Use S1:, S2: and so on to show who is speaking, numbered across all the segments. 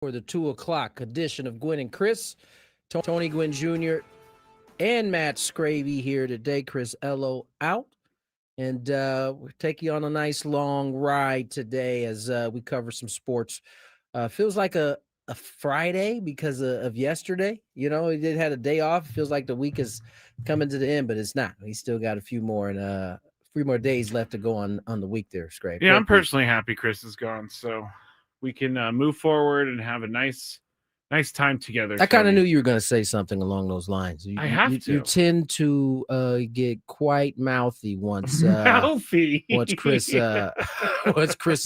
S1: for the 2 o'clock edition of Gwynn and Chris. Tony Gwynn Jr. and Matt Skraby here today. Chris Ello out. And we'll take you on a nice long ride today as we cover some sports. Feels like a Friday because of yesterday. You know, he did had a day off. Feels like the week is coming to the end, but it's not. He's still got a few more days left to go on the week there, Scrape.
S2: Yeah, I'm personally happy Chris is gone, so we can move forward and have a nice time together.
S1: I kind of knew you were going to say something along those lines. You tend to get quite mouthy once once Chris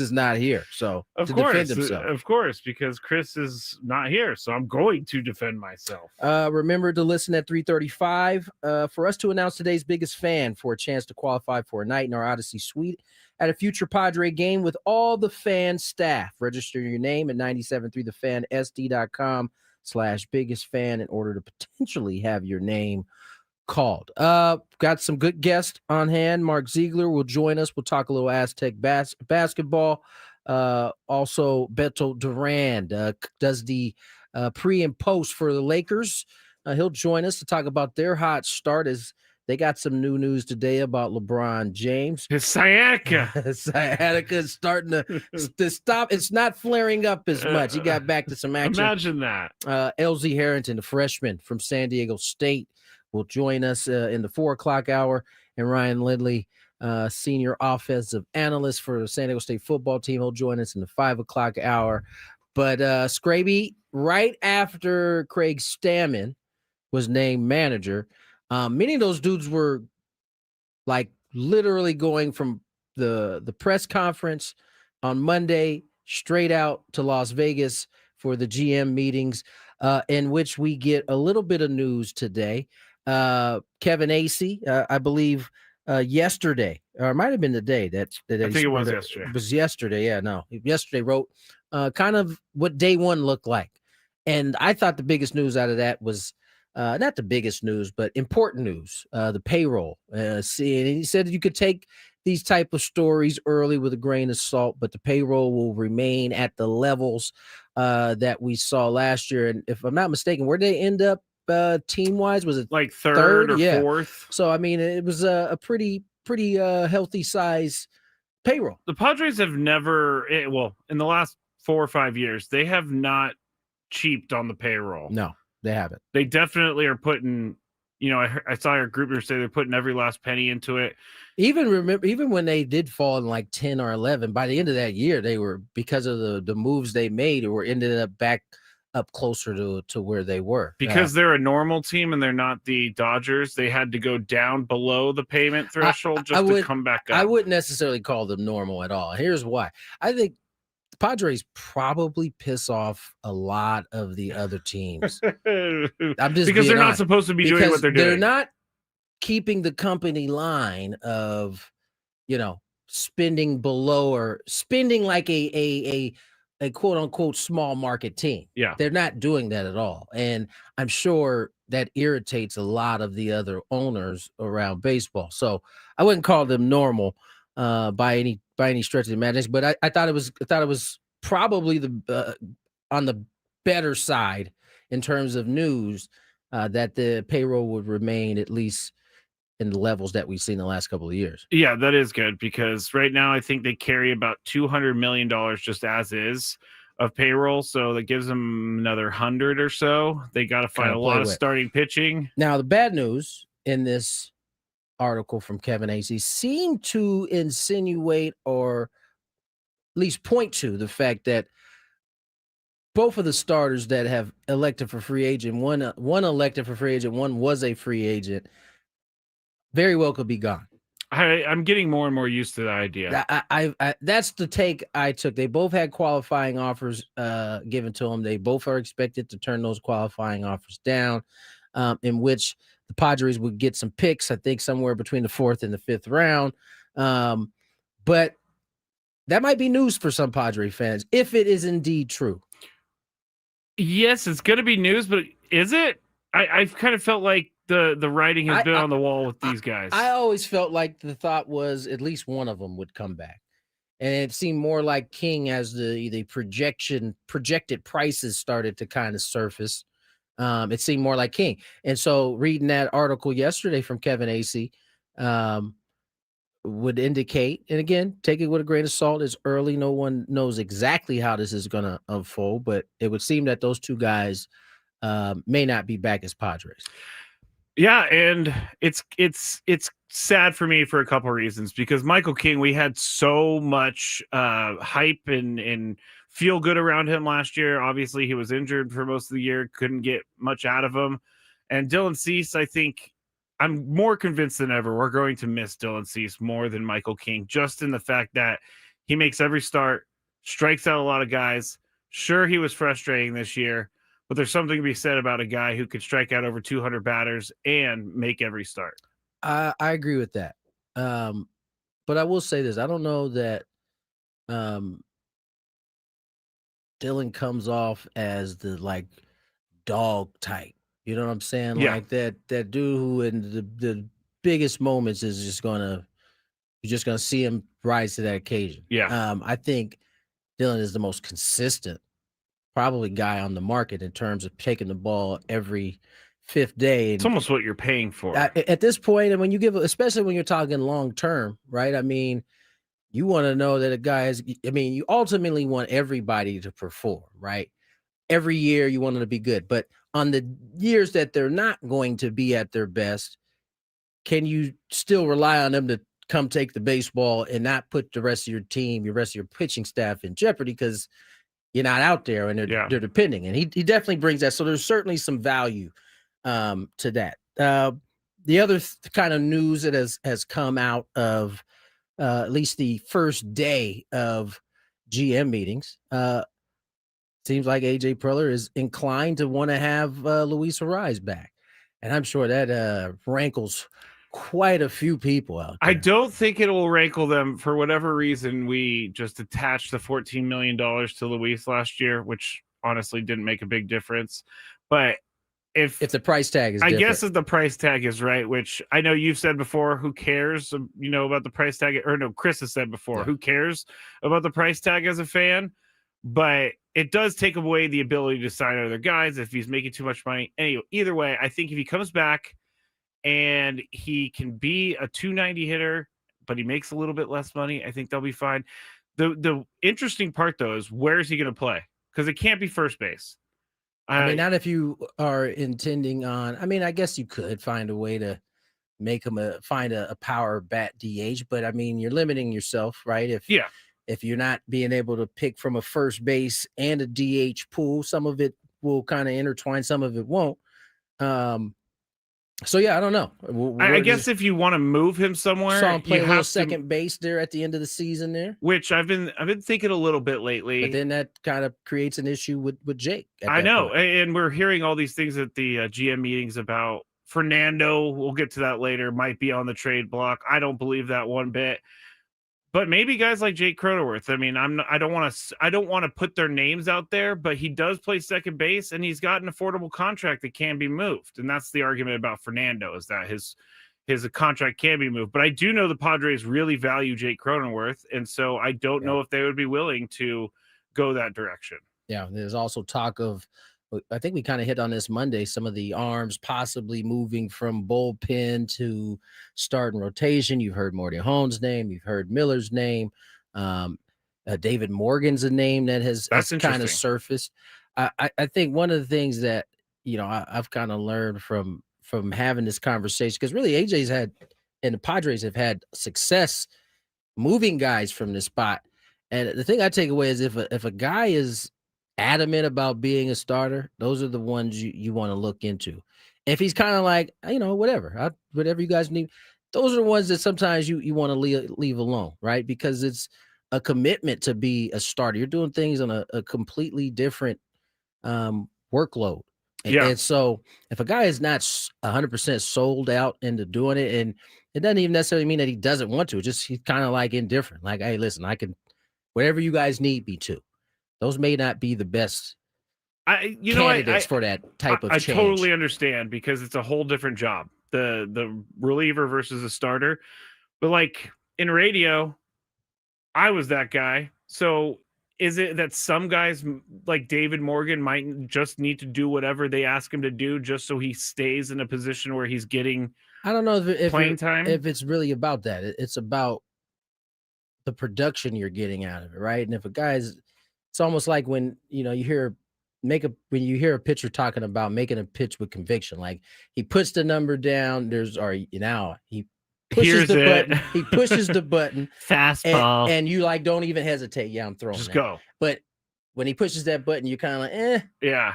S1: is not here. So defend himself.
S2: Of course, because Chris is not here, so I'm going to defend myself.
S1: Remember to listen at 3:35 for us to announce today's biggest fan for a chance to qualify for a night in our Odyssey suite at a future Padre game with all the fan staff. Register your name at 973thefansd.com/biggest fan in order to potentially have your name called. Got some good guests on hand. Mark Ziegler will join us. We'll talk a little Aztec basketball. Also, Beto Durand does the pre and post for the Lakers. He'll join us to talk about their hot start as they got some new news today about LeBron James.
S2: His sciatica.
S1: Sciatica is starting to stop. It's not flaring up as much. He got back to some action.
S2: Imagine that.
S1: LZ Harrington, the freshman from San Diego State, will join us in the 4 o'clock hour. And Ryan Lindley, senior offensive analyst for the San Diego State football team, will join us in the 5 o'clock hour. But Skraby, right after Craig Stammen was named manager, many of those dudes were like literally going from the press conference on Monday straight out to Las Vegas for the GM meetings, in which we get a little bit of news today. Kevin Acee, I believe yesterday, or it might have been the day that
S2: I think it was yesterday.
S1: It was yesterday. Yeah, no. Yesterday wrote kind of what day one looked like. And I thought the biggest news out of that was not the biggest news, but important news, the payroll. And he said you could take these type of stories early with a grain of salt, but the payroll will remain at the levels that we saw last year. And if I'm not mistaken, where did they end up team-wise? Was it
S2: like third or
S1: yeah.
S2: fourth?
S1: So, I mean, it was a pretty healthy size payroll.
S2: The Padres have never, in the last 4 or 5 years, they have not cheaped on the payroll.
S1: No. They haven't.
S2: They definitely are putting, I saw our group say they're putting every last penny into it.
S1: Even when they did fall in like 10 or 11, by the end of that year, they were, because of the moves they made, or ended up back up closer to where they were.
S2: Because they're a normal team and they're not the Dodgers, they had to go down below the payment threshold to come back up.
S1: I wouldn't necessarily call them normal at all. Here's why. I think Padres probably piss off a lot of the other teams.
S2: Because they're not supposed to be doing what they're doing.
S1: They're not keeping the company line of, spending below or spending like a quote unquote small market team.
S2: Yeah.
S1: They're not doing that at all. And I'm sure that irritates a lot of the other owners around baseball. So I wouldn't call them normal by any stretch of the imagination, but I thought it was probably on the better side in terms of news that the payroll would remain at least in the levels that we've seen the last couple of years.
S2: Yeah, that is good, because right now I think they carry about $200 million just as is of payroll, so that gives them another 100 or so. They got to find a lot of starting pitching.
S1: Now, the bad news in this article from Kevin Acee seemed to insinuate, or at least point to, the fact that both of the starters that have elected for free agent, one elected for free agent, one was a free agent, very well could be gone.
S2: I'm getting more and more used to the idea.
S1: I that's the take I took. They both had qualifying offers given to them. They both are expected to turn those qualifying offers down, in which the Padres would get some picks, I think somewhere between the 4th and the 5th round. But that might be news for some Padre fans, if it is indeed true.
S2: Yes, it's going to be news, but is it? I've kind of felt like the writing has been on the wall with these guys.
S1: I always felt like the thought was at least one of them would come back. and it seemed more like King as the projected prices started to kind of surface. It seemed more like King. And so reading that article yesterday from Kevin Acey would indicate, and again, take it with a grain of salt, it's early. No one knows exactly how this is going to unfold, but it would seem that those two guys may not be back as Padres.
S2: Yeah, and it's sad for me for a couple of reasons, because Michael King, we had so much hype and feel good around him last year. Obviously, he was injured for most of the year, couldn't get much out of him. And Dylan Cease, I think I'm more convinced than ever we're going to miss Dylan Cease more than Michael King, just in the fact that he makes every start, strikes out a lot of guys. Sure, he was frustrating this year, but there's something to be said about a guy who could strike out over 200 batters and make every start.
S1: I agree with that. But I will say this. I don't know that Dylan comes off as the like dog type. You know what I'm saying?
S2: Yeah.
S1: Like that dude who in the biggest moments is just you're just gonna see him rise to that occasion.
S2: Yeah.
S1: I think Dylan is the most consistent probably guy on the market in terms of taking the ball every fifth day.
S2: It's almost what you're paying for
S1: at this point. And when you especially when you're talking long term, right? I mean, you want to know that a guy is, I mean, you ultimately want everybody to perform, right? Every year you want them to be good. But on the years that they're not going to be at their best, can you still rely on them to come take the baseball and not put the rest of your team, your rest of your pitching staff in jeopardy because you're not out there and they're depending? And he definitely brings that. So there's certainly some value to that. The other kind of news that has come out of at least the first day of GM meetings, seems like AJ Preller is inclined to want to have Luis Ariz back. And I'm sure that rankles quite a few people out there.
S2: I don't think it will rankle them. For whatever reason, we just attached the $14 million to Luis last year, which honestly didn't make a big difference. But if
S1: the price tag is,
S2: I guess if the price tag is right, which I know you've said before, who cares, about the price tag? Or no, Chris has said before, who cares about the price tag as a fan? But it does take away the ability to sign other guys if he's making too much money. Anyway, either way, I think if he comes back and he can be a 290 hitter, but he makes a little bit less money, I think they'll be fine. The interesting part, though, is where is he going to play? Because it can't be first base.
S1: I mean, not if you are intending on. I mean, I guess you could find a way to make him find a power bat DH, but I mean, you're limiting yourself, right? If you're not being able to pick from a first base and a DH pool, some of it will kind of intertwine, some of it won't. So yeah, I don't know.
S2: I guess if you want to move him somewhere,
S1: saw him play a little second base there at the end of the season there,
S2: which I've been thinking a little bit lately.
S1: But then that kind of creates an issue with Jake.
S2: I know, and we're hearing all these things at the GM meetings about Fernando. We'll get to that later. Might be on the trade block. I don't believe that one bit. But maybe guys like Jake Cronenworth. I mean, I don't want to put their names out there, but he does play second base, and he's got an affordable contract that can be moved. And that's the argument about Fernando, is that his contract can be moved. But I do know the Padres really value Jake Cronenworth, and so I don't know if they would be willing to go that direction.
S1: Yeah, there's also talk of, I think we kind of hit on this Monday, some of the arms possibly moving from bullpen to start in rotation. You've heard Morty Hone's name. You've heard Miller's name. David Morgan's a name that has kind of surfaced. I think one of the things that, I've kind of learned from having this conversation, because really AJ's had, and the Padres have had success moving guys from this spot. And the thing I take away is if a guy is adamant about being a starter, those are the ones you want to look into. If he's kind of like, whatever you guys need, those are the ones that sometimes you want to leave alone, right? Because it's a commitment to be a starter. You're doing things on a completely different workload. And so if a guy is not 100% sold out into doing it, and it doesn't even necessarily mean that he doesn't want to, just he's kind of like indifferent. Like, hey, listen, I can, whatever you guys need me to. Those may not be the best candidates for that type of change.
S2: I totally understand, because it's a whole different job, the reliever versus a starter. But like in radio, I was that guy. So is it that some guys like David Morgan might just need to do whatever they ask him to do just so he stays in a position where he's getting
S1: I don't know
S2: playing time?
S1: if it's really about that. It's about the production you're getting out of it, right? And if a guy's, it's almost like when you hear when you hear a pitcher talking about making a pitch with conviction, like he puts the number down. He pushes the button. He pushes the button.
S2: Fastball,
S1: and you like don't even hesitate. Yeah, I'm throwing.
S2: Just
S1: that.
S2: go.
S1: But when he pushes that button, you're kind of like,
S2: yeah.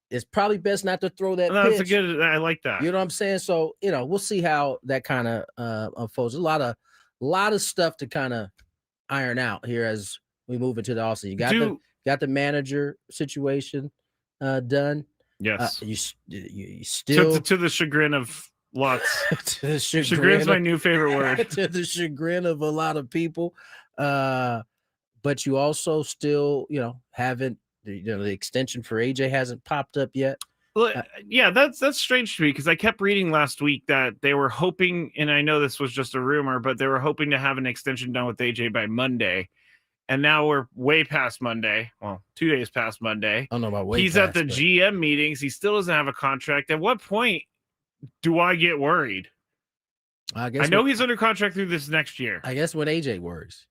S1: It's probably best not to throw that.
S2: That's
S1: pitch.
S2: I like that.
S1: You know what I'm saying? So we'll see how that kind of unfolds. A lot of stuff to kind of iron out here as we move into the offseason. You got the manager situation done.
S2: Yes.
S1: You still
S2: to the chagrin of lots.
S1: To the
S2: chagrin's my new favorite word.
S1: To the chagrin of a lot of people. But you also still, haven't the extension for AJ hasn't popped up yet.
S2: Well, yeah, that's strange to me because I kept reading last week that they were hoping, and I know this was just a rumor, but they were hoping to have an extension done with AJ by Monday. And now we're way past Monday. Well, 2 days past Monday.
S1: I don't know about
S2: He's at the GM meetings. He still doesn't have a contract. At what point do I get worried? I know he's under contract through this next year.
S1: I guess when AJ worries.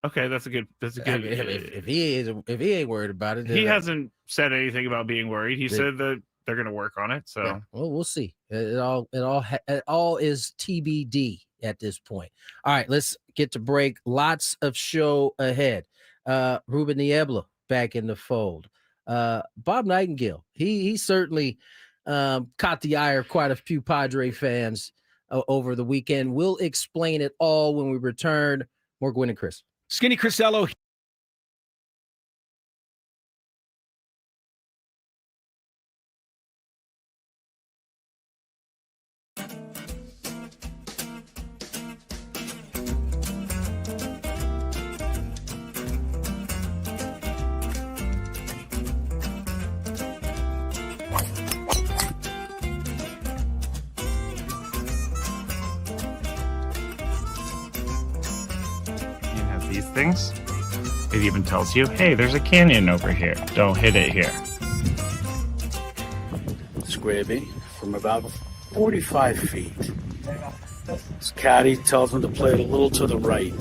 S2: Okay, that's a good.
S1: If he ain't worried about it,
S2: he hasn't said anything about being worried. He said that they're going to work on it. So,
S1: yeah, well, we'll see. It all is TBD at this point. All right, let's get to break. Lots of show ahead. Ruben Niebla back in the fold. Bob Nightingale. He certainly caught the eye of quite a few Padre fans over the weekend. We'll explain it all when we return. More Gwynn and Chris.
S3: Skinny Crisello.
S2: These things, it even tells you, hey, there's a canyon over here, don't hit it here.
S3: Skraby from about 45 feet. His caddy tells him to play it a little to the right.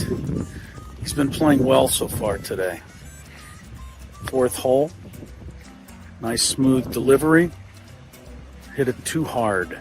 S3: He's been playing well so far today. Fourth hole, nice smooth delivery. Hit it too hard.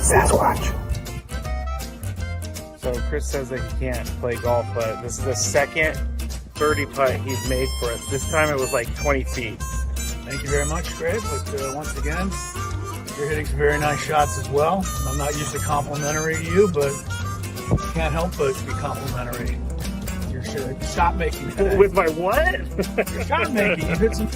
S3: Sasquatch.
S2: So Chris says that he can't play golf, but this is the second birdie putt he's made for us. This time it was like 20 feet.
S3: Thank you very much, Greg. But once again, you're hitting some very nice shots as well. I'm not used to complimentary to you, but can't help but be complimentary. Your shot making.
S2: With my what?
S3: Your shot making. You hit some.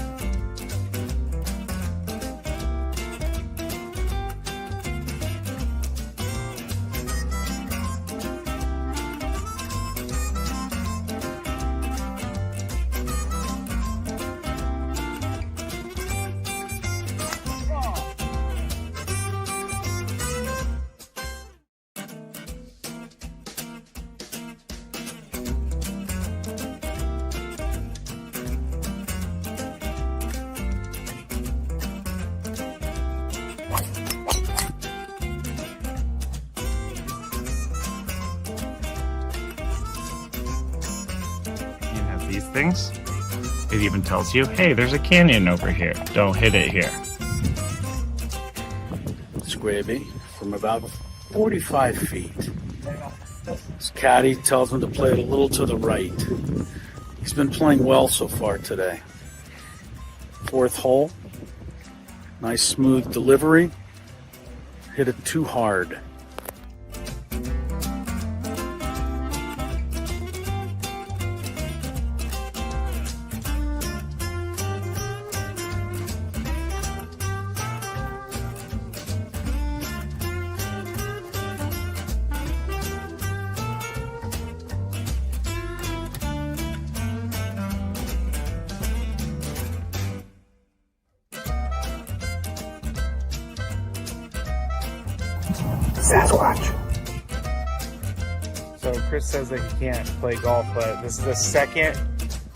S2: These things, it even tells you, hey, there's a canyon over here, don't hit it here.
S3: Skraby from about 45 feet. His caddy tells him to play it a little to the right. He's been playing well so far today. Fourth hole, nice smooth delivery. Hit it too hard.
S4: Sasquatch.
S2: So Chris says that he can't play golf, but this is the second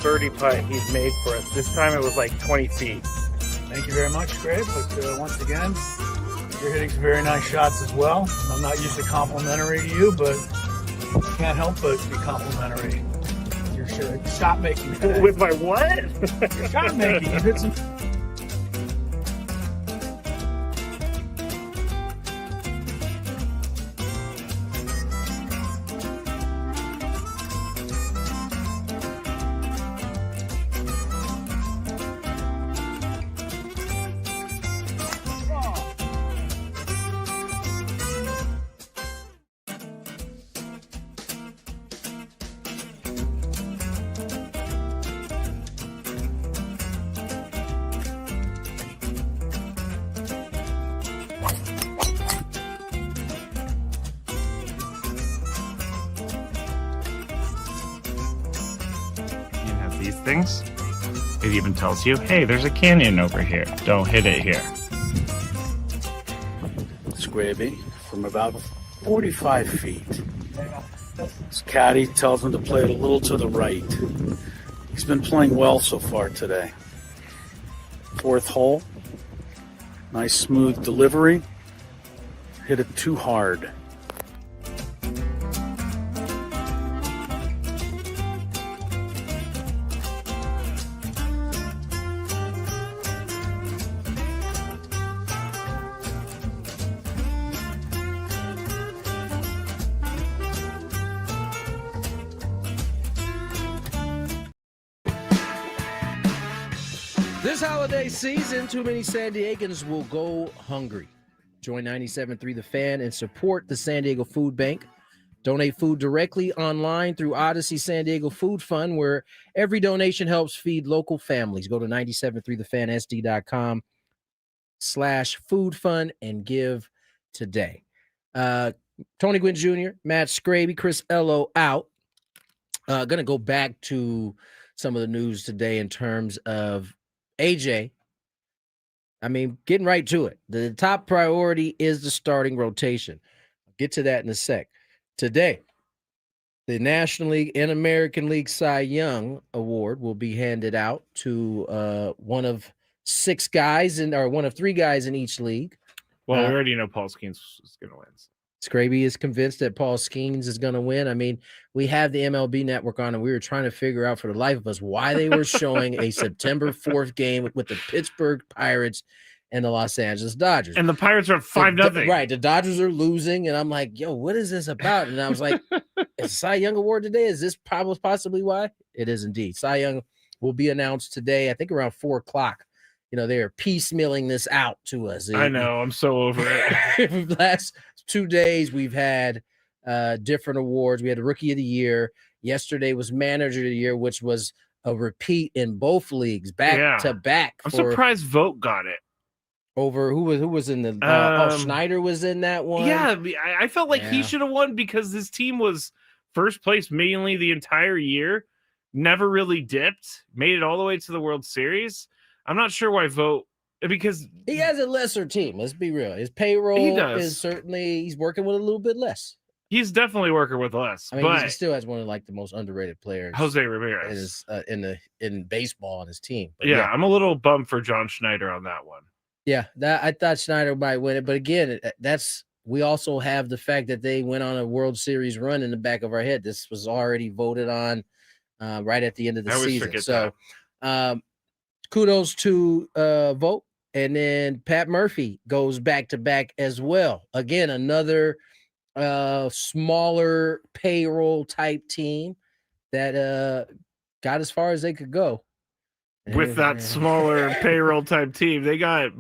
S2: birdie putt he's made for us. This time it was like 20 feet.
S3: Thank you very much, Skraby. But once again, you're hitting some very nice shots as well. I'm not usually complimentary to you, but I can't help but be complimentary. Your shot making today.
S2: With my what?
S3: Your shot making. You hit some.
S2: These things. It even tells you, hey, there's a canyon over here. Don't hit it here.
S3: Skraby from about 45 feet. His caddy tells him to play it a little to the right. He's been playing well so far today. Fourth hole. Nice smooth delivery. Hit it too hard.
S1: This holiday season, too many San Diegans will go hungry. Join 97.3 The Fan and support the San Diego Food Bank. Donate food directly online through Odyssey San Diego Food Fund, where every donation helps feed local families. Go to 973thefansd.com/food fund and give today. Tony Gwynn Jr., Matt Skraby, Chris Ello out. Going to go back to some of the news today in terms of AJ. I mean, getting right to it. The top priority is the starting rotation. I'll get to that in a sec. Today, the National League and American League Cy Young Award will be handed out to one of three guys in each league.
S2: Well, we already know Paul Skeens is going to win.
S1: Skraby is convinced that Paul Skeens is going to win. I mean, we have the MLB network on, and we were trying to figure out for the life of us why they were showing a September 4th game with the Pittsburgh Pirates and the Los Angeles Dodgers.
S2: And the Pirates are 5-0.
S1: Right. The Dodgers are losing, and I'm like, yo, what is this about? And I was like, it's Cy Young Award today? Is this possibly why? It is indeed. Cy Young will be announced today, I think around 4 o'clock. You know, they're piecemealing this out to us.
S2: I know. I'm so over it.
S1: The last 2 days, we've had different awards. We had the Rookie of the Year. Yesterday was Manager of the Year, which was a repeat in both leagues, back to back.
S2: I'm surprised Vogt got it.
S1: Over who was in the Schneider was in that one.
S2: Yeah, I felt like he should have won because his team was first place mainly the entire year, never really dipped, made it all the way to the World Series. I'm not sure why Vogt, because
S1: he has a lesser team. Let's be real. His payroll is certainly, he's working with a little bit less.
S2: He's definitely working with less.
S1: I mean,
S2: but
S1: he still has one of like the most underrated players,
S2: Jose Ramirez,
S1: in baseball on his team. But
S2: yeah, I'm a little bummed for John Schneider on that one.
S1: Yeah, I thought Schneider might win it, but again, we also have the fact that they went on a World Series run in the back of our head. This was already voted on right at the end of the season. So kudos to Vogt. And then Pat Murphy goes back to back as well. Again, another smaller payroll type team that got as far as they could go.
S2: With that smaller payroll type team, they got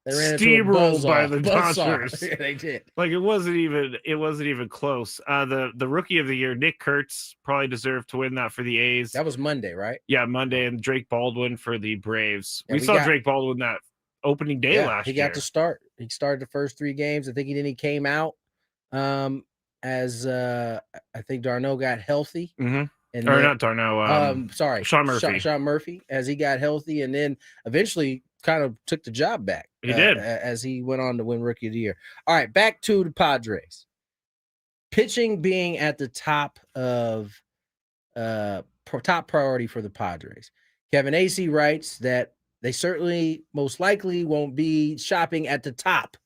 S2: steamrolled by the Dodgers.
S1: Yeah, they did.
S2: Like it wasn't even close. The Rookie of the Year, Nick Kurtz, probably deserved to win that for the A's.
S1: That was Monday, right?
S2: Yeah, Monday, and Drake Baldwin for the Braves. We saw Drake Baldwin that opening day last year.
S1: He got to start. He started the first 3 games. I think he came out as I think Darno got healthy.
S2: Mm-hmm. Not Darno.
S1: Sean Murphy.
S2: Sean Murphy.
S1: Sean Murphy, as he got healthy, and then eventually kind of took the job back.
S2: He did.
S1: As he went on to win Rookie of the Year. All right, back to the Padres. Pitching being at the top of top priority for the Padres. Kevin Acee writes that they certainly most likely won't be shopping at the top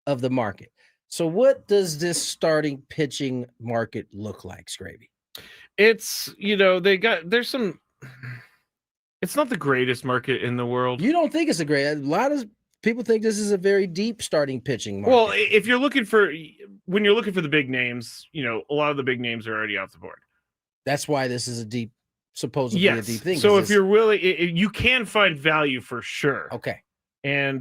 S1: of the market. So what does this starting pitching market look like, Skraby?
S2: It's, there's some, it's not the greatest market in the world.
S1: You don't think it's a lot of people think this is a very deep starting pitching market.
S2: Well, if you're looking for, when you're looking for the big names, a lot of the big names are already off the board.
S1: That's why this is supposedly a deep thing.
S2: So if you're willing, you can find value for sure.
S1: Okay.
S2: And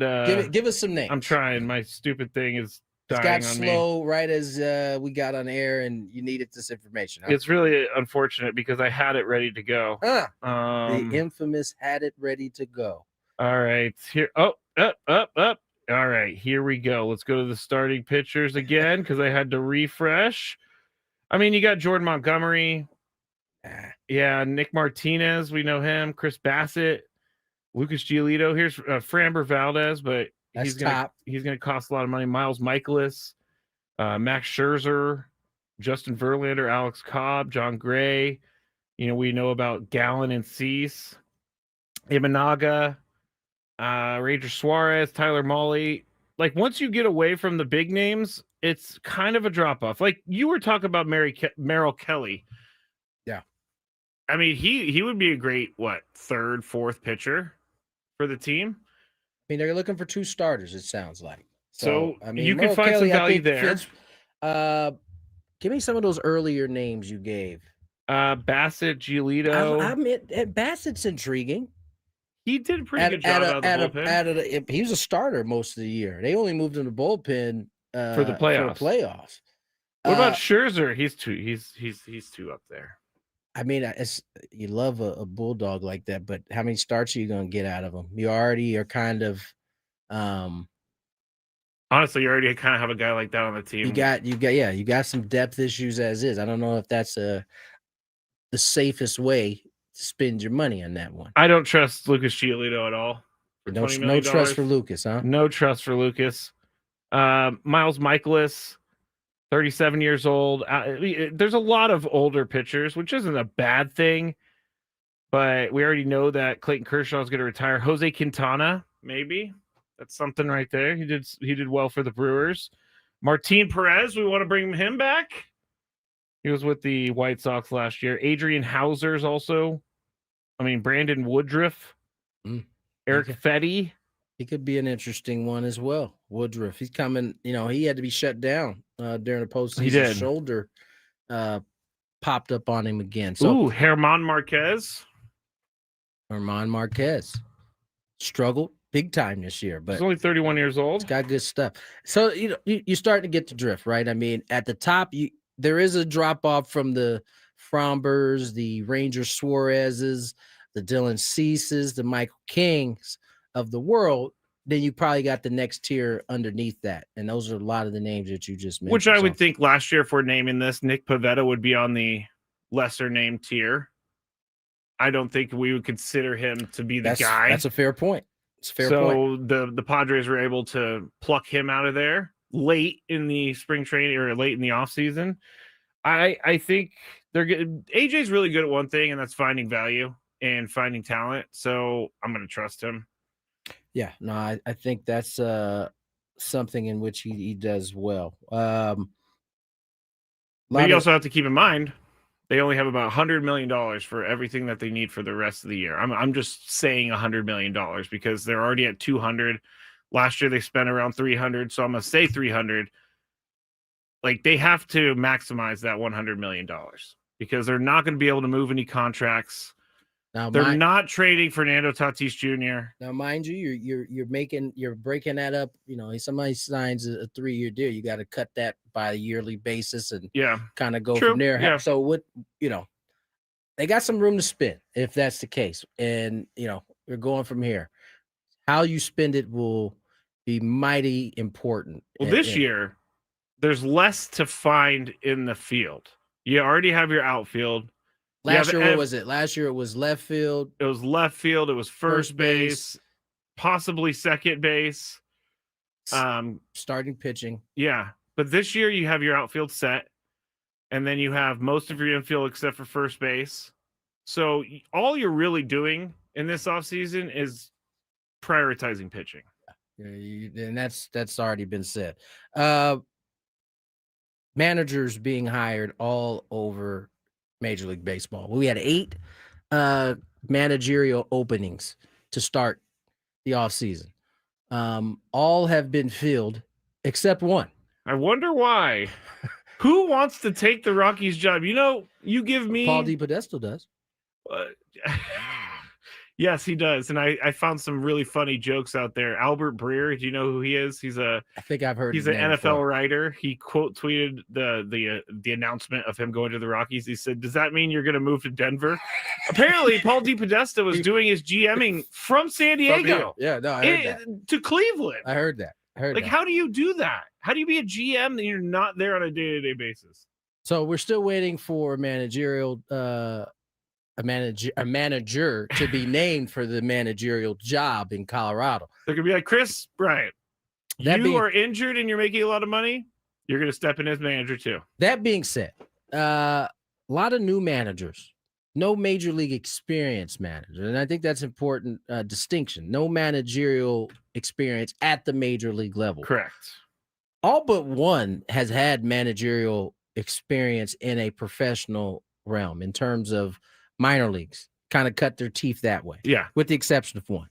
S1: give us some names.
S2: I'm trying. My stupid thing is dying
S1: got
S2: on
S1: slow
S2: me.
S1: Right as we got on air and you needed this information.
S2: It's really unfortunate because I had it ready to go.
S1: The infamous had it ready to go.
S2: All right. Here. Oh, up. All right. Here we go. Let's go to the starting pitchers again because I had to refresh. I mean, you got Jordan Montgomery. Yeah, Nick Martinez, we know him. Chris Bassett, Lucas Giolito. Here's Framber Valdez, but he's gonna cost a lot of money. Miles Michaelis, Max Scherzer, Justin Verlander, Alex Cobb, John Gray. We know about Gallen and Cease, Imanaga, Ranger Suarez, Tyler Mahle. Like once you get away from the big names, it's kind of a drop off. Like you were talking about Merrill Kelly. I mean, he would be a great, third, fourth pitcher for the team?
S1: I mean, they're looking for 2 starters, it sounds like.
S2: So
S1: I mean,
S2: you can find some value there.
S1: Give me some of those earlier names you gave.
S2: Bassett, Giolito.
S1: I mean, Bassett's intriguing.
S2: He did a pretty good job out of the bullpen.
S1: He was a starter most of the year. They only moved him to bullpen
S2: for the playoffs. What about Scherzer? He's two up there.
S1: I mean, you love a bulldog like that, but how many starts are you going to get out of him? You already are kind of,
S2: honestly, you already kind of have a guy like that on the team.
S1: You got some depth issues as is. I don't know if that's the safest way to spend your money on that one.
S2: I don't trust Lucas Giolito at all.
S1: No trust for Lucas, huh?
S2: No trust for Lucas. Miles Michaelis. 37 years old. There's a lot of older pitchers, which isn't a bad thing, but we already know that Clayton Kershaw is going to retire. Jose Quintana, maybe that's something right there. He did well for the Brewers. Martin Perez, we want to bring him back. He was with the White Sox last year. Adrian Hauser's also. I mean, Brandon Woodruff, Eric Fetty.
S1: He could be an interesting one as well. Woodruff, he's coming. He had to be shut down during the postseason. His shoulder popped up on him again. So,
S2: German Marquez.
S1: German Marquez struggled big time this year, but
S2: he's only 31 years old.
S1: He's got good stuff. So you start to get the drift, right? I mean, at the top, there is a drop off from the Frombers, the Ranger Suarez's, the Dylan Ceases, the Michael Kings of the world. Then you probably got the next tier underneath that. And those are a lot of the names that you just mentioned.
S2: Which I would think last year, if we're naming this, Nick Pivetta would be on the lesser name tier. I don't think we would consider him to be the guy.
S1: That's a fair point. It's a fair point.
S2: So the Padres were able to pluck him out of there late in the spring training or late in the offseason. I think they're good. AJ's really good at one thing, and that's finding value and finding talent. So I'm going to trust him.
S1: Yeah, no, I think that's something in which he does well.
S2: But you also have to keep in mind they only have about $100 million for everything that they need for the rest of the year. I'm just saying $100 million because they're already at 200. Last year they spent around 300, so I'm gonna say 300. Like they have to maximize that $100 million because they're not going to be able to move any contracts. Now, they're not trading Fernando Tatis Jr.
S1: Now, mind you, you're breaking that up. Somebody signs a 3-year deal, you got to cut that by a yearly basis and kind of go from there.
S2: Yeah.
S1: So they got some room to spend if that's the case, and we're going from here. How you spend it will be mighty important.
S2: Well, this year there's less to find in the field. You already have your outfield.
S1: Last year, what was it? Last year, it was left field.
S2: It was left field. It was first base. possibly second base.
S1: Starting pitching.
S2: Yeah. But this year you have your outfield set, and then you have most of your infield except for first base. So all you're really doing in this offseason is prioritizing pitching.
S1: And that's already been said. Managers being hired all over Major League Baseball. We had 8 managerial openings to start the offseason. All have been filled except one.
S2: I wonder why. Who wants to take the Rockies job? You give me
S1: Paul DePodesta does.
S2: Yes, he does. And I found some really funny jokes out there. Albert Breer, do you know who he is? I think I've heard. He's an NFL writer. He quote tweeted the announcement of him going to the Rockies. He said, "Does that mean you're going to move to Denver?" Apparently, Paul DePodesta was doing his GMing from San Diego.
S1: Yeah, no, I heard that.
S2: To Cleveland.
S1: I heard that.
S2: How do you do that? How do you be a GM and you're not there on a day-to-day basis?
S1: So we're still waiting for a manager to be named for the managerial job in Colorado.
S2: They're gonna be like, Chris Bryant, you are injured and you're making a lot of money. You're gonna step in as manager too.
S1: That being said, a lot of new managers, no major league experience manager, and I think that's important distinction. No managerial experience at the major league level.
S2: Correct.
S1: All but one has had managerial experience in a professional realm in terms of minor leagues, kind of cut their teeth that way.
S2: Yeah.
S1: With the exception of one.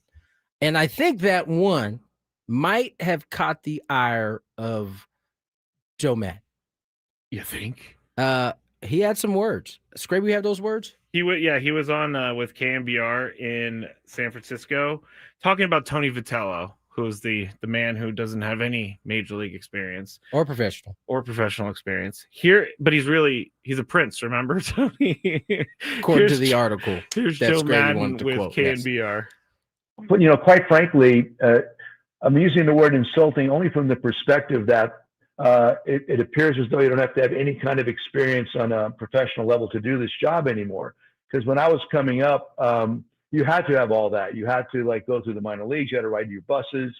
S1: And I think that one might have caught the ire of Joe Maddon.
S2: You think?
S1: He had some words. Skraby, you have those words?
S2: He was on with KMBR in San Francisco talking about Tony Vitello, who's the man who doesn't have any major league experience
S1: or professional
S2: experience here, but he's a prince. Remember, Tony?
S1: According to the article,
S2: here's Joe Maddon with KNBR.
S4: Yes. But quite frankly, I'm using the word insulting only from the perspective that it appears as though you don't have to have any kind of experience on a professional level to do this job anymore. Because when I was coming up, you had to have all that. You had to go through the minor leagues. You had to ride your buses.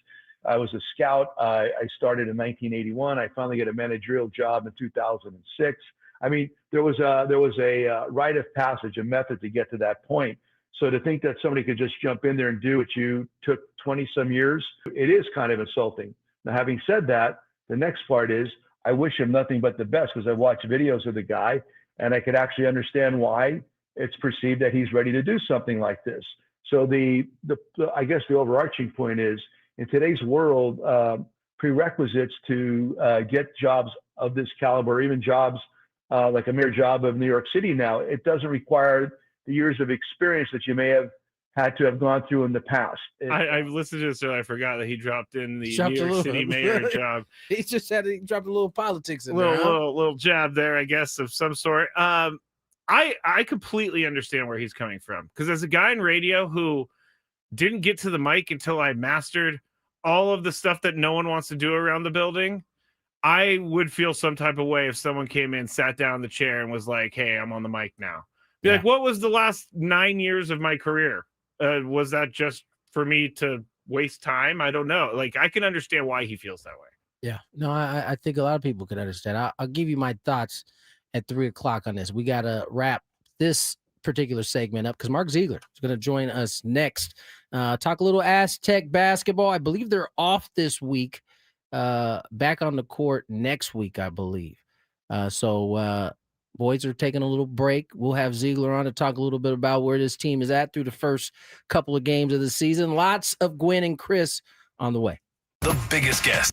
S4: I was a scout. I started in 1981. I finally got a managerial job in 2006. I mean, there was a rite of passage, a method to get to that point. So to think that somebody could just jump in there and do what you took 20 some years, it is kind of insulting. Now, having said that, the next part is I wish him nothing but the best, because I watched videos of the guy and I could actually understand why it's perceived that he's ready to do something like this. So I guess the overarching point is, in today's world, prerequisites to get jobs of this caliber, even jobs like a mere job of New York City now, it doesn't require the years of experience that you may have had to have gone through in the past.
S2: I've listened to this, so I forgot that he dropped in the New York City mayor job.
S1: He just dropped a little politics in
S2: there. Little jab there, I guess, of some sort. I completely understand where he's coming from, because as a guy in radio who didn't get to the mic until I mastered all of the stuff that no one wants to do around the building, I would feel some type of way if someone came in, sat down in the chair and was like, hey, I'm on the mic now. Be like, what was the last 9 years of my career? Was that just for me to waste time? I don't know. I can understand why he feels that way.
S1: Yeah, no, I think a lot of people can understand. I'll give you my thoughts at 3:00 on this. We got to wrap this particular segment up because Mark Ziegler is going to join us next. Talk a little Aztec basketball. I believe they're off this week. Back on the court next week, I believe. So boys are taking a little break. We'll have Ziegler on to talk a little bit about where this team is at through the first couple of games of the season. Lots of Gwynn and Chris on the way.
S5: The biggest guest.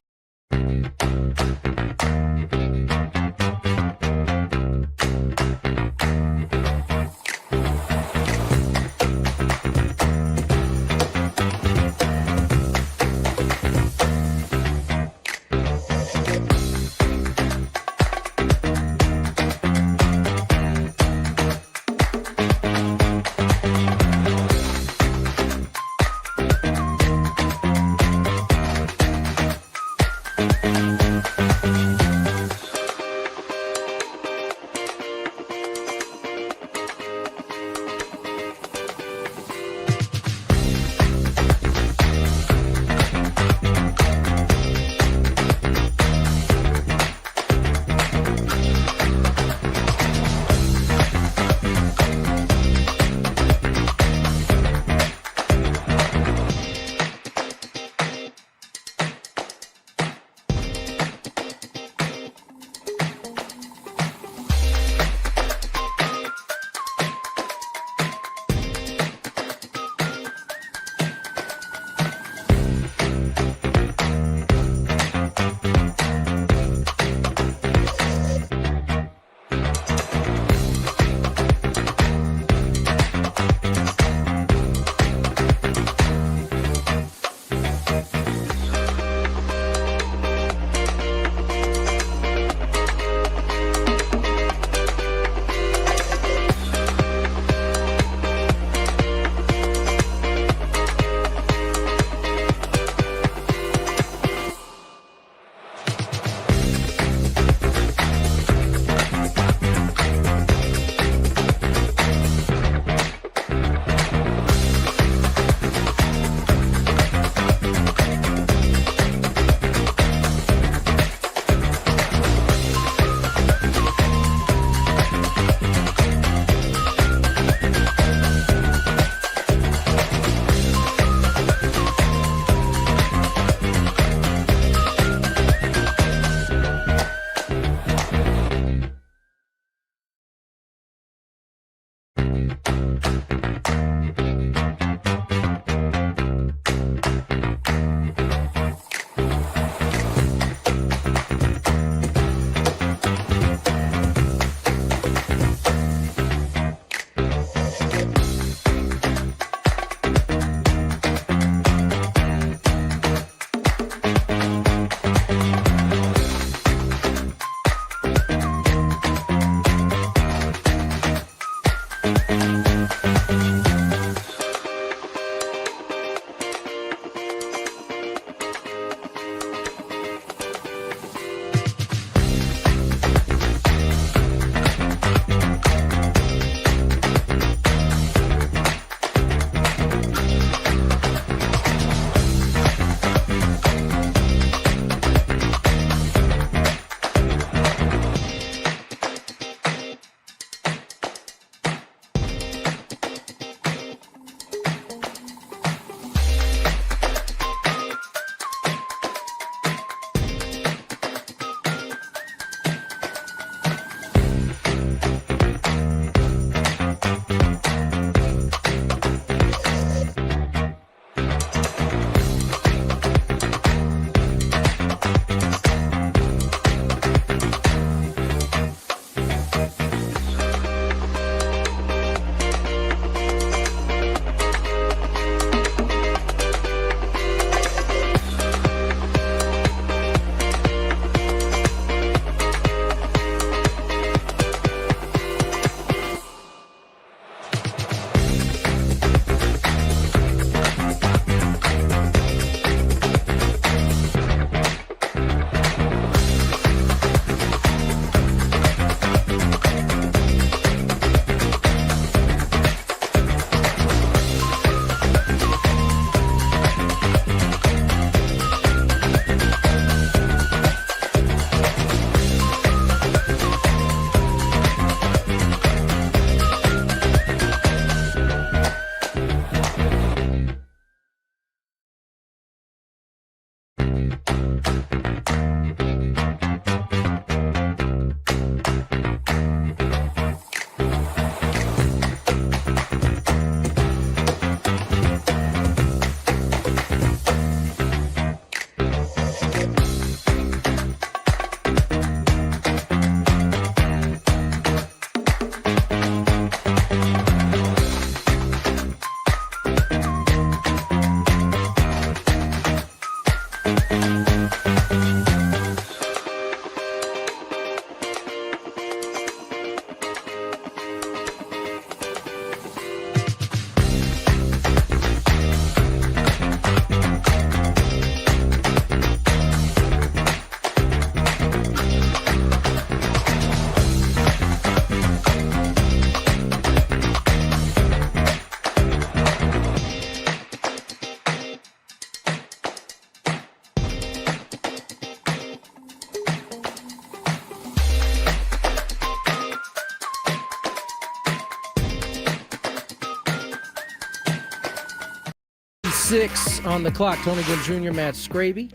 S1: 6 on the clock. Tony Gwynn Jr., Matt Skraby.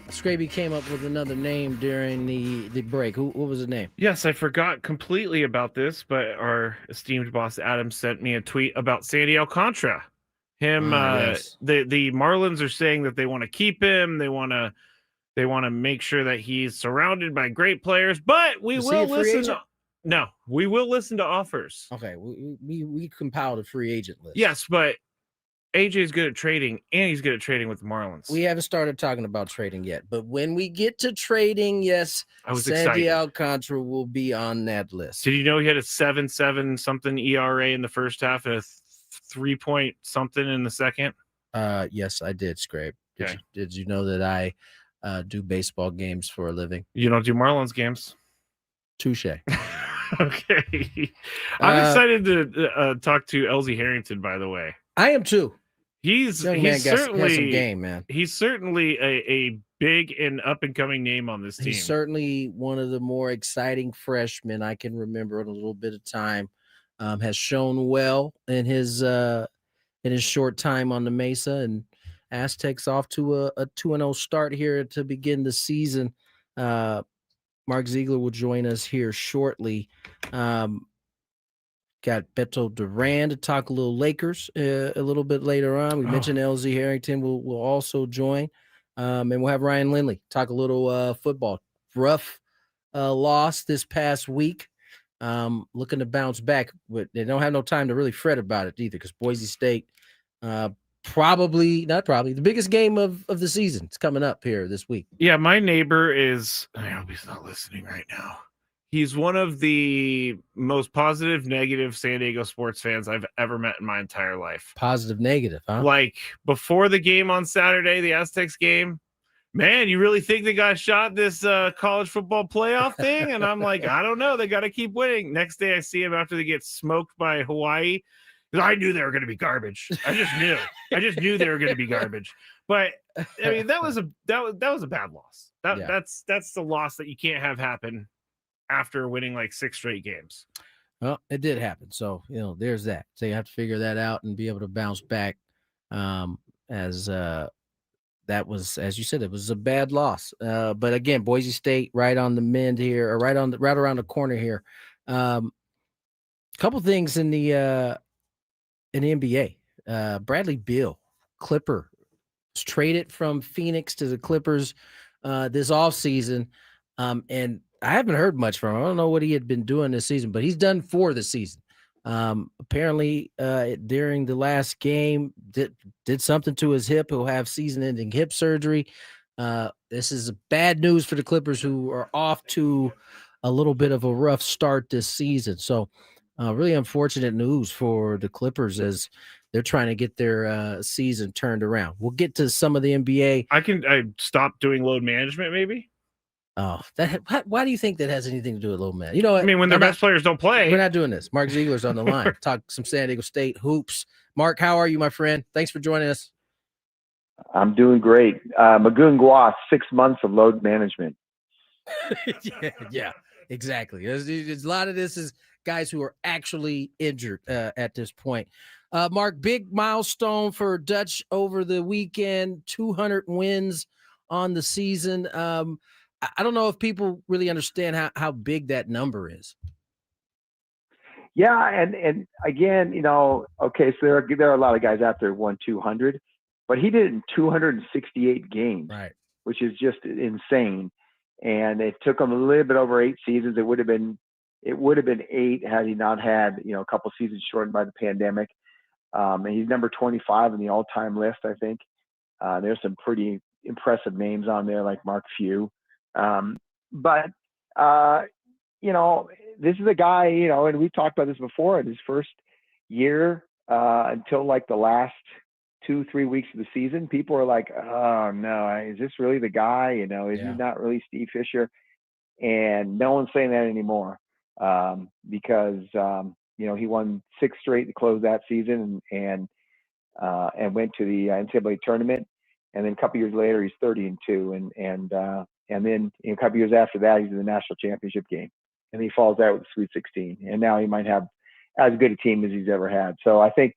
S1: Skraby came up with another name during the break. What was the name?
S2: Yes, I forgot completely about this, but our esteemed boss Adam sent me a tweet about Sandy Alcantara.
S1: Yes.
S2: The Marlins are saying that they want to keep him. They want to make sure that he's surrounded by great players, but we will listen. No, we will listen to offers.
S1: Okay, we compiled a free agent list.
S2: Yes, but AJ's good at trading, and he's good at trading with the Marlins.
S1: We haven't started talking about trading yet, but when we get to trading, yes,
S2: I was
S1: Sandy
S2: excited.
S1: Alcantara will be on that list.
S2: Did you know he had a 7.7 something ERA in the first half and a 3 point something in the second?
S1: Yes, I did, Scrape.
S2: Okay.
S1: Did you know that I do baseball games for a living?
S2: You don't do Marlins games?
S1: Touche.
S2: Okay. I'm excited to talk to Elsie Harrington, by the way.
S1: I am too.
S2: He's
S1: certainly
S2: has some
S1: game, man.
S2: He's certainly a big and up and coming name on this team.
S1: He's certainly one of the more exciting freshmen I can remember in a little bit of time. Has shown well in his short time on the Mesa, and Aztecs off to a 2-0 start here to begin the season. Mark Ziegler will join us here shortly. Got Beto Duran to talk a little Lakers a little bit later on. We mentioned LZ Harrington will also join. And we'll have Ryan Lindley talk a little football. Rough loss this past week. Looking to bounce back, but they don't have no time to really fret about it either, because Boise State the biggest game of the season. It's coming up here this week.
S2: Yeah, my neighbor is, I hope he's not listening right now. He's one of the most positive, negative San Diego sports fans I've ever met in my entire life.
S1: Positive, negative, huh?
S2: Like before the game on Saturday, the Aztecs game, man, you really think they got shot this college football playoff thing? And I'm like, I don't know. They got to keep winning. Next day I see him after they get smoked by Hawaii. I knew they were going to be garbage. I just knew they were going to be garbage. But I mean, that was a bad loss. That's the loss that you can't have happen after winning like 6 straight games.
S1: Well, it did happen. So, there's that. So you have to figure that out and be able to bounce back. As that was, as you said, it was a bad loss. But again, Boise State right on the mend here, or right around the corner here. Couple things in the NBA. Bradley Beal, Clipper, was traded from Phoenix to the Clippers this offseason. And I haven't heard much from him. I don't know what he had been doing this season, but he's done for the season. Apparently, during the last game, did something to his hip. He'll have season-ending hip surgery. This is bad news for the Clippers, who are off to a little bit of a rough start this season. So, really unfortunate news for the Clippers as they're trying to get their season turned around. We'll get to some of the NBA.
S2: I stopped doing load management, maybe.
S1: Oh, why do you think that has anything to do with low man? You know what?
S2: I mean, when their best players don't play.
S1: We're not doing this. Mark Ziegler's on the line. Talk some San Diego State hoops. Mark, how are you, my friend? Thanks for joining us.
S4: I'm doing great. Magoon Gua, 6 months of load management.
S1: yeah, exactly. There's a lot of this is guys who are actually injured at this point. Mark, big milestone for Dutch over the weekend, 200 wins on the season. I don't know if people really understand how big that number is.
S4: Yeah, and again, okay, so there are a lot of guys out there who won 200, but he did it in 268 games,
S1: right?
S4: Which is just insane. And it took him a little bit over 8 seasons. It would have been 8 had he not had a couple seasons shortened by the pandemic. And he's number 25 in the all-time list, I think. There's some pretty impressive names on there, like Mark Few. But this is a guy, and we talked about this before, in his first year until like the last 2-3 weeks of the season, people are like, oh no, is this really the guy? Is he not really Steve Fisher? And no one's saying that anymore because he won 6 straight to close that season and went to the NCAA tournament. And then a couple years later, he's 30-2, and then a couple years after that, he's in the national championship game, and he falls out with the Sweet 16. And now he might have
S5: as good a team as he's ever had. So I think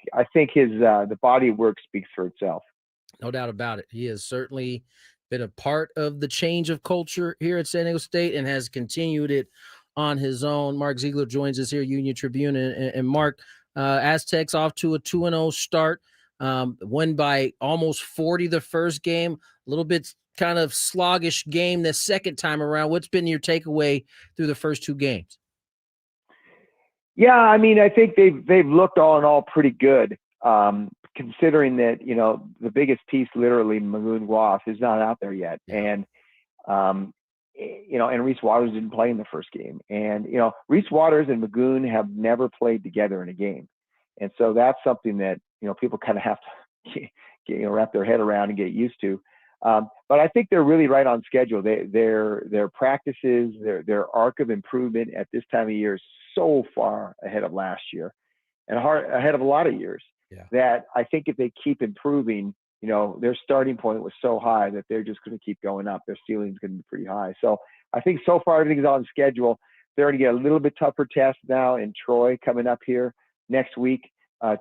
S5: his the body of work speaks for itself.
S1: No doubt about it. He has certainly been a part of the change of culture here at San Diego State and has continued it on his own. Mark Ziegler joins us here, Union Tribune. And Mark, Aztecs off to a 2-0 start, won by almost 40 the first game, a little bit kind of sluggish game the second time around. What's been your takeaway through the first two games?
S5: Yeah, I mean, I think they've looked all in all pretty good, considering that, you know, the biggest piece, literally, Magoon Wass, is not out there yet. And, you know, and Reese Waters didn't play in the first game. And, you know, Reese Waters and Magoon have never played together in a game. And so that's something that, you know, people kind of have to wrap their head around and get used to. But I think they're really right on schedule. Their practices, their arc of improvement at this time of year is so far ahead of last year and ahead of a lot of years that I think if they keep improving, you know, their starting point was so high that they're just going to keep going up. Their ceiling's going to be pretty high. So I think so far everything's on schedule. They're going to get a little bit tougher test now in Troy coming up here next week.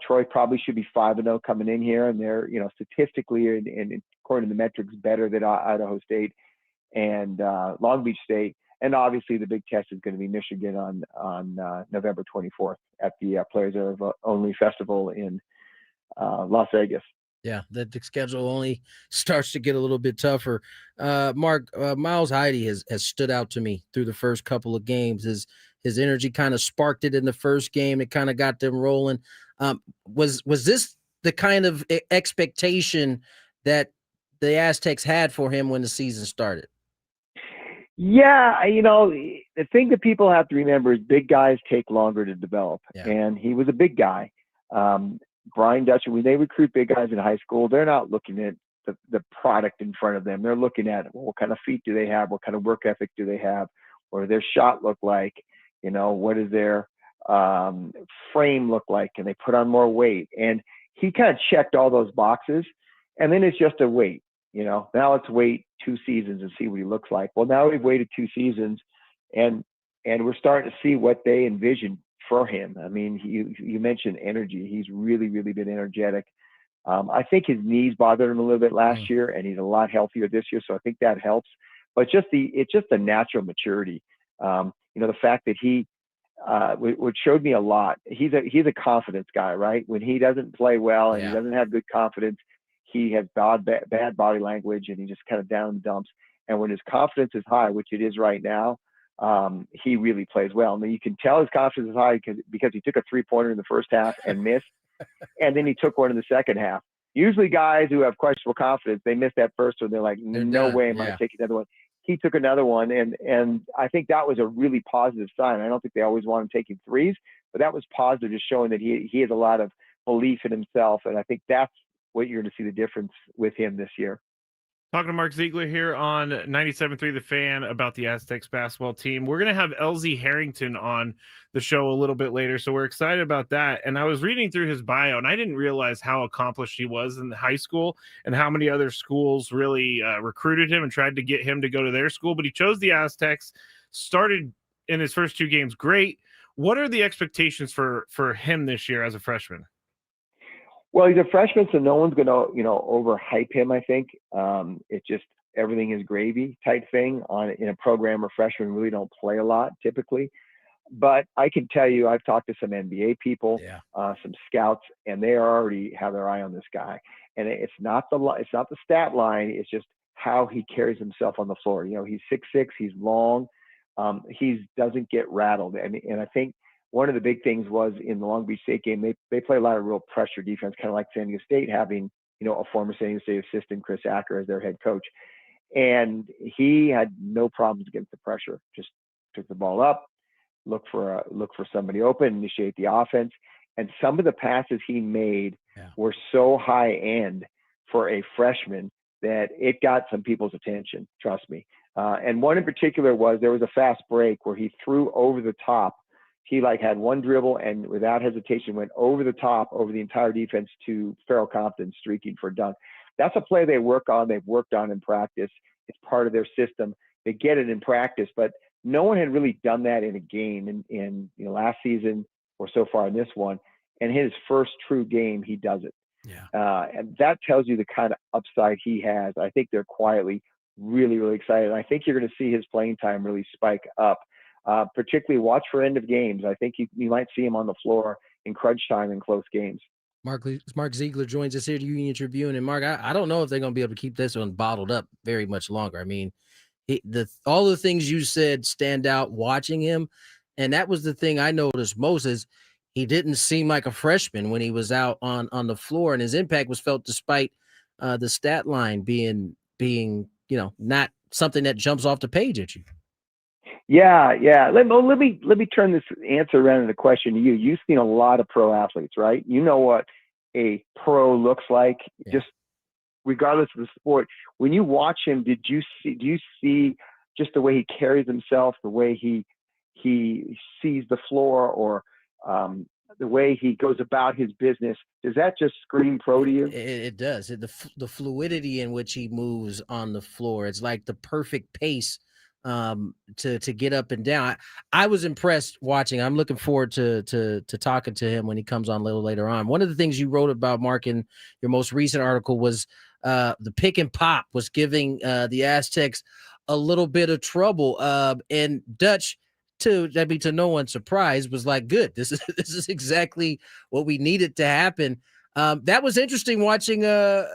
S5: Troy probably should be 5-0 coming in here, and they're, you know, statistically and according to the metrics, better than Idaho State and Long Beach State. And obviously, the big test is going to be Michigan on November 24th at the Players of Only Festival in Las Vegas.
S1: Yeah, the schedule only starts to get a little bit tougher. Mark, Miles Heide has stood out to me through the first couple of games. His energy kind of sparked it in the first game. It kind of got them rolling. Was this the kind of expectation that the Aztecs had for him when the season started?
S5: Yeah, you know, the thing that people have to remember is big guys take longer to develop. And he was a big guy. Brian Dutcher, when they recruit big guys in high school, they're not looking at the product in front of them. They're looking at, well, what kind of feet do they have? What kind of work ethic do they have? What does their shot look like? You know, what does their frame look like? Can they put on more weight? And he kind of checked all those boxes. And then it's just a wait. You know, now let's wait 2 seasons and see what he looks like. Well, now we've waited 2 seasons, and we're starting to see what they envision for him. I mean, you mentioned energy. He's really, really been energetic. I think his knees bothered him a little bit last year, and he's a lot healthier this year, so I think that helps. But it's just the natural maturity. You know, the fact that he, which showed me a lot. He's a confidence guy, right? When he doesn't play well and he doesn't have good confidence, he has bad body language, and he just kind of down in the dumps. And when his confidence is high, which it is right now, he really plays well. I mean, you can tell his confidence is high because he took a 3-pointer in the first half and missed, and then he took one in the second half. Usually guys who have questionable confidence, they miss that first one. They're like, no way am I taking another one. He took another one, and I think that was a really positive sign. I don't think they always want him taking threes, but that was positive, just showing that he has a lot of belief in himself, and I think that's what you're going to see the difference with him this year.
S2: Talking to Mark Ziegler here on 97.3 The Fan about the Aztecs basketball team. We're going to have LZ Harrington on the show a little bit later, so we're excited about that. And I was reading through his bio, and I didn't realize how accomplished he was in high school and how many other schools really recruited him and tried to get him to go to their school. But he chose the Aztecs, started in his first 2 games great. What are the expectations for him this year as a freshman?
S5: Well, he's a freshman, so no one's going to, you know, overhype him, I think. It's just everything is gravy type thing in a program where freshmen really don't play a lot typically. But I can tell you, I've talked to some NBA people, some scouts, and they already have their eye on this guy. And it's not the stat line. It's just how he carries himself on the floor. You know, he's 6'6", he's long. He doesn't get rattled. And I think one of the big things was in the Long Beach State game, they play a lot of real pressure defense, kind of like San Diego State having, you know, a former San Diego State assistant, Chris Acker, as their head coach. And he had no problems against the pressure. Just took the ball up, look for somebody open, initiate the offense. And some of the passes he made were so high end for a freshman that it got some people's attention, trust me. And one in particular there was a fast break where he threw over the top. He had one dribble and without hesitation went over the top, over the entire defense to Farrell Compton streaking for a dunk. That's a play they've worked on in practice. It's part of their system. They get it in practice, but no one had really done that in a game. And you know, last season, or so far in this one. And his first true game, he does it.
S1: Yeah.
S5: And that tells you the kind of upside he has. I think they're quietly really, really excited. I think you're going to see his playing time really spike up. Particularly watch for end of games. I think you might see him on the floor in crunch time in close games.
S1: Mark Ziegler joins us here to Union Tribune. And Mark, I don't know if they're going to be able to keep this one bottled up very much longer. I mean, all the things you said stand out watching him. And that was the thing I noticed most is he didn't seem like a freshman when he was out on the floor, and his impact was felt despite the stat line being not something that jumps off the page at you.
S5: Yeah. Let me turn this answer around to the question to you. You've seen a lot of pro athletes, right? You know what a pro looks like, just regardless of the sport. When you watch him, do you see just the way he carries himself, the way he sees the floor, or the way he goes about his business? Does that just scream pro to you?
S1: It does. The fluidity in which he moves on the floor, it's like the perfect pace to get up and down. I was impressed watching. I'm looking forward to talking to him when he comes on a little later on. One of the things you wrote about, Mark, in your most recent article was the pick and pop was giving the Aztecs a little bit of trouble. And Dutch, to no one's surprise, was like, good. This is exactly what we needed to happen. That was interesting watching a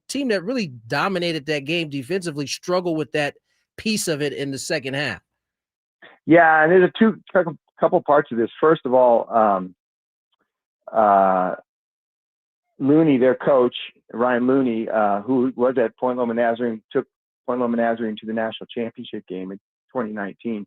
S1: team that really dominated that game defensively struggle with that piece of it in the second half.
S5: Yeah, and there's a couple parts of this. First of all, Looney, their coach, Ryan Looney, who was at Point Loma Nazarene, took Point Loma Nazarene to the national championship game in 2019,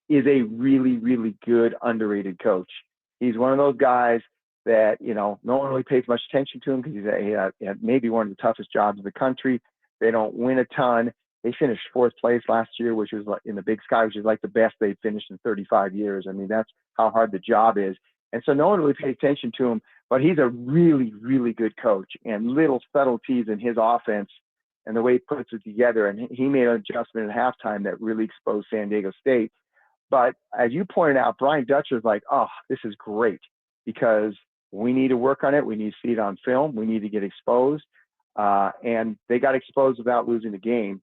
S5: is a really, really good, underrated coach. He's one of those guys that, no one really pays much attention to him because he had maybe one of the toughest jobs in the country. They don't win a ton. They finished fourth place last year, which was like in the Big Sky, which is like the best they've finished in 35 years. I mean, that's how hard the job is. And so no one really pays attention to him, but he's a really, really good coach, and little subtleties in his offense and the way he puts it together. And he made an adjustment at halftime that really exposed San Diego State. But as you pointed out, Brian Dutcher is like, oh, this is great because we need to work on it. We need to see it on film. We need to get exposed. And they got exposed without losing the game.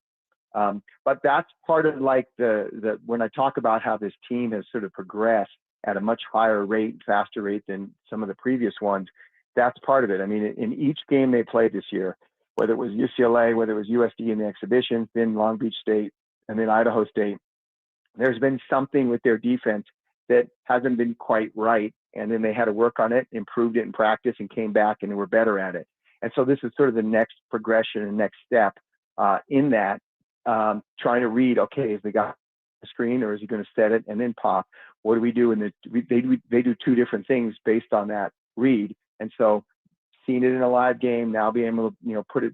S5: But that's part of like the when I talk about how this team has sort of progressed at a much higher rate, faster rate than some of the previous ones, that's part of it. I mean, in each game they played this year, whether it was UCLA, whether it was USD in the exhibition, then Long Beach State, and then Idaho State, there's been something with their defense that hasn't been quite right. And then they had to work on it, improved it in practice, and came back and they were better at it. And so this is sort of the next progression and next step in that, trying to read, okay, is the guy the screen or is he going to set it and then pop? What do we do? And they do two different things based on that read. And so seeing it in a live game, now being able to, put it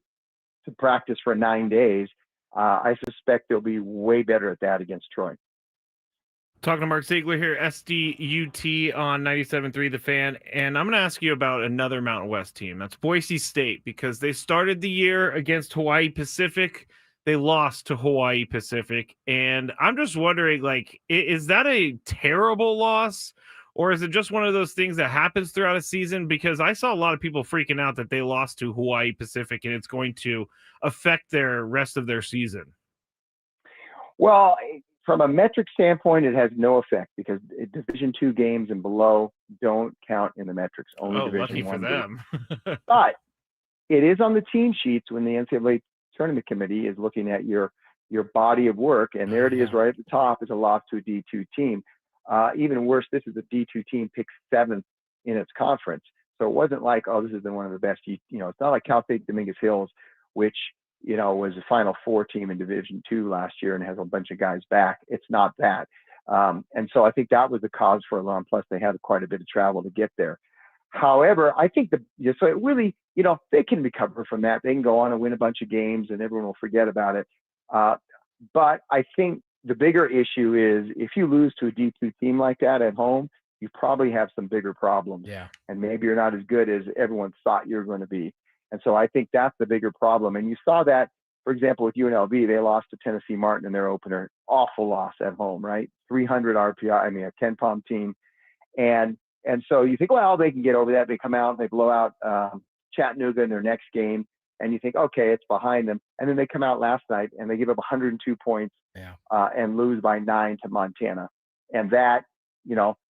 S5: to practice for 9 days, I suspect they'll be way better at that against Troy.
S2: Talking to Mark Ziegler here, SDUT on 97.3 The Fan. And I'm going to ask you about another Mountain West team. That's Boise State, because they started the year against Hawaii Pacific. They lost to Hawaii Pacific. And I'm just wondering, like, is that a terrible loss? Or is it just one of those things that happens throughout a season? Because I saw a lot of people freaking out that they lost to Hawaii Pacific and it's going to affect their rest of their season.
S5: Well, from a metric standpoint, it has no effect because Division II games and below don't count in the metrics. Only Division
S2: lucky for them.
S5: But it is on the team sheets when the NCAA tournament committee is looking at your body of work, and there it is right at the top is a loss to a D2 team. Even worse, this is a D2 team picked 7th in its conference. So it wasn't like, oh, this has been one of the best. It's not like Cal State Dominguez Hills, which was a Final Four team in Division II last year and has a bunch of guys back. It's not that. And so I think that was the cause for alarm. Plus, they had quite a bit of travel to get there. However, I think so it really, they can recover from that. They can go on and win a bunch of games and everyone will forget about it. But I think the bigger issue is if you lose to a D2 team like that at home, you probably have some bigger problems.
S1: Yeah.
S5: And maybe you're not as good as everyone thought you're going to be. And so I think that's the bigger problem. And you saw that, for example, with UNLV, they lost to Tennessee Martin in their opener. Awful loss at home, right? 300 RPI, a 10-palm team. And And so you think, well, they can get over that. They come out, they blow out Chattanooga in their next game, and you think, okay, it's behind them. And then they come out last night and they give up 102 points and lose by 9 to Montana. And that,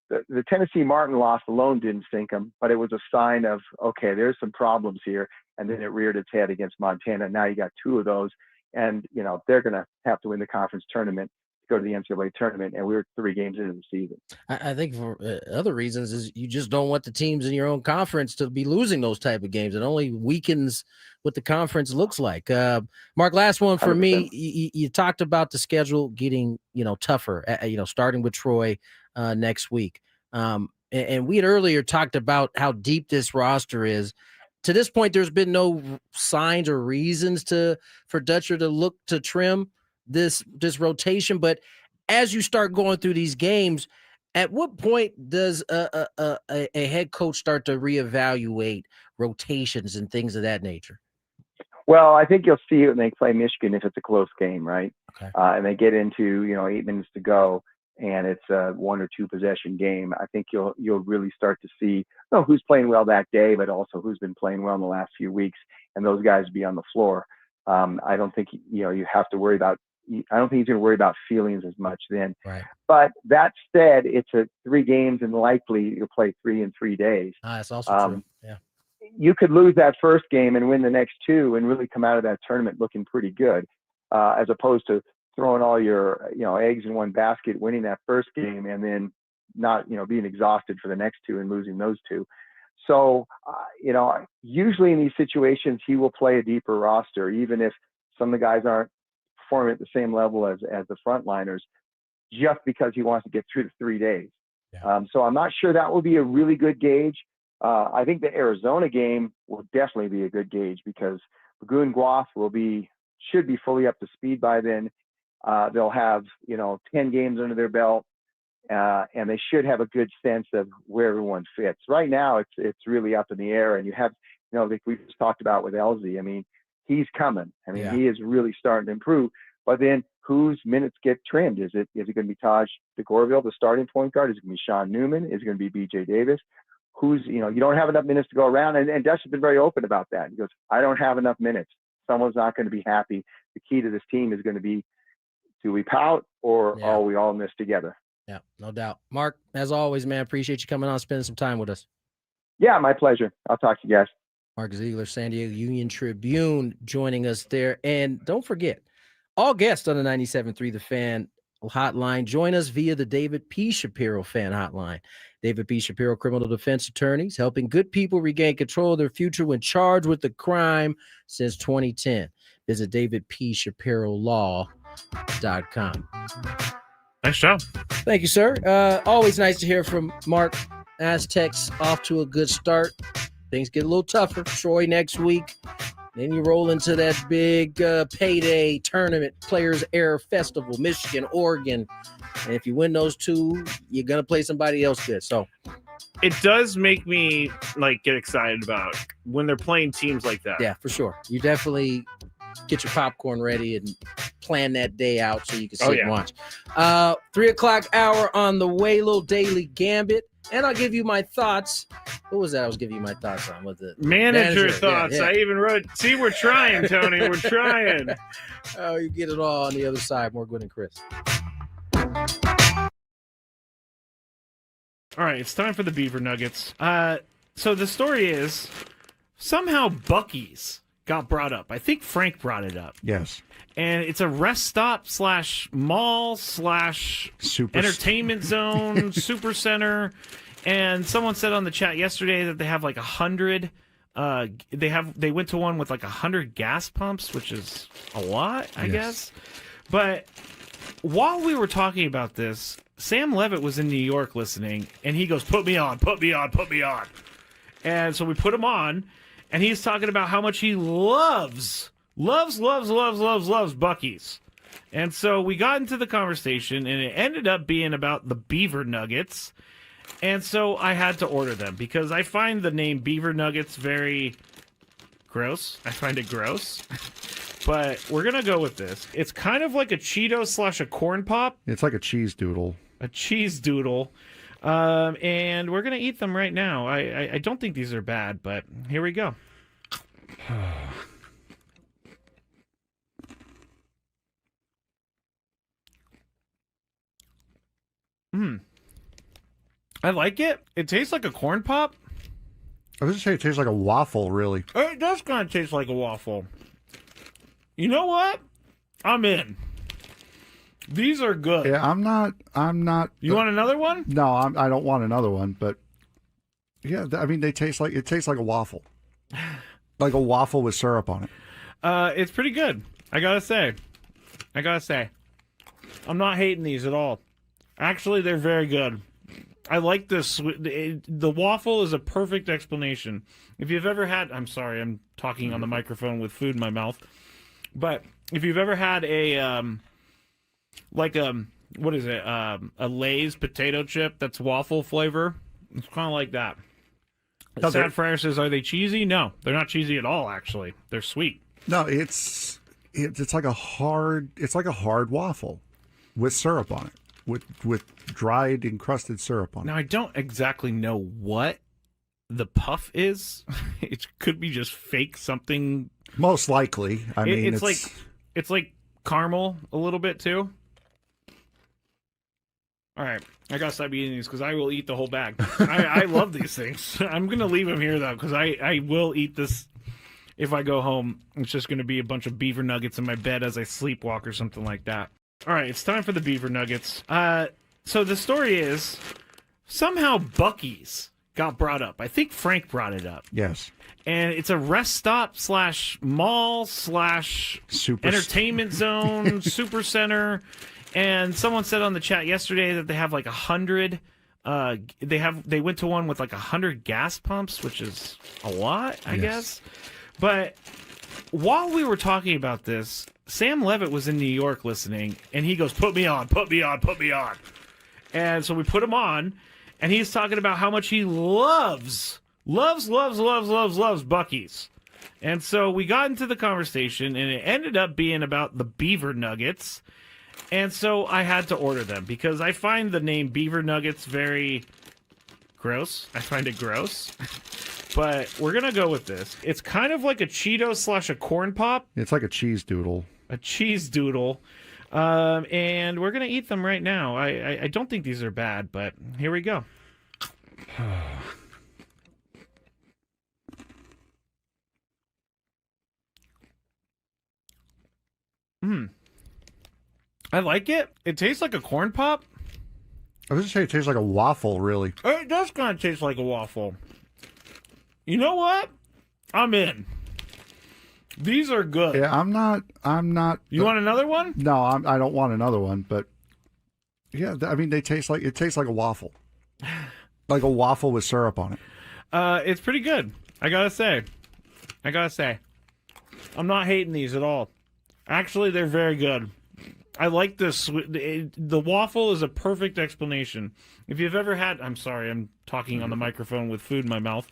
S5: the Tennessee Martin loss alone didn't sink them, but it was a sign of, okay, there's some problems here. And then it reared its head against Montana. Now you got 2 of those, and they're going to have to win the conference tournament to go to the NCAA tournament. And we were 3 games into the season.
S1: I think for other reasons is you just don't want the teams in your own conference to be losing those type of games. It only weakens what the conference looks like. Mark, last one for 100%. Me. You talked about the schedule getting tougher. Starting with Troy next week. And we had earlier talked about how deep this roster is. To this point, there's been no signs or reasons for Dutcher to look to trim this rotation. But as you start going through these games, at what point does a head coach start to reevaluate rotations and things of that nature?
S5: Well, I think you'll see it when they play Michigan if it's a close game, right?
S1: Okay.
S5: And they get into 8 minutes to go, and it's a 1 or 2 possession game. I think you'll really start to see who's playing well that day, but also who's been playing well in the last few weeks, and those guys be on the floor. I don't think you have to worry about. I don't think he's going to worry about feelings as much then.
S1: Right.
S5: But that said, it's 3 games, and likely you'll play 3 in 3 days.
S1: That's also true. Yeah.
S5: You could lose that first game and win the next 2 and really come out of that tournament looking pretty good, as opposed to throwing all your eggs in one basket, winning that first game, and then not being exhausted for the next 2 and losing those 2. So usually in these situations he will play a deeper roster, even if some of the guys aren't performing at the same level as the frontliners, just because he wants to get through the 3 days.
S1: Yeah.
S5: So I'm not sure that will be a really good gauge. I think the Arizona game will definitely be a good gauge because Gwynn should be fully up to speed by then. They'll have 10 games under their belt, and they should have a good sense of where everyone fits. Right now, it's really up in the air, and you have like we just talked about with Elsie. I mean, he's coming. I mean, He is really starting to improve. But then, whose minutes get trimmed? Is it going to be Taj DeGorville, the starting point guard? Is it going to be Sean Newman? Is it going to be B.J. Davis? You don't have enough minutes to go around, and Dutch has been very open about that. He goes, I don't have enough minutes. Someone's not going to be happy. The key to this team is going to be, do we pout or are we all in this together?
S1: Yeah, no doubt. Mark, as always, man, appreciate you coming on, spending some time with us.
S5: Yeah, my pleasure. I'll talk to you guys.
S1: Mark Ziegler, San Diego Union Tribune, joining us there. And don't forget, all guests on the 97.3 The Fan hotline join us via the David P. Shapiro Fan Hotline. David P. Shapiro, criminal defense attorneys, helping good people regain control of their future when charged with a crime since 2010. Visit davidpshapirolaw.com.
S2: Nice job.
S1: Thank you, sir. Always nice to hear from Mark. Aztecs off to a good start. Things get a little tougher. Troy next week. Then you roll into that big payday tournament, Players Air Festival, Michigan, Oregon. And if you win those 2, you're going to play somebody else good. So
S2: it does make me get excited about when they're playing teams like that.
S1: Yeah, for sure. You definitely get your popcorn ready and plan that day out so you can sit and watch. 3 o'clock hour on the way, little daily gambit. And I'll give you my thoughts. What was that I was giving you my thoughts on? With the
S2: manager thoughts. Yeah. I even wrote, see, we're trying, Tony. We're trying.
S1: Oh, you get it all on the other side. More Gwynn and Chris.
S2: All right, it's time for the Beaver Nuggets. So the story is somehow Buc-ee's got brought up. I think Frank brought it up.
S6: Yes.
S2: And it's a rest stop / mall / entertainment zone, super center. And someone said on the chat yesterday that they have 100. They went to one with 100 gas pumps, which is a lot, I guess. But while we were talking about this, Sam Levitt was in New York listening, and he goes, "Put me on, put me on, put me on." And so we put him on, and he's talking about how much he loves Buc-ee's. And so we got into the conversation, and it ended up being about the Beaver Nuggets. And so I had to order them because I find the name Beaver Nuggets very gross. I find it gross. But we're going to go with this. It's kind of like a Cheeto / a corn pop.
S6: It's like a cheese doodle.
S2: A cheese doodle. And we're gonna eat them right now. I don't think these are bad, but here we go. I like it. It tastes like a corn pop.
S6: I was just saying it tastes like a waffle, really.
S2: It does kind of taste like a waffle. You know what? I'm in. These are good.
S6: Yeah, I'm not.
S2: You want another one?
S6: No, I don't want another one. But yeah, I mean, it tastes like a waffle, like a waffle with syrup on it.
S2: It's pretty good. I gotta say. I'm not hating these at all. Actually, they're very good. I like this. The waffle is a perfect explanation. If you've ever had, I'm sorry, I'm talking on the microphone with food in my mouth. But if you've ever had a, what is it? A Lay's potato chip that's waffle flavor. It's kind of like that. Sad Fryer says, are they cheesy? No, they're not cheesy at all, actually. They're sweet.
S6: No, it's like a hard waffle with syrup on it. With dried encrusted syrup on it.
S2: Now, I don't exactly know what the puff is. It could be just fake something.
S6: Most likely. I mean,
S2: it's like caramel a little bit too. All right, I gotta stop eating these because I will eat the whole bag. I love these things. I'm gonna leave them here though because I will eat this if I go home. It's just gonna be a bunch of beaver nuggets in my bed as I sleepwalk or something like that. All right, it's time for the beaver nuggets. So the story is somehow Buc-ee's got brought up. I think Frank brought it up.
S6: Yes.
S2: And it's a rest stop / mall / entertainment zone, super center. And someone said on the chat yesterday that they have like 100. They went to one with like 100 gas pumps, which is a lot, I guess. But while we were talking about this, Sam Levitt was in New York listening, and he goes, put me on. And so we put him on, and he's talking about how much he loves Buc-ee's. And so we got into the conversation, and it ended up being about the beaver nuggets. And so I had to order them because I find the name beaver nuggets very gross. I find it gross. But we're going to go with this. It's kind of like a Cheeto / a corn pop.
S6: It's like a cheese doodle.
S2: A cheese doodle. And we're going to eat them right now. I don't think these are bad, but here we go. I like it. It tastes like a corn pop.
S6: I was just saying it tastes like a waffle, really.
S2: It does kind of taste like a waffle. You know what? I'm in. These are good.
S6: Yeah, I'm not.
S2: You want another one?
S6: No, I don't want another one. But yeah, I mean, it tastes like a waffle, like a waffle with syrup on it.
S2: It's pretty good. I gotta say. I'm not hating these at all. Actually, they're very good. I like this. The waffle is a perfect explanation. If you've ever had, I'm sorry, I'm talking on the microphone with food in my mouth.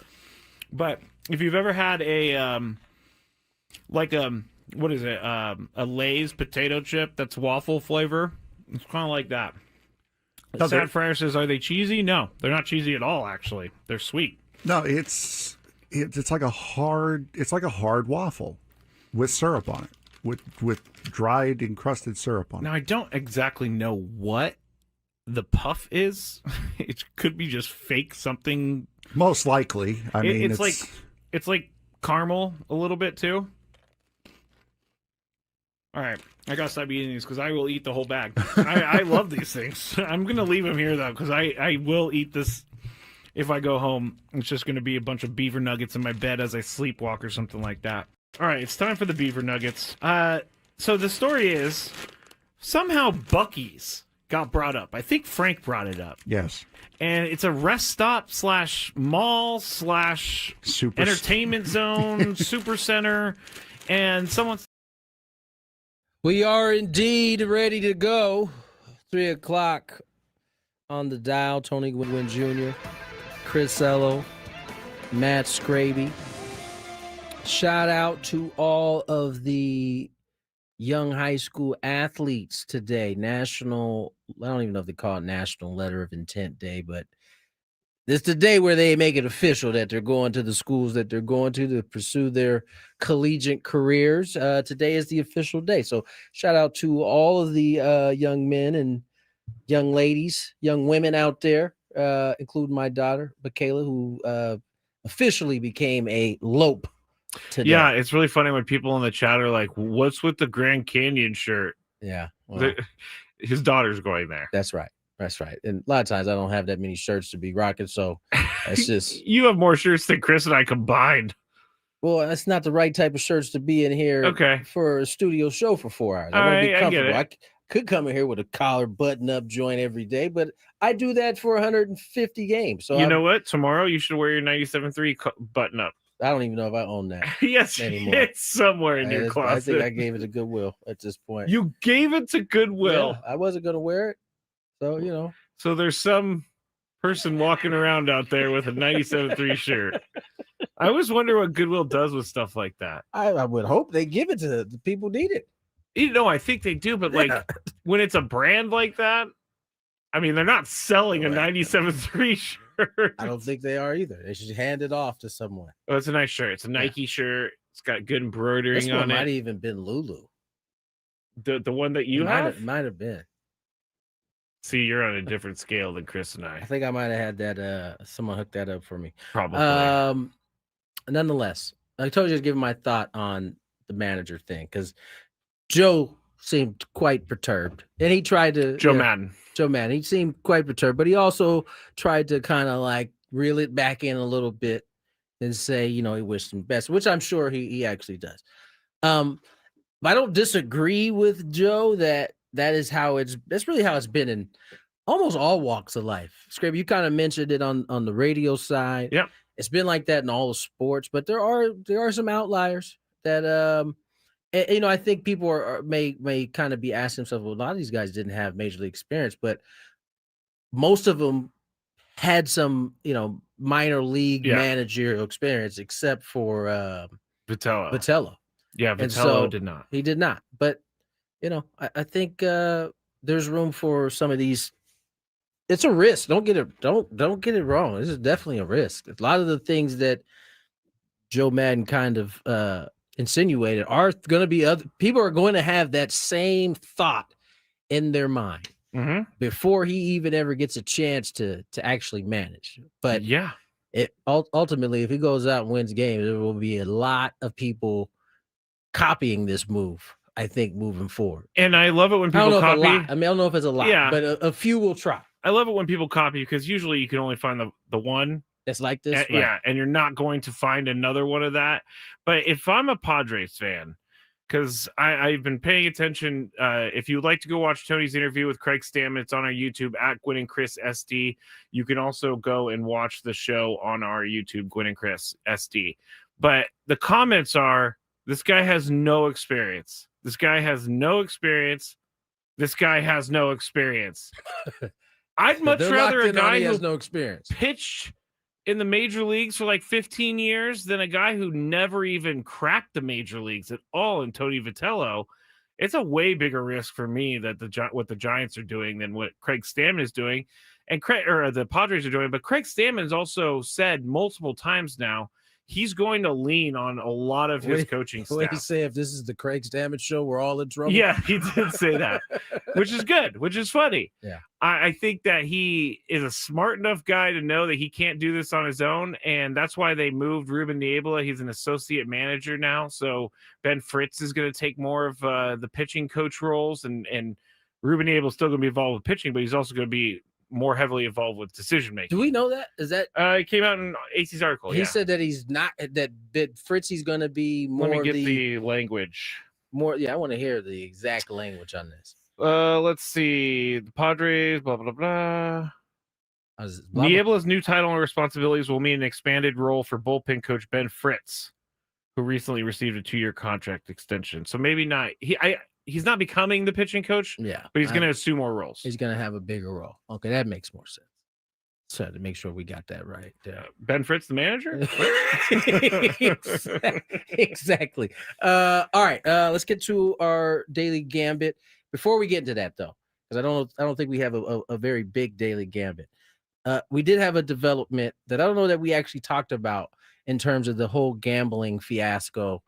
S2: But if you've ever had a what is it? A Lay's potato chip that's waffle flavor. It's kind of like that. Sad Fryer says, are they cheesy? No, they're not cheesy at all, actually. They're sweet.
S6: No, it's like a hard waffle with syrup on it. With dried encrusted syrup on it.
S2: Now, I don't exactly know what the puff is. It could be just fake something.
S6: Most likely. I mean,
S2: it's like caramel a little bit too. All right, I gotta stop eating these because I will eat the whole bag. I love these things. I'm gonna leave them here though because I will eat this if I go home. It's just gonna be a bunch of beaver nuggets in my bed as I sleepwalk or something like that. All right, it's time for the beaver nuggets. So the story is somehow Buc-ee's got brought up. I think Frank brought it up.
S6: Yes.
S2: And it's a rest stop / mall / entertainment zone, super center. And someone's.
S1: We are indeed ready to go. 3 o'clock on the dial. Tony Gwynn Jr., Chris Ello, Matt Skraby. Shout out to all of the young high school athletes today. I don't even know if they call it National Letter of Intent Day, but This is the day where they make it official that they're going to the schools that they're going to pursue their collegiate careers. Today is the official day. So shout out to all of the young men and young ladies, young women out there, including my daughter, Michaela, who officially became a Lope today.
S2: Yeah, it's really funny when people in the chat are like, what's with the Grand Canyon shirt?
S1: Yeah. Well,
S2: his daughter's going there.
S1: That's right. That's right. And a lot of times I don't have that many shirts to be rocking. So it's just.
S2: You have more shirts than Chris and I combined.
S1: Well, that's not the right type of shirts to be in here for a studio show for 4 hours. I want to be comfortable. I could come in here with a collar button-up joint every day, but I do that for 150 games. So
S2: you know what? Tomorrow you should wear your 97.3 button-up.
S1: I don't even know if I own that.
S2: Yes,
S1: anymore.
S2: It's somewhere in your closet.
S1: I think I gave it to Goodwill at this point.
S2: You gave it to Goodwill.
S1: Yeah, I wasn't going to wear it. So, you know.
S2: So there's some person walking around out there with a 97.3 shirt. I always wonder what Goodwill does with stuff like that.
S1: I would hope they give it to the people who need it.
S2: You know, I think they do, but like when it's a brand like that, I mean, they're not selling a 97.3 shirt.
S1: I don't think they are either. They should hand it off to someone.
S2: Oh, it's a nice shirt. It's a Nike shirt. It's got good embroidering on it.
S1: Might have even been Lulu.
S2: The one that you have?
S1: Might have been.
S2: See, you're on a different scale than Chris and I.
S1: I think I might have had that. Someone hooked that up for me.
S2: Probably.
S1: Nonetheless, I told you to give my thought on the manager thing because Joe seemed quite perturbed, and he tried to
S2: Joe Madden.
S1: He seemed quite perturbed, but he also tried to kind of like reel it back in a little bit and say, you know, he wished him best, which I'm sure he actually does. But I don't disagree with Joe that is how that's really how it's been in almost all walks of life. Skraby, you kind of mentioned it on the radio side.
S2: Yeah.
S1: It's been like that in all the sports, but there are some outliers that and, you know, I think people may kind of be asking themselves, well, a lot of these guys didn't have major league experience, but most of them had some, you know, minor league managerial experience, except for
S2: Vitello. Yeah, Vitello did not.
S1: He did not. But you know, I think there's room for some of these. It's a risk. Don't get it wrong. This is definitely a risk. A lot of the things that Joe Madden kind of insinuated are going to be other people are going to have that same thought in their mind before he even ever gets a chance to actually manage. But
S2: yeah,
S1: it ultimately, if he goes out and wins games, there will be a lot of people copying this move. I think moving forward.
S2: And I love it when people copy.
S1: I don't know if it's a lot, but a few will try.
S2: I love it when people copy because usually you can only find the one
S1: that's like this.
S2: Yeah, and you're not going to find another one of that. But if I'm a Padres fan, because I've been paying attention, if you'd like to go watch Tony's interview with Craig Stammen, it's on our YouTube at Gwynn and Chris SD. You can also go and watch the show on our YouTube, Gwynn and Chris SD. But the comments are, this guy has no experience. This guy has no experience. This guy has no experience. I'd much rather a guy who has
S1: no experience
S2: pitched in the major leagues for like 15 years than a guy who never even cracked the major leagues at all in Tony Vitello. It's a way bigger risk for me that what the Giants are doing than what Craig Stammen is doing, and the Padres are doing. But Craig Stammen has also said multiple times now he's going to lean on a lot of his coaching staff.
S1: What did he say? If this is the Craig Stammen show, we're all in trouble.
S2: Yeah, he did say that, which is good, which is funny.
S1: Yeah,
S2: I think that he is a smart enough guy to know that he can't do this on his own, and that's why they moved Ruben Niebla. He's an associate manager now, so Ben Fritz is going to take more of the pitching coach roles, and Ruben Niebla is still going to be involved with pitching, but he's also going to be more heavily involved with decision making.
S1: Do we know that? Is that
S2: it came out in AC's article?
S1: He said that he's not that Fritzy's going to be more.
S2: Let me get the language.
S1: More, yeah. I want to hear the exact language on this.
S2: Let's see. The Padres, blah blah blah. Niebla's new title and responsibilities will mean an expanded role for bullpen coach Ben Fritz, who recently received a 2-year contract extension. So maybe not. He's not becoming the pitching coach, but he's going to assume more roles.
S1: He's going to have a bigger role. Okay, that makes more sense. So to make sure we got that right.
S2: Ben Fritz, the manager?
S1: Exactly. All right, let's get to our daily gambit. Before we get into that, though, because I don't think we have a very big daily gambit. we did have a development that I don't know that we actually talked about in terms of the whole gambling fiasco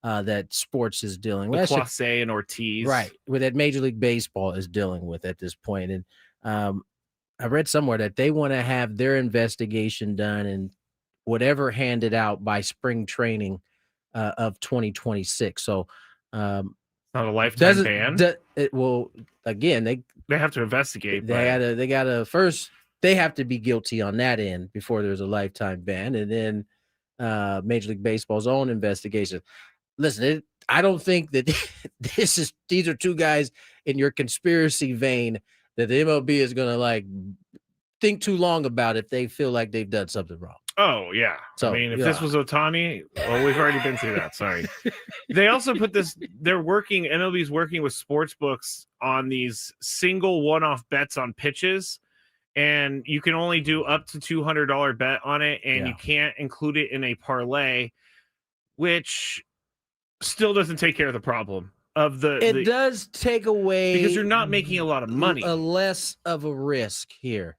S1: that sports is dealing with.
S2: Classe and Ortiz.
S1: Right. With that Major League Baseball is dealing with at this point. And I read somewhere that they want to have their investigation done and whatever handed out by spring training of 2026. So
S2: not a lifetime ban.
S1: Well, again, they
S2: have to investigate.
S1: They gotta first they have to be guilty on that end before there's a lifetime ban, and then Major League Baseball's own investigation. Listen, I don't think that these are two guys in your conspiracy vein that the MLB is gonna like think too long about if they feel like they've done something wrong.
S2: Oh yeah. So I mean, if this was Ohtani, well, we've already been through that. Sorry. They also put this. MLB's working with sports books on these single one-off bets on pitches, and you can only do up to $200 bet on it, and you can't include it in a parlay, which still doesn't take care of the problem of the.
S1: It does take away
S2: because you're not making a lot of money,
S1: less of a risk here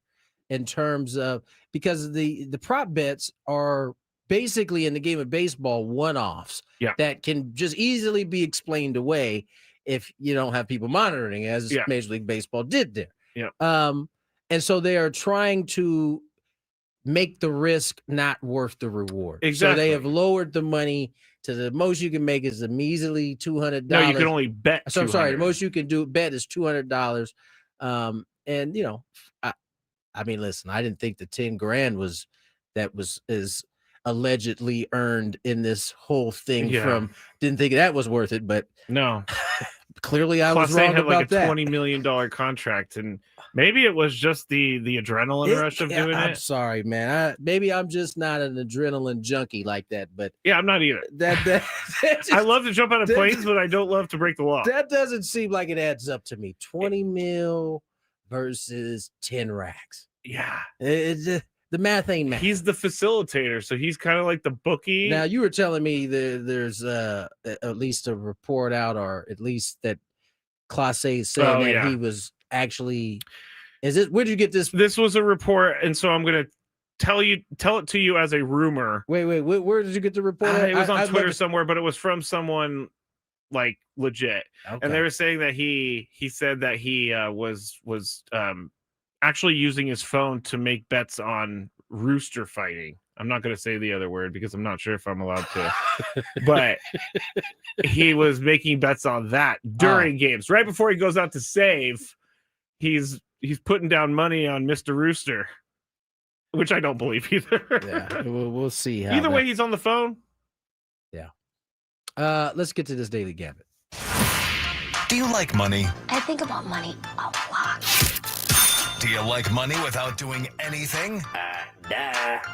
S1: in terms of. Because the prop bets are basically in the game of baseball one-offs that can just easily be explained away if you don't have people monitoring, as Major League Baseball did there.
S2: Yeah.
S1: And so they are trying to make the risk not worth the reward.
S2: Exactly.
S1: So they have lowered the money to the most you can make is a measly $200.
S2: No, you can only bet.
S1: So I'm sorry, the most you can bet is $200. And you know, I mean, listen, I didn't think the 10 grand was allegedly earned in this whole thing didn't think that was worth it, but
S2: no,
S1: clearly I was wrong about
S2: like a
S1: that.
S2: $20 million contract, and maybe it was just the adrenaline rush of doing it.
S1: I'm sorry, man. Maybe I'm just not an adrenaline junkie like that, but
S2: yeah, I'm not either.
S1: That just,
S2: I love to jump out of planes, but I don't love to break the law.
S1: That doesn't seem like it adds up to me. 20 mil versus 10 racks.
S2: Yeah.
S1: The math ain't math.
S2: He's the facilitator, so he's kind of like the bookie.
S1: Now, you were telling me there's at least a report out, or at least that Class A is saying that he was actually. Where'd you get this?
S2: This was a report, and so I'm going to tell it to you as a rumor.
S1: Wait, where did you get the report?
S2: It was on Twitter somewhere, but it was from someone like legit.
S1: Okay.
S2: And they were saying that he said that he was actually using his phone to make bets on rooster fighting. I'm not going to say the other word because I'm not sure if I'm allowed to, but he was making bets on that during games. Right before he goes out to save, he's putting down money on Mr. Rooster, which I don't believe either.
S1: Yeah, we'll see.
S2: Either way, he's on the phone.
S1: Yeah. Let's get to this Daily Gambit.
S7: Do you like money?
S8: I think about money a lot.
S7: Do you like money without doing anything?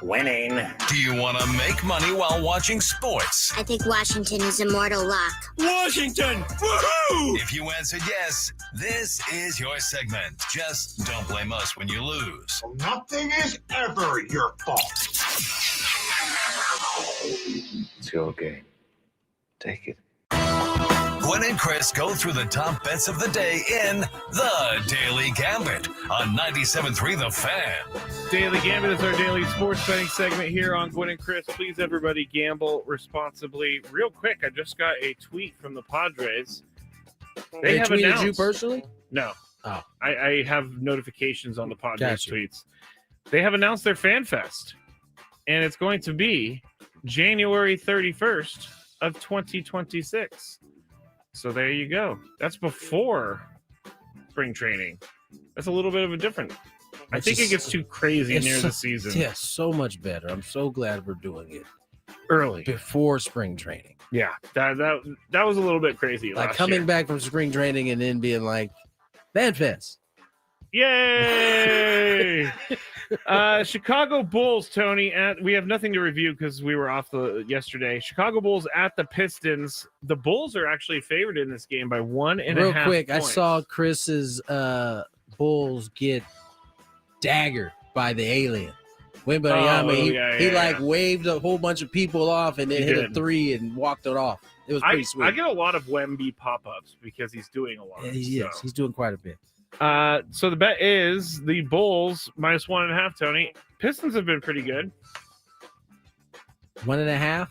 S9: Winning.
S7: Do you want to make money while watching sports?
S8: I think Washington is immortal luck.
S7: Washington! Woohoo! If you answered yes, this is your segment. Just don't blame us when you lose.
S10: Nothing is ever your fault.
S9: It's your game. Take it.
S7: Gwynn and Chris go through the top bets of the day in The Daily Gambit on 97.3 The Fan.
S2: Daily Gambit is our daily sports betting segment here on Gwynn and Chris. Please, everybody, gamble responsibly. Real quick, I just got a tweet from the Padres.
S1: They have tweeted announced, you personally?
S2: No.
S1: Oh.
S2: I have notifications on the Padres tweets. They have announced their Fan Fest, and it's going to be January 31st of 2026. So there you go. That's before spring training. That's a little bit of a different. I think it gets too crazy near the season.
S1: Yeah, so much better. I'm so glad we're doing it
S2: early
S1: before spring training.
S2: Yeah, that was a little bit crazy.
S1: Like coming back from spring training and then being like, Fan Fest.
S2: Yay! Chicago Bulls, Tony. We have nothing to review because we were off yesterday. Chicago Bulls at the Pistons. The Bulls are actually favored in this game by 1.5
S1: Real quick,
S2: points.
S1: I saw Chris's Bulls get daggered by the alien. Wembanyama, he like waved a whole bunch of people off and then hit a three and walked it off. It was pretty sweet.
S2: I get a lot of Wemby pop-ups because he's doing a lot.
S1: He's doing quite a bit.
S2: So the bet is the Bulls -1.5. Tony, Pistons have been pretty good.
S1: 1.5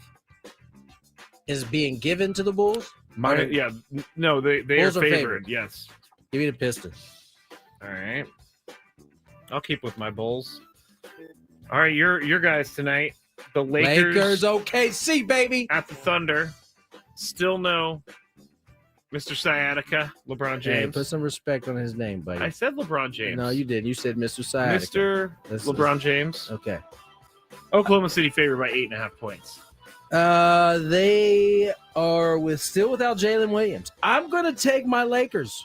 S1: is being given to the Bulls.
S2: Yeah, no, they
S1: Bulls
S2: are
S1: are
S2: favored.
S1: favored.
S2: Yes.
S1: Give me the Pistons.
S2: All right. I'll keep with my Bulls. All right, your guys tonight. The Lakers
S1: OKC, baby.
S2: at the Thunder. Still no Mr. Sciatica, LeBron
S1: Hey,
S2: James.
S1: put some respect on his name, buddy.
S2: I said LeBron James.
S1: No, you did. You said Mr. Sciatica.
S2: Mr. LeBron James.
S1: Okay.
S2: Oklahoma City favored by 8.5 points.
S1: They are still without Jalen Williams. I'm gonna take my Lakers.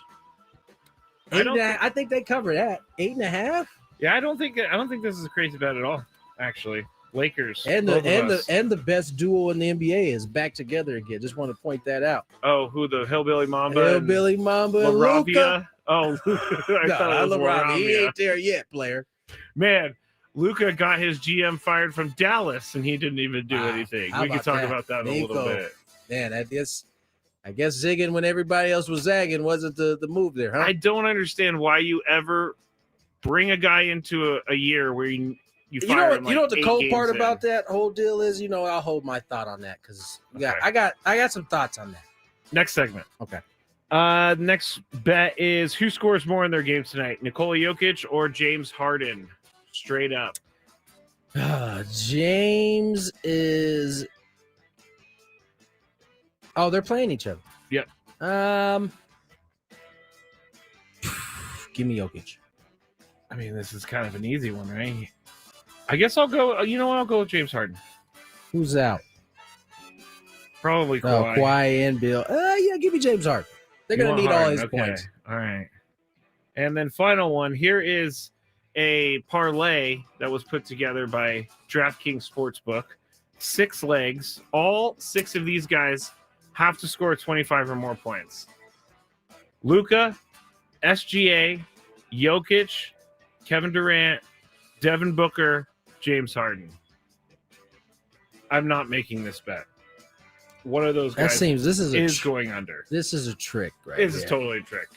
S1: I think they cover that. 8.5.
S2: Yeah, I don't think this is a crazy bet at all. Actually, Lakers
S1: And
S2: both of us.
S1: the best duo in the NBA is back together again. Just want to point that out.
S2: Oh, who the Hillbilly Mamba?
S1: Hillbilly Mamba and Luka.
S2: Laravia. Oh, I
S1: love
S2: Laravia.
S1: He ain't there yet, player.
S2: Man, Luka got his GM fired from Dallas, and he didn't even do anything.
S1: How
S2: We can
S1: about
S2: talk
S1: that?
S2: about that in a little bit.
S1: Man, I guess zigging when everybody else was zagging wasn't the move there, huh?
S2: I don't understand why you ever bring a guy into a year where you fire him.
S1: You know what the
S2: like
S1: cold
S2: 8
S1: part
S2: games
S1: about
S2: in.
S1: that whole deal is? I'll hold my thought on that because
S2: Okay.
S1: I got some thoughts on that.
S2: Next segment.
S1: Okay.
S2: Next bet is who scores more in their games tonight, Nikola Jokic or James Harden? Straight up.
S1: James is. Oh, they're playing each other.
S2: Yep.
S1: Give me Jokic.
S2: I mean, this is kind of an easy one, right? I guess I'll go. You know what? I'll go with James Harden.
S1: Who's out?
S2: Probably
S1: Oh,
S2: Kawhi.
S1: Kawhi and Bill. Yeah, give me James Harden. They're
S2: You
S1: gonna
S2: want
S1: need all
S2: Harden,
S1: his
S2: okay.
S1: points.
S2: All right. And then final one. Here is a parlay that was put together by DraftKings Sportsbook. 6 legs. All 6 of these guys have to score 25 or more points. Luka, SGA, Jokic, Kevin Durant, Devin Booker, James Harden. I'm not making this bet. One of those guys is going under.
S1: This is a trick, right?
S2: This is totally a trick.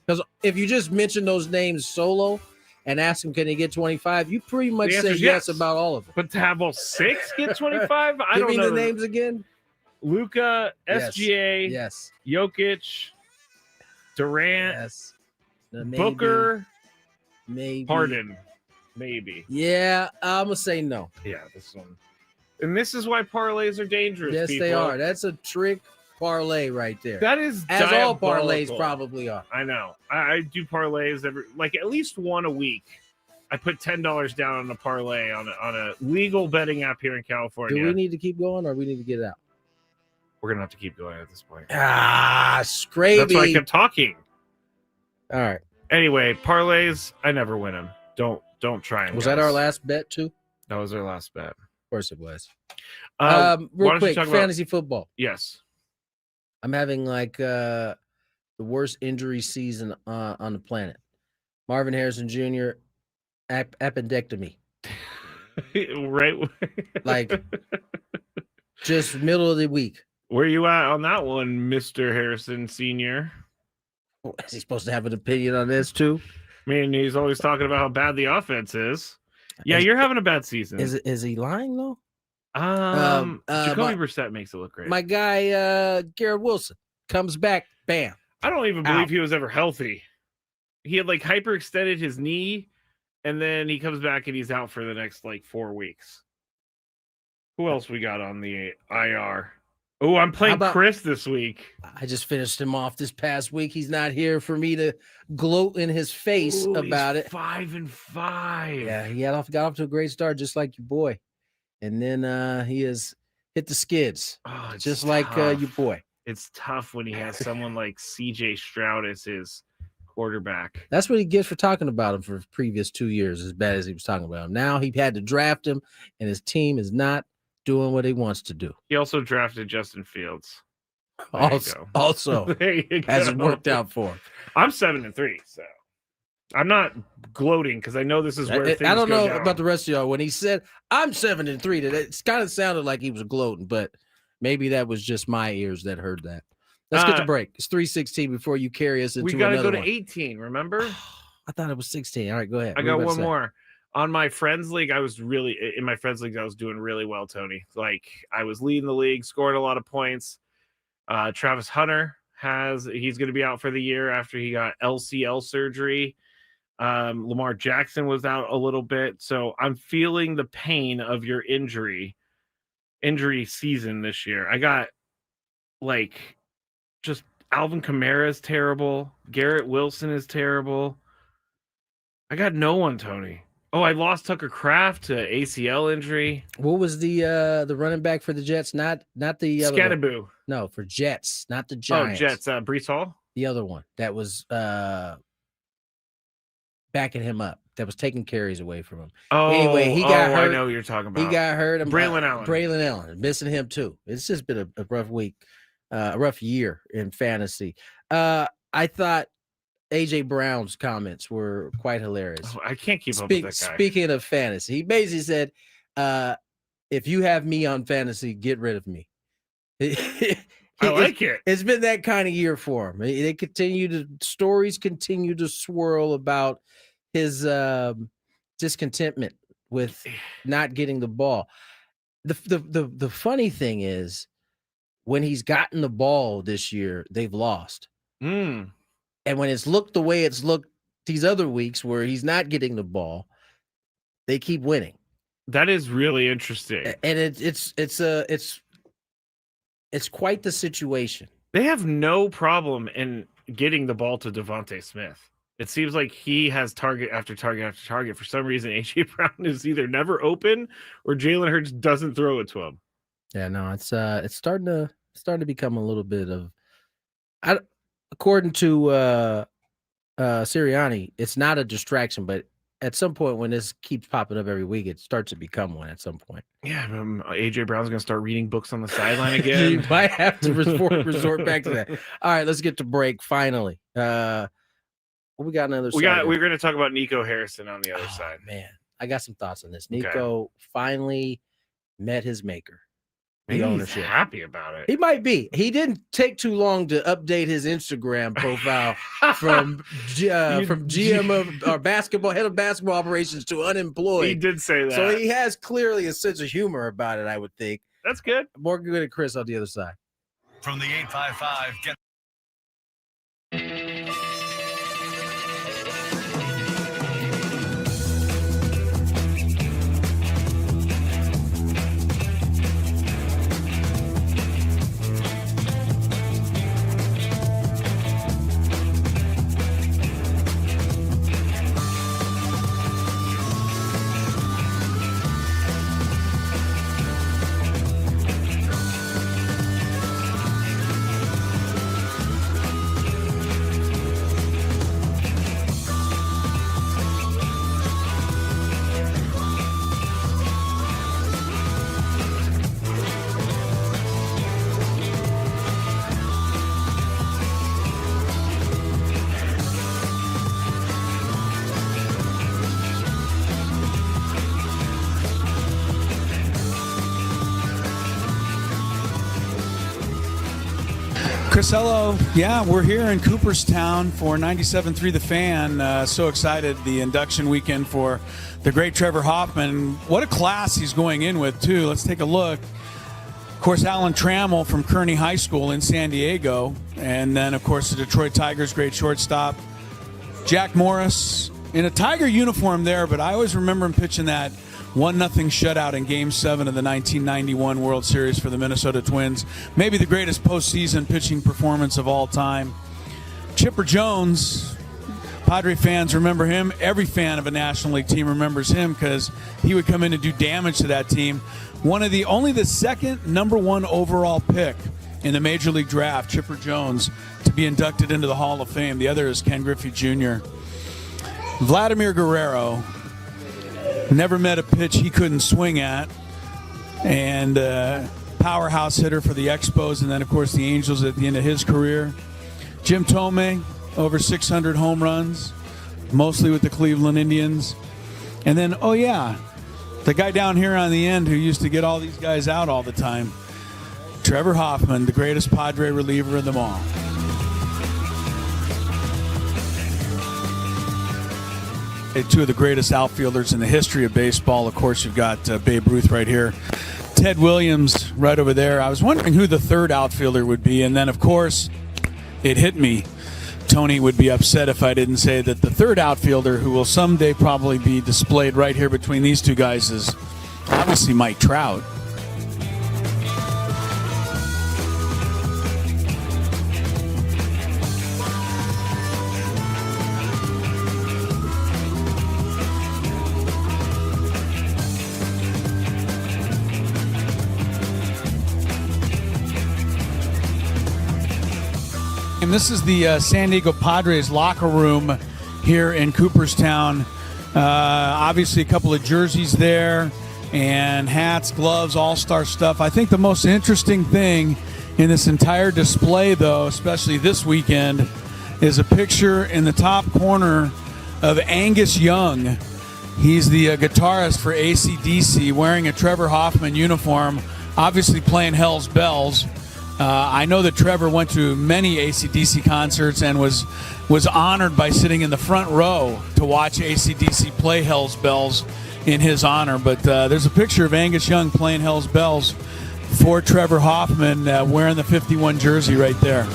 S1: Because if you just mention those names solo and ask him, can he get 25? You pretty much
S2: The
S1: say
S2: answer is
S1: yes
S2: yes.
S1: about all of them.
S2: But to have all 6 get 25, I
S1: Give
S2: don't
S1: me
S2: know
S1: the names again.
S2: Luka, SGA,
S1: Yes.
S2: Jokic, Durant,
S1: Yes. Maybe,
S2: Booker,
S1: maybe
S2: Harden, maybe.
S1: Yeah, I'm gonna say no.
S2: Yeah, this one. And this is why parlays are dangerous.
S1: Yes,
S2: people.
S1: they are. That's a trick parlay right there.
S2: That is
S1: as all parlays
S2: diabolical.
S1: probably are.
S2: I know. I do parlays at least one a week. I put $10 down on a parlay on a legal betting app here in California.
S1: Do we need to keep going or we need to get out?
S2: We're gonna have to keep going at this point.
S1: Skraby.
S2: That's why I kept talking.
S1: All right.
S2: Anyway, parlays, I never win them. Don't try them.
S1: Was that our last bet too?
S2: That was our last bet.
S1: Of course it was.
S2: Why
S1: Real
S2: don't
S1: quick,
S2: you talk about-
S1: fantasy football.
S2: Yes.
S1: I'm having the worst injury season on the planet. Marvin Harrison Jr. Appendectomy.
S2: Right.
S1: Like just middle of the week.
S2: Where you at on that one, Mr. Harrison Sr.?
S1: Is he supposed to have an opinion on this too?
S2: I mean, he's always talking about how bad the offense is. Yeah, you're having a bad season.
S1: Is he lying though?
S2: Jacoby Brissett makes it look great.
S1: My guy Garrett Wilson comes back, bam.
S2: I don't even believe he was ever healthy. He had hyperextended his knee, and then he comes back and he's out for the next 4 weeks. Who else we got on the IR? Oh, I'm playing Chris this week.
S1: I just finished him off this past week. He's not here for me to gloat in his face about it.
S2: 5-5.
S1: Yeah, he got off to a great start, just like your boy. And then he has hit the skids, just like your boy.
S2: It's tough when he has someone like CJ Stroud as his quarterback.
S1: That's what he gets for talking about him for the previous 2 years, as bad as he was talking about him. Now he had to draft him, and his team is not doing what he wants to do.
S2: He also drafted Justin Fields.
S1: Also
S2: there you go.
S1: hasn't worked out for him.
S2: I'm 7-3, so I'm not gloating because I know this is where things
S1: I don't
S2: go
S1: know
S2: down.
S1: about the rest of y'all. When he said I'm 7-3, it kind of sounded like he was gloating, but maybe that was just my ears that heard that. Let's get to break. It's 3:16 before you carry us into
S2: we got to go to
S1: one.
S2: 18, remember?
S1: I thought it was 16. All right, go ahead.
S2: I got one more. On my friends league, I was doing really well, Tony. Like, I was leading the league, scoring a lot of points. Travis Hunter he's going to be out for the year after he got LCL surgery. Lamar Jackson was out a little bit. So I'm feeling the pain of your injury season this year. I got just Alvin Kamara is terrible. Garrett Wilson is terrible. I got no one, Tony. Oh, I lost Tucker Kraft to ACL injury.
S1: What was the running back for the Jets? Not the other
S2: Scatterboo.
S1: One. No, for Jets, not the Giants.
S2: Oh, Jets. Breece Hall.
S1: The other one that was backing him up. That was taking carries away from him.
S2: Oh,
S1: anyway, he got hurt.
S2: I know what you're talking about.
S1: He got hurt.
S2: Braylon Allen.
S1: Braylon Allen, missing him too. It's just been a rough week, a rough year in fantasy. I thought AJ Brown's comments were quite hilarious.
S2: Oh, I can't keep up with that guy.
S1: Speaking of fantasy, he basically said, if you have me on fantasy, get rid of me.
S2: I like it.
S1: It's been that kind of year for him. Stories continue to swirl about his discontentment with not getting the ball. The funny thing is, when he's gotten the ball this year, they've lost.
S2: Mm.
S1: And when it's looked the way it's looked these other weeks where he's not getting the ball, they keep winning.
S2: That is really interesting.
S1: And it's quite the situation.
S2: They have no problem in getting the ball to Devontae Smith. It seems like he has target after target after target. For some reason, AJ Brown is either never open or Jalen Hurts doesn't throw it to him.
S1: Yeah, no, it's starting to become a little bit of. According to Sirianni, it's not a distraction, but at some point when this keeps popping up every week, it starts to become one at some point.
S2: Yeah, AJ Brown's going to start reading books on the sideline again.
S1: You might have to resort back to that. All right, let's get to break finally. We got another.
S2: We're going to talk about Nico Harrison on the other side.
S1: Man, I got some thoughts on this. Nico finally met his maker.
S2: Maybe he's happy about it.
S1: He might be. He didn't take too long to update his Instagram profile from GM of or basketball head of basketball operations to unemployed.
S2: He did say that.
S1: So he has clearly a sense of humor about it, I would think.
S2: That's good.
S1: More good at Chris on the other side.
S7: From the 855, get.
S11: Chris, hello. Yeah, we're here in Cooperstown for 97.3 The Fan. So excited, the induction weekend for the great Trevor Hoffman. What a class he's going in with, too. Let's take a look. Of course, Alan Trammell from Kearney High School in San Diego. And then, of course, the Detroit Tigers' great shortstop, Jack Morris, in a Tiger uniform there, but I always remember him pitching that 1-0 shutout in Game 7 of the 1991 World Series for the Minnesota Twins. Maybe the greatest postseason pitching performance of all time. Chipper Jones, Padre fans remember him. Every fan of a National League team remembers him because he would come in and do damage to that team. Only the second #1 overall pick in the Major League Draft, Chipper Jones, to be inducted into the Hall of Fame. The other is Ken Griffey Jr. Vladimir Guerrero, never met a pitch he couldn't swing at, and powerhouse hitter for the Expos, and then, of course, the Angels at the end of his career. Jim Thome, over 600 home runs, mostly with the Cleveland Indians. And then, oh, yeah, the guy down here on the end who used to get all these guys out all the time, Trevor Hoffman, the greatest Padre reliever of them all. Two of the greatest outfielders in the history of baseball. Of course, you've got Babe Ruth right here. Ted Williams right over there. I was wondering who the third outfielder would be. And then, of course, it hit me. Tony would be upset if I didn't say that the third outfielder, who will someday probably be displayed right here between these two guys, is obviously Mike Trout. And this is the San Diego Padres locker room here in Cooperstown. Obviously, a couple of jerseys there and hats, gloves, all-star stuff. I think the most interesting thing in this entire display, though, especially this weekend, is a picture in the top corner of Angus Young. He's the guitarist for AC/DC, wearing a Trevor Hoffman uniform, obviously playing Hell's Bells. I know that Trevor went to many AC/DC concerts and was honored by sitting in the front row to watch AC/DC play Hell's Bells in his honor. But there's a picture of Angus Young playing Hell's Bells for Trevor Hoffman, wearing the 51 jersey right there.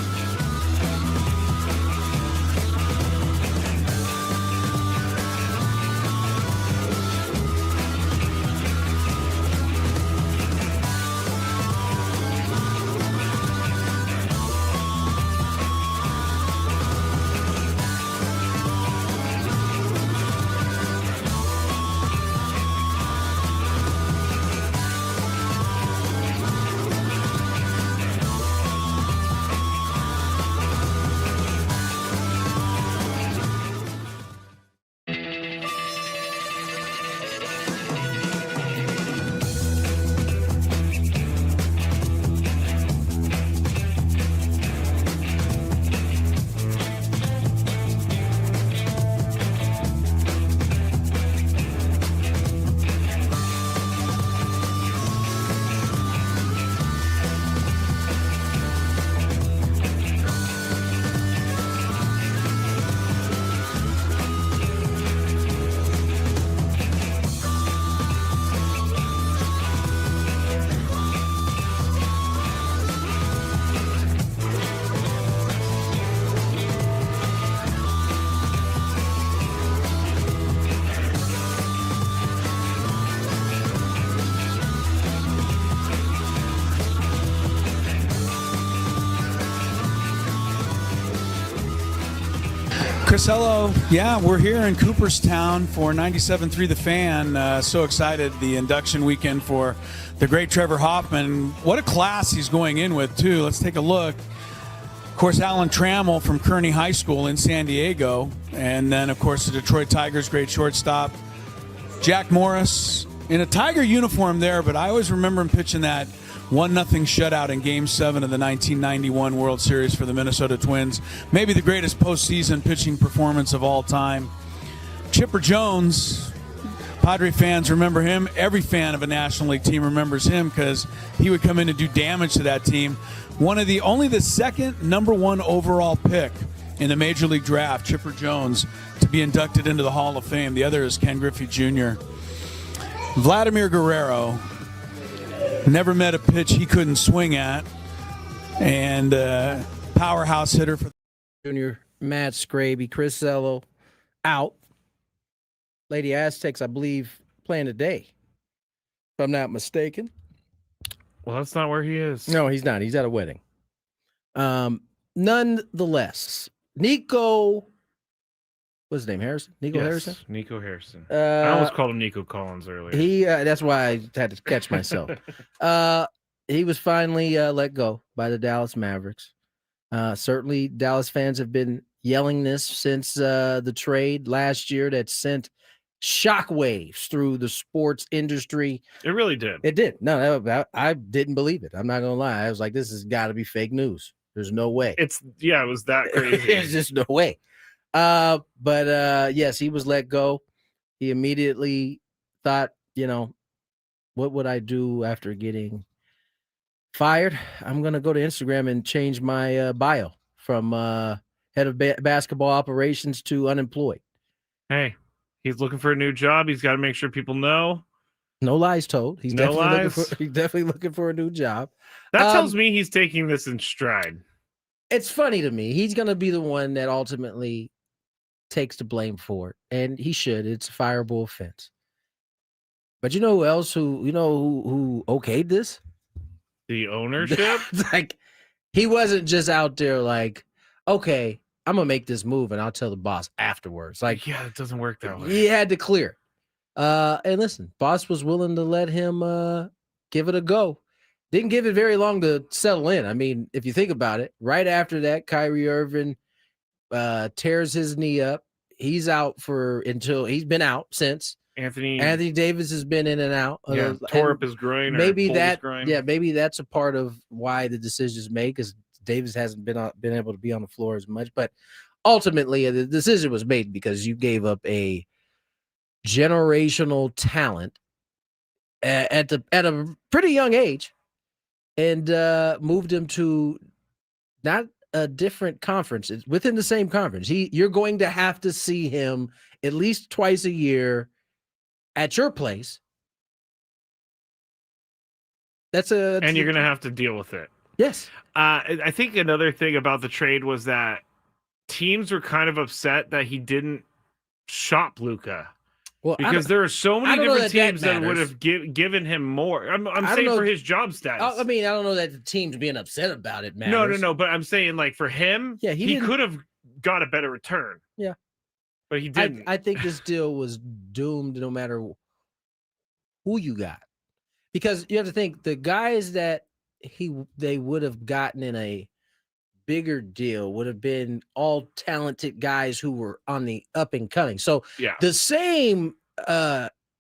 S11: Chris, hello. Yeah, we're here in Cooperstown for 97.3 The Fan. So excited, the induction weekend for the great Trevor Hoffman. What a class he's going in with, too. Let's take a look. Of course, Alan Trammell from Kearney High School in San Diego. And then, of course, the Detroit Tigers' great shortstop, Jack Morris, in a Tiger uniform there, but I always remember him pitching that 1-0 shutout in Game 7 of the 1991 World Series for the Minnesota Twins. Maybe the greatest postseason pitching performance of all time. Chipper Jones, Padre fans remember him. Every fan of a National League team remembers him because he would come in and do damage to that team. Only the second #1 overall pick in the Major League Draft, Chipper Jones, to be inducted into the Hall of Fame. The other is Ken Griffey Jr. Vladimir Guerrero. Never met a pitch he couldn't swing at. And powerhouse hitter for
S1: Junior, Matt Skraby, Chris Zello, out. Lady Aztecs, I believe, playing today, if I'm not mistaken.
S2: Well, that's not where he is.
S1: No, he's not. He's at a wedding. Nonetheless, Nico, what's his name? Harrison? Nico Harrison?
S2: Nico Harrison. I almost called him Nico Collins earlier.
S1: He that's why I had to catch myself. He was finally let go by the Dallas Mavericks. Certainly, Dallas fans have been yelling this since the trade last year that sent shockwaves through the sports industry.
S2: It really did.
S1: It did. No, I didn't believe it. I'm not gonna lie. I was like, this has got to be fake news. There's no way.
S2: It was that crazy.
S1: There's just no way. But yes, he was let go. He immediately thought, what would I do after getting fired. I'm gonna go to Instagram and change my bio from head of basketball operations to unemployed.
S2: Hey, he's looking for a new job. He's got to make sure people know.
S1: No lies told. He's
S2: No
S1: definitely looking for a new job.
S2: That tells me he's taking this in stride.
S1: It's funny to me. He's gonna be the one that ultimately takes the blame for it, and he should. It's a fireable offense. But you know who else who okayed this?
S2: The ownership?
S1: Like, he wasn't just out there like, okay, I'm gonna make this move and I'll tell the boss afterwards. Like,
S2: yeah, it doesn't work that way.
S1: He had to clear. And listen, boss was willing to let him give it a go. Didn't give it very long to settle in. I mean, if you think about it, right after that, Kyrie Irving tears his knee up. He's out until he's been out since. Anthony Davis has been in and out.
S2: Tore up his groin.
S1: Maybe that's a part of why the decision is made, because Davis hasn't been able to be on the floor as much. But ultimately, the decision was made because you gave up a generational talent at a pretty young age, and moved him to not a different conference. It's within the same conference. You're going to have to see him at least twice a year at your place. And
S2: you're going to have to deal with it.
S1: Yes.
S2: I think another thing about the trade was that teams were kind of upset that he didn't shop Luka.
S1: Well,
S2: because there are so many different teams that would have given him more. I'm saying for his job status.
S1: I mean, I don't know that the team's being upset about it matters.
S2: No. But I'm saying, like, for him, he could have got a better return.
S1: Yeah.
S2: But he didn't.
S1: I think this deal was doomed no matter who you got. Because you have to think, the guys that they would have gotten in a bigger deal would have been all talented guys who were on the up and coming. So the same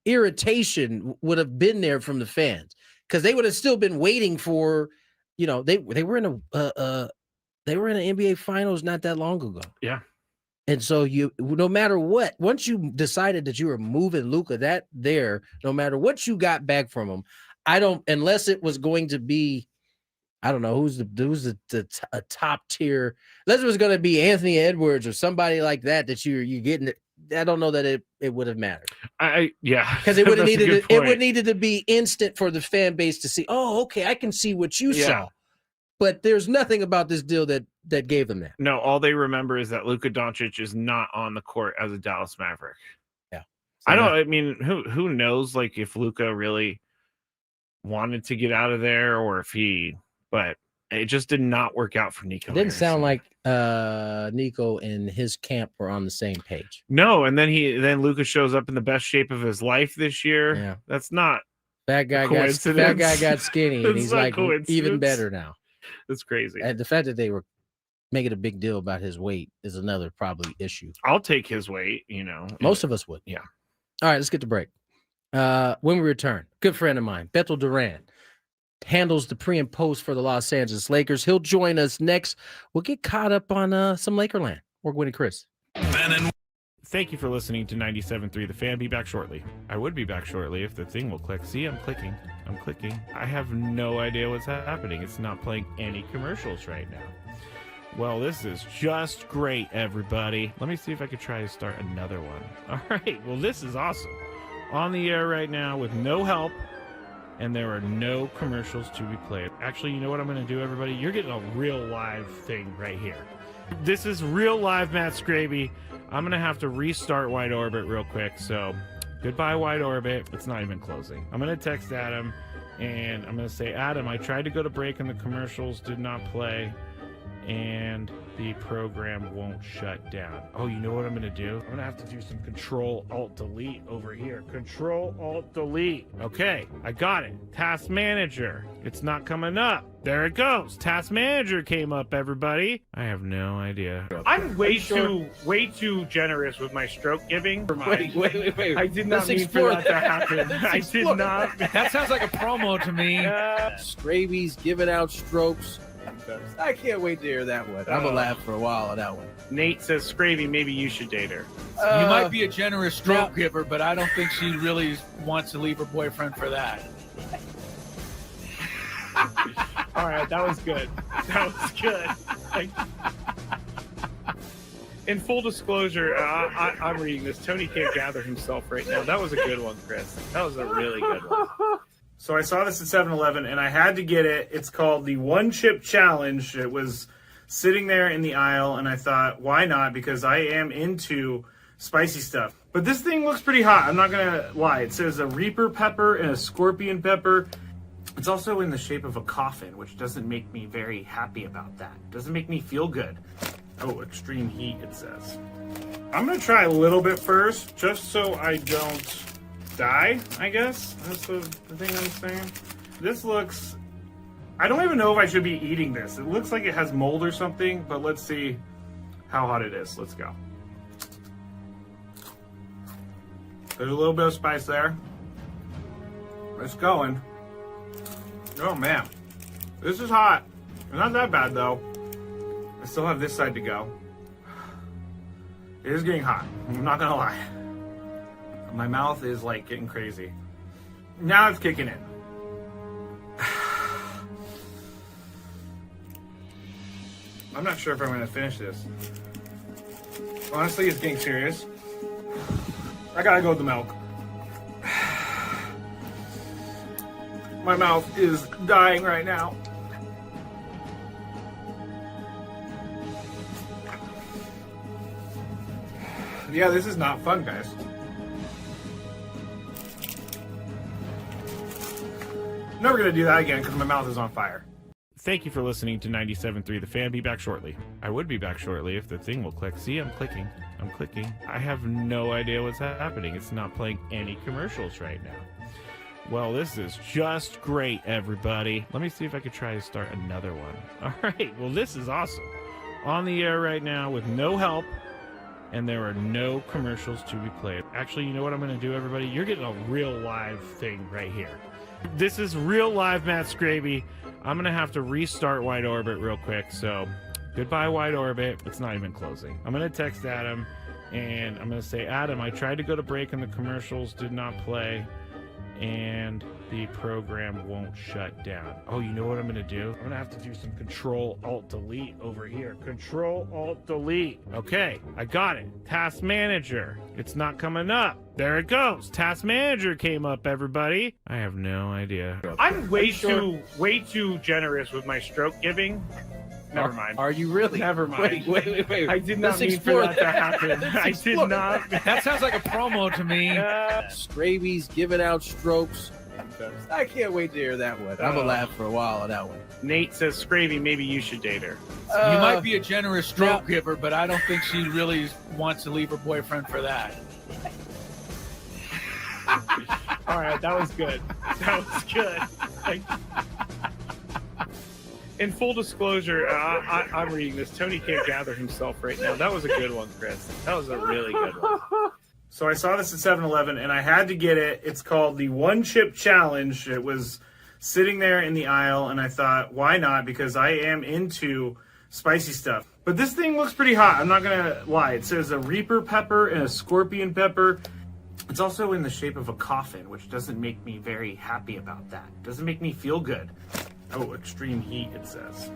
S1: irritation would have been there from the fans, because they would have still been waiting for, they were in an NBA Finals not that long ago.
S2: Yeah.
S1: And so no matter what, once you decided that you were moving Luka, no matter what you got back from him, unless it was going to be, I don't know who's a top tier. Unless it was going to be Anthony Edwards or somebody like that you're getting. I don't know that it would have mattered.
S2: Because
S1: it would have needed to be instant for the fan base to see. Oh, okay, I can see what you saw. But there's nothing about this deal that gave them that.
S2: No, all they remember is that Luka Doncic is not on the court as a Dallas Maverick.
S1: Yeah,
S2: who knows? Like, if Luka really wanted to get out of there, or if but it just did not work out for Nico.
S1: It didn't sound like Nico and his camp were on the same page.
S2: No, and then Luka shows up in the best shape of his life this year.
S1: Yeah,
S2: that's not.
S1: That guy got skinny, and he's like even better now.
S2: That's crazy.
S1: And the fact that they were making a big deal about his weight is another probably issue.
S2: I'll take his weight,
S1: Most of us would.
S2: Yeah.
S1: All right, let's get to break. When we return, good friend of mine, Bethel Duran, handles the pre and post for the Los Angeles Lakers. He'll join us next. We'll get caught up on some Lakerland. We're Gwynn and Chris.
S2: Thank you for listening to 97.3 The Fan. Be back shortly. I would be back shortly if the thing will click. See, I'm clicking. I have no idea what's happening. It's not playing any commercials right now. Well, this is just great, everybody. Let me see if I could try to start another one. All right. Well, this is awesome. On the air right now with no help, and there are no commercials to be played. Actually, you know what I'm going to do, everybody? You're getting a real live thing right here. This is real live Matt Skraby. I'm going to have to restart Wide Orbit real quick. So goodbye, Wide Orbit. It's not even closing. I'm going to text Adam, and I'm going to say, Adam, I tried to go to break and the commercials did not play, and the program won't shut down. Oh, you know what I'm going to do? I'm going to have to do some Control-Alt-Delete over here. Control-Alt-Delete. Okay, I got it. Task Manager. It's not coming up. There it goes. Task Manager came up, everybody. I have no idea. I'm way too generous with my stroke giving.
S1: Wait.
S2: I did not mean for that to happen. I did not.
S12: That sounds like a promo to me.
S1: Skraby's giving out strokes. I can't wait to hear that one. I'm going to laugh for a while on that one.
S2: Nate says, Skraby, maybe you should date her.
S12: You might be a generous stroke giver, but I don't think she really wants to leave her boyfriend for that.
S2: All right, that was good. That was good. In full disclosure, I'm reading this. Tony can't gather himself right now. That was a good one, Chris. That was a really good one. So I saw this at 7-Eleven, and I had to get it. It's called the One Chip Challenge. It was sitting there in the aisle, and I thought, why not? Because I am into spicy stuff. But this thing looks pretty hot. I'm not going to lie. It says a Reaper pepper and a scorpion pepper. It's also in the shape of a coffin, which doesn't make me very happy about that. It doesn't make me feel good. Oh, extreme heat, it says. I'm going to try a little bit first, just so I don't die, I guess. That's the thing I'm saying. This looks... I don't even know if I should be eating this. It looks like it has mold or something, but let's see how hot it is. Let's go. There's a little bit of spice there. It's going. Oh, man. This is hot. It's not that bad, though. I still have this side to go. It is getting hot. I'm not gonna lie. My mouth is like getting crazy. Now it's kicking in. I'm not sure if I'm gonna finish this. Honestly, it's getting serious. I gotta go with the milk. My mouth is dying right now. Yeah, this is not fun, guys. Never gonna do that again because my mouth is on fire. Thank you for listening to 97.3 The Fan. Be back shortly. I would be back shortly if the thing will click. See, I'm clicking. I'm clicking. I have no idea what's happening. It's not playing any commercials right now. Well, this is just great, everybody. Let me see if I could try to start another one. All right. Well, this is awesome. On the air right now with no help. And there are no commercials to be played. Actually, you know what I'm going to do, everybody? You're getting a real live thing right here. This is real live Matt Skraby. I'm going to have to restart Wide Orbit real quick. So, goodbye, Wide Orbit. It's not even closing. I'm going to text Adam, and I'm going to say, Adam, I tried to go to break, and the commercials did not play, and the program won't shut down. Oh, you know what I'm going to do? I'm going to have to do some Control-Alt-Delete over here. Control-Alt-Delete. Okay, I got it. Task Manager. It's not coming up. There it goes. Task Manager came up, everybody. I have no idea. I'm way too generous with my stroke giving. Never mind.
S1: Are you really?
S2: Never mind.
S12: Wait.
S2: I did not mean for that to happen. I did not.
S12: That sounds like a promo to me.
S1: Skraby's giving out strokes. I can't wait to hear that one. I'm gonna laugh for a while on that one.
S2: Nate says, Skraby, maybe you should date her.
S12: You might be a generous stroke giver, but I don't think she really wants to leave her boyfriend for that.
S2: All right, that was good. That was good. In full disclosure, I'm reading this. Tony can't gather himself right now. That was a good one, Chris. That was a really good one. So I saw this at 7-Eleven, and I had to get it. It's called the One Chip Challenge. It was sitting there in the aisle, and I thought, why not? Because I am into spicy stuff. But this thing looks pretty hot. I'm not going to lie. It says a Reaper pepper and a scorpion pepper. It's also in the shape of a coffin, which doesn't make me very happy about that. It doesn't make me feel good. Oh, extreme heat, it says.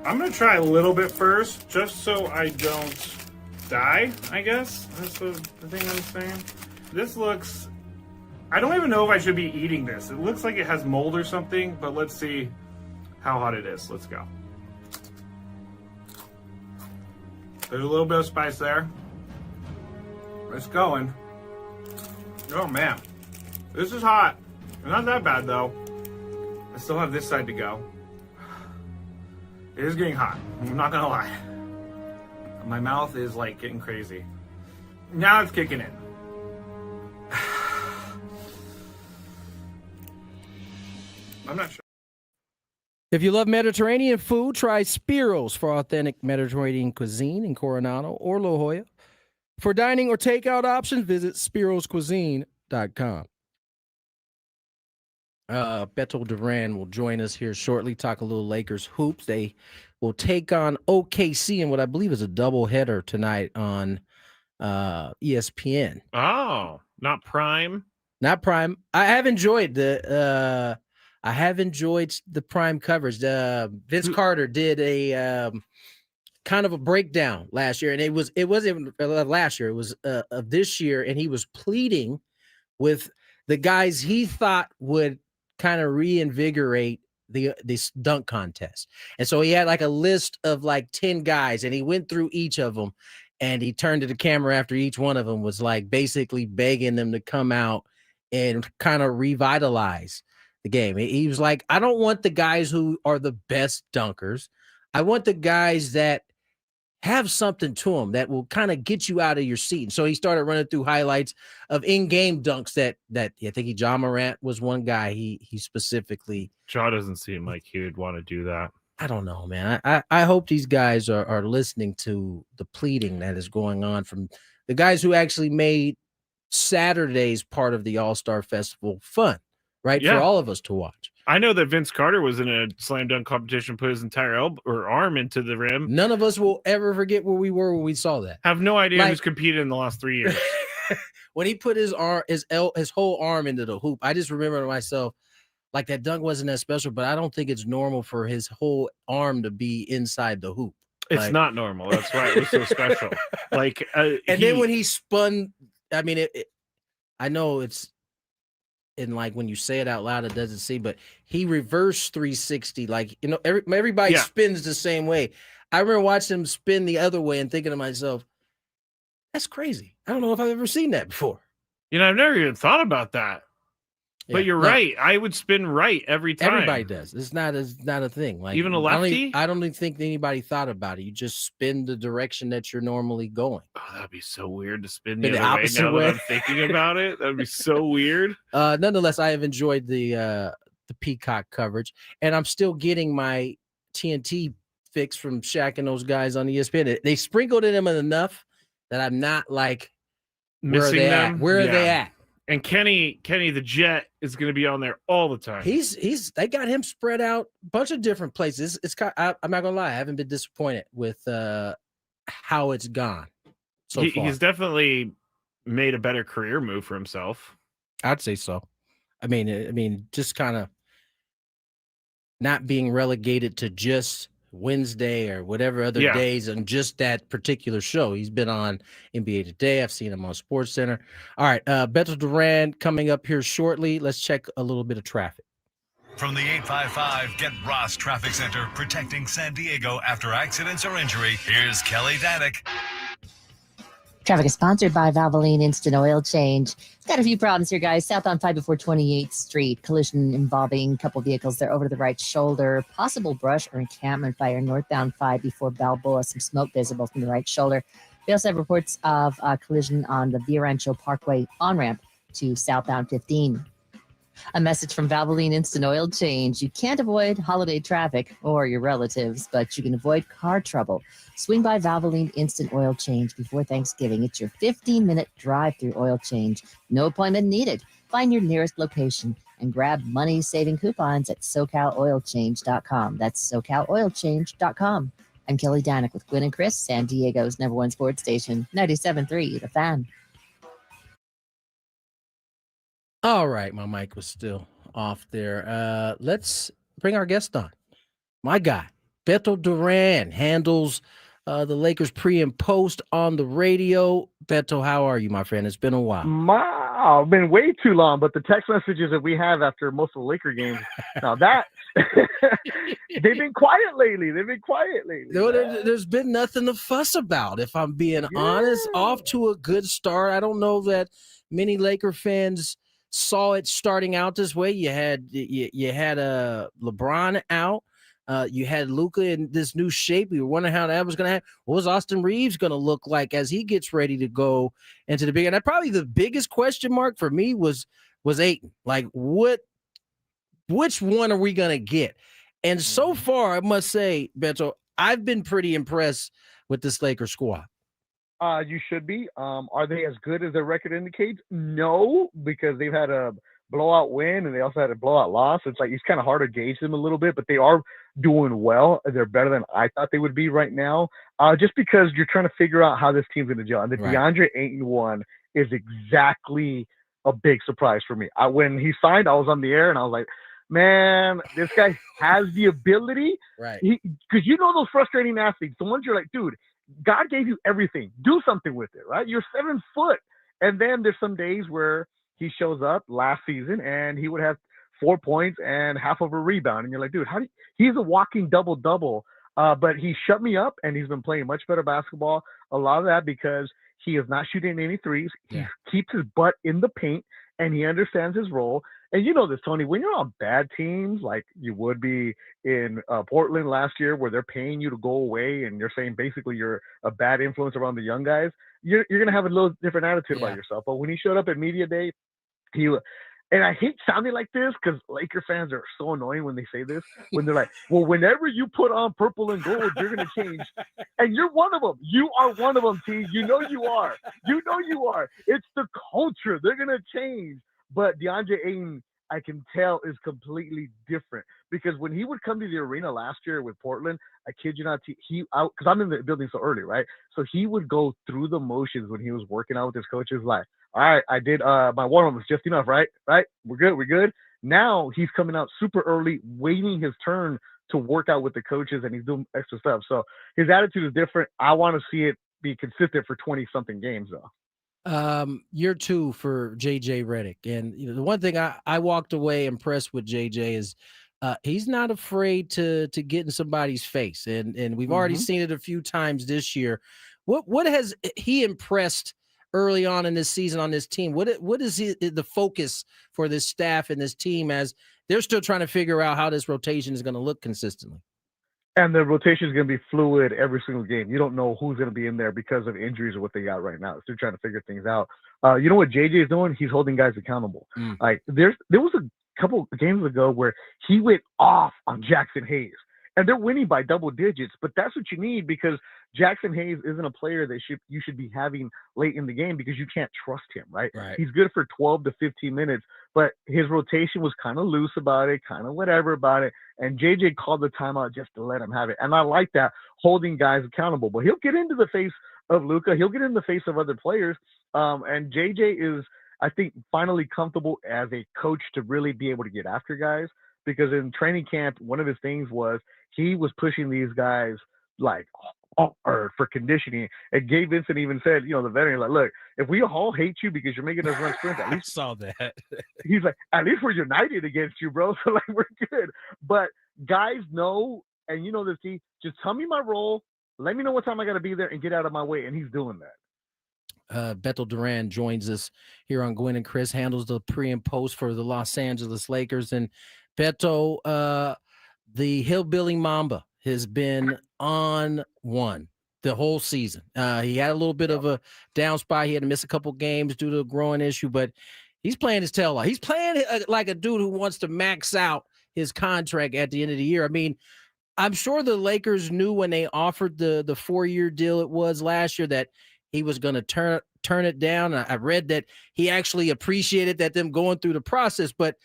S2: I'm going to try a little bit first, just so I don't die, I guess. That's the thing I'm saying. This looks... I don't even know if I should be eating this. It looks like it has mold or something, but let's see how hot it is. Let's go. There's a little bit of spice there. It's going. Oh, man. This is hot. It's not that bad, though. I still have this side to go. It is getting hot. I'm not gonna lie. My mouth is like getting crazy. Now it's kicking in. I'm not sure.
S1: If you love Mediterranean food, try Spiro's for authentic Mediterranean cuisine in Coronado or La Jolla. For dining or takeout options, visit spiroscuisine.com. Beto Duran will join us here shortly, talk a little Lakers hoops. They will take on OKC in what I believe is a doubleheader tonight on ESPN.
S2: Oh, not Prime?
S1: Not Prime. I have enjoyed I have enjoyed the prime coverage. Vince Carter did a kind of a breakdown last year, and it wasn't last year. It was of this year, and he was pleading with the guys he thought would kind of reinvigorate this dunk contest. And so he had like a list of like 10 guys, and he went through each of them, and he turned to the camera after each one of them was like basically begging them to come out and kind of revitalize the game. He was like, I don't want the guys who are the best dunkers. I want the guys that have something to them that will kind of get you out of your seat. And so he started running through highlights of in-game dunks that I think John Morant was one guy he specifically.
S2: John doesn't seem like he would want to do that.
S1: I don't know, man. I hope these guys are listening to the pleading that is going on from the guys who actually made Saturday's part of the All-Star Festival fun, right?
S2: Yeah.
S1: For all of us to watch.
S2: I know that Vince Carter was in a slam dunk competition, put his entire elbow or arm into the rim.
S1: None of us will ever forget where we were when we saw that.
S2: Have no idea who's competed in the last 3 years.
S1: When he put his whole arm into the hoop, I just remember to myself, like that dunk wasn't that special, but I don't think it's normal for his whole arm to be inside the hoop.
S2: It's not normal. That's why it was so special.
S1: Then when he spun, I mean, I know it's. And like when you say it out loud, it doesn't seem, but he reversed 360. Like, you know, everybody spins the same way. I remember watching him spin the other way and thinking to myself, that's crazy. I don't know if I've ever seen that before.
S2: You know, I've never even thought about that. But you're right. I would spin right every time.
S1: Everybody does. It's not a thing. Like
S2: even a lefty.
S1: I don't even think anybody thought about it. You just spin the direction that you're normally going.
S2: Oh, that'd be so weird to spin the other way. Now that I'm thinking about it, that'd be so weird.
S1: Nonetheless, I have enjoyed the Peacock coverage, and I'm still getting my TNT fix from Shaq and those guys on ESPN. They sprinkled it in enough that I'm not like
S2: missing them.
S1: Where are they at?
S2: And Kenny the Jet is going to be on there all the time.
S1: They got him spread out a bunch of different places. I'm not gonna lie, I haven't been disappointed with how it's gone so far.
S2: He's definitely made a better career move for himself.
S1: I'd say so. I mean, just kind of not being relegated to just Wednesday or whatever other days and just that particular show. He's been on NBA Today. I've seen him on SportsCenter. All right, Beto Duran coming up here shortly. Let's check a little bit of traffic.
S7: From the 855 Get Ross Traffic Center, protecting San Diego after accidents or injury, here's Kelly Danick.
S13: Traffic is sponsored by Valvoline Instant Oil Change. Got a few problems here, guys. Southbound 5 before 28th Street. Collision involving a couple vehicles. They're over to the right shoulder. Possible brush or encampment fire. Northbound 5 before Balboa. Some smoke visible from the right shoulder. We also have reports of a collision on the Via Rancho Parkway on-ramp to southbound 15. A message from Valvoline Instant Oil Change. You can't avoid holiday traffic or your relatives, but you can avoid car trouble. Swing by Valvoline Instant Oil Change before Thanksgiving. It's your 15-minute drive-through oil change. No appointment needed. Find your nearest location and grab money-saving coupons at SoCalOilChange.com. That's SoCalOilChange.com. I'm Kelly Danick with Gwynn and Chris, San Diego's #1 sports station, 97.3 The Fan.
S1: All right, my mic was still off there. Let's bring our guest on. My guy, Beto Duran, handles the Lakers pre and post on the radio. Beto, how are you, my friend? It's been a while.
S14: It's been way too long, but the text messages that we have after most of the Laker games, now that they've been quiet lately.
S1: No, there's been nothing to fuss about, if I'm being honest. Off to a good start. I don't know that many Laker fans saw it starting out this way. You had LeBron out. You had Luka in this new shape. We were wondering how that was going to happen. What was Austin Reeves going to look like as he gets ready to go into the big? And probably the biggest question mark for me was Ayton. Like, which one are we going to get? And so far, I must say, Beto, I've been pretty impressed with this Lakers squad.
S14: You should be. Are they as good as their record indicates? No, because they've had a blowout win and they also had a blowout loss. It's like it's kind of hard to gauge them a little bit, but they are doing well. They're better than I thought they would be right now. Just because you're trying to figure out how this team's going to gel. And the DeAndre Ayton one is exactly a big surprise for me. When he signed, I was on the air and I was like, man, this guy has the ability.
S1: Right.
S14: Because you know those frustrating athletes, the ones you're like, dude, God gave you everything. Do something with it, right? You're 7 foot. And then there's some days where he shows up last season and he would have 4 points and half of a rebound. And you're like, dude, he's a walking double-double. But he shut me up, and he's been playing much better basketball. A lot of that because he is not shooting any threes. He keeps his butt in the paint, and he understands his role. And you know this, Tony, when you're on bad teams, like you would be in Portland last year, where they're paying you to go away, and you're saying basically you're a bad influence around the young guys, you're going to have a little different attitude about yourself. But when he showed up at media day, and I hate sounding like this because Laker fans are so annoying when they say this, when they're like, well, whenever you put on purple and gold, you're going to change. And you're one of them. You are one of them, T. You know you are. You know you are. It's the culture. They're going to change. But DeAndre Ayton, I can tell, is completely different. Because when he would come to the arena last year with Portland, I kid you not, because I'm in the building so early, right? So he would go through the motions when he was working out with his coaches, like, all right, I did my warm-up was just enough, right? We're good. Now he's coming out super early, waiting his turn to work out with the coaches, and he's doing extra stuff. So his attitude is different. I want to see it be consistent for 20-something games, though.
S1: Year 2 for JJ Redick. And you know, the one thing I walked away impressed with JJ is he's not afraid to get in somebody's face. And we've already seen it a few times this year. What has he impressed early on in this season on this team? What is the focus for this staff and this team as they're still trying to figure out how this rotation is going to look consistently?
S14: And the rotation is going to be fluid every single game. You don't know who's going to be in there because of injuries or what they got right now. So they're trying to figure things out. You know what JJ is doing? He's holding guys accountable. Like there was a couple of games ago where he went off on Jackson Hayes. And they're winning by double digits, but that's what you need because Jackson Hayes isn't a player that you should be having late in the game because you can't trust him, right? He's good for 12 to 15 minutes, but his rotation was kind of loose about it, kind of whatever about it, and JJ called the timeout just to let him have it. And I like that, holding guys accountable. But he'll get into the face of Luka. He'll get in the face of other players, and JJ is, I think, finally comfortable as a coach to really be able to get after guys. Because in training camp, one of his things was he was pushing these guys like hard for conditioning. And Gabe Vincent even said, you know, the veteran, like, look, if we all hate you because you're making us run sprints, at least
S1: saw that.
S14: He's like, at least we're united against you, bro. So like we're good. But guys know, and you know this, T, just tell me my role, let me know what time I got to be there, and get out of my way. And he's doing that.
S1: Beto Duran joins us here on Gwynn and Chris, handles the pre and post for the Los Angeles Lakers. And Beto, the Hillbilly Mamba has been on one the whole season. He had a little bit of a down spot. He had to miss a couple games due to a growing issue, but he's playing his tail off. He's playing like a dude who wants to max out his contract at the end of the year. I mean, I'm sure the Lakers knew when they offered the 4-year deal it was last year that he was going to turn it down. I read that he actually appreciated that them going through the process, but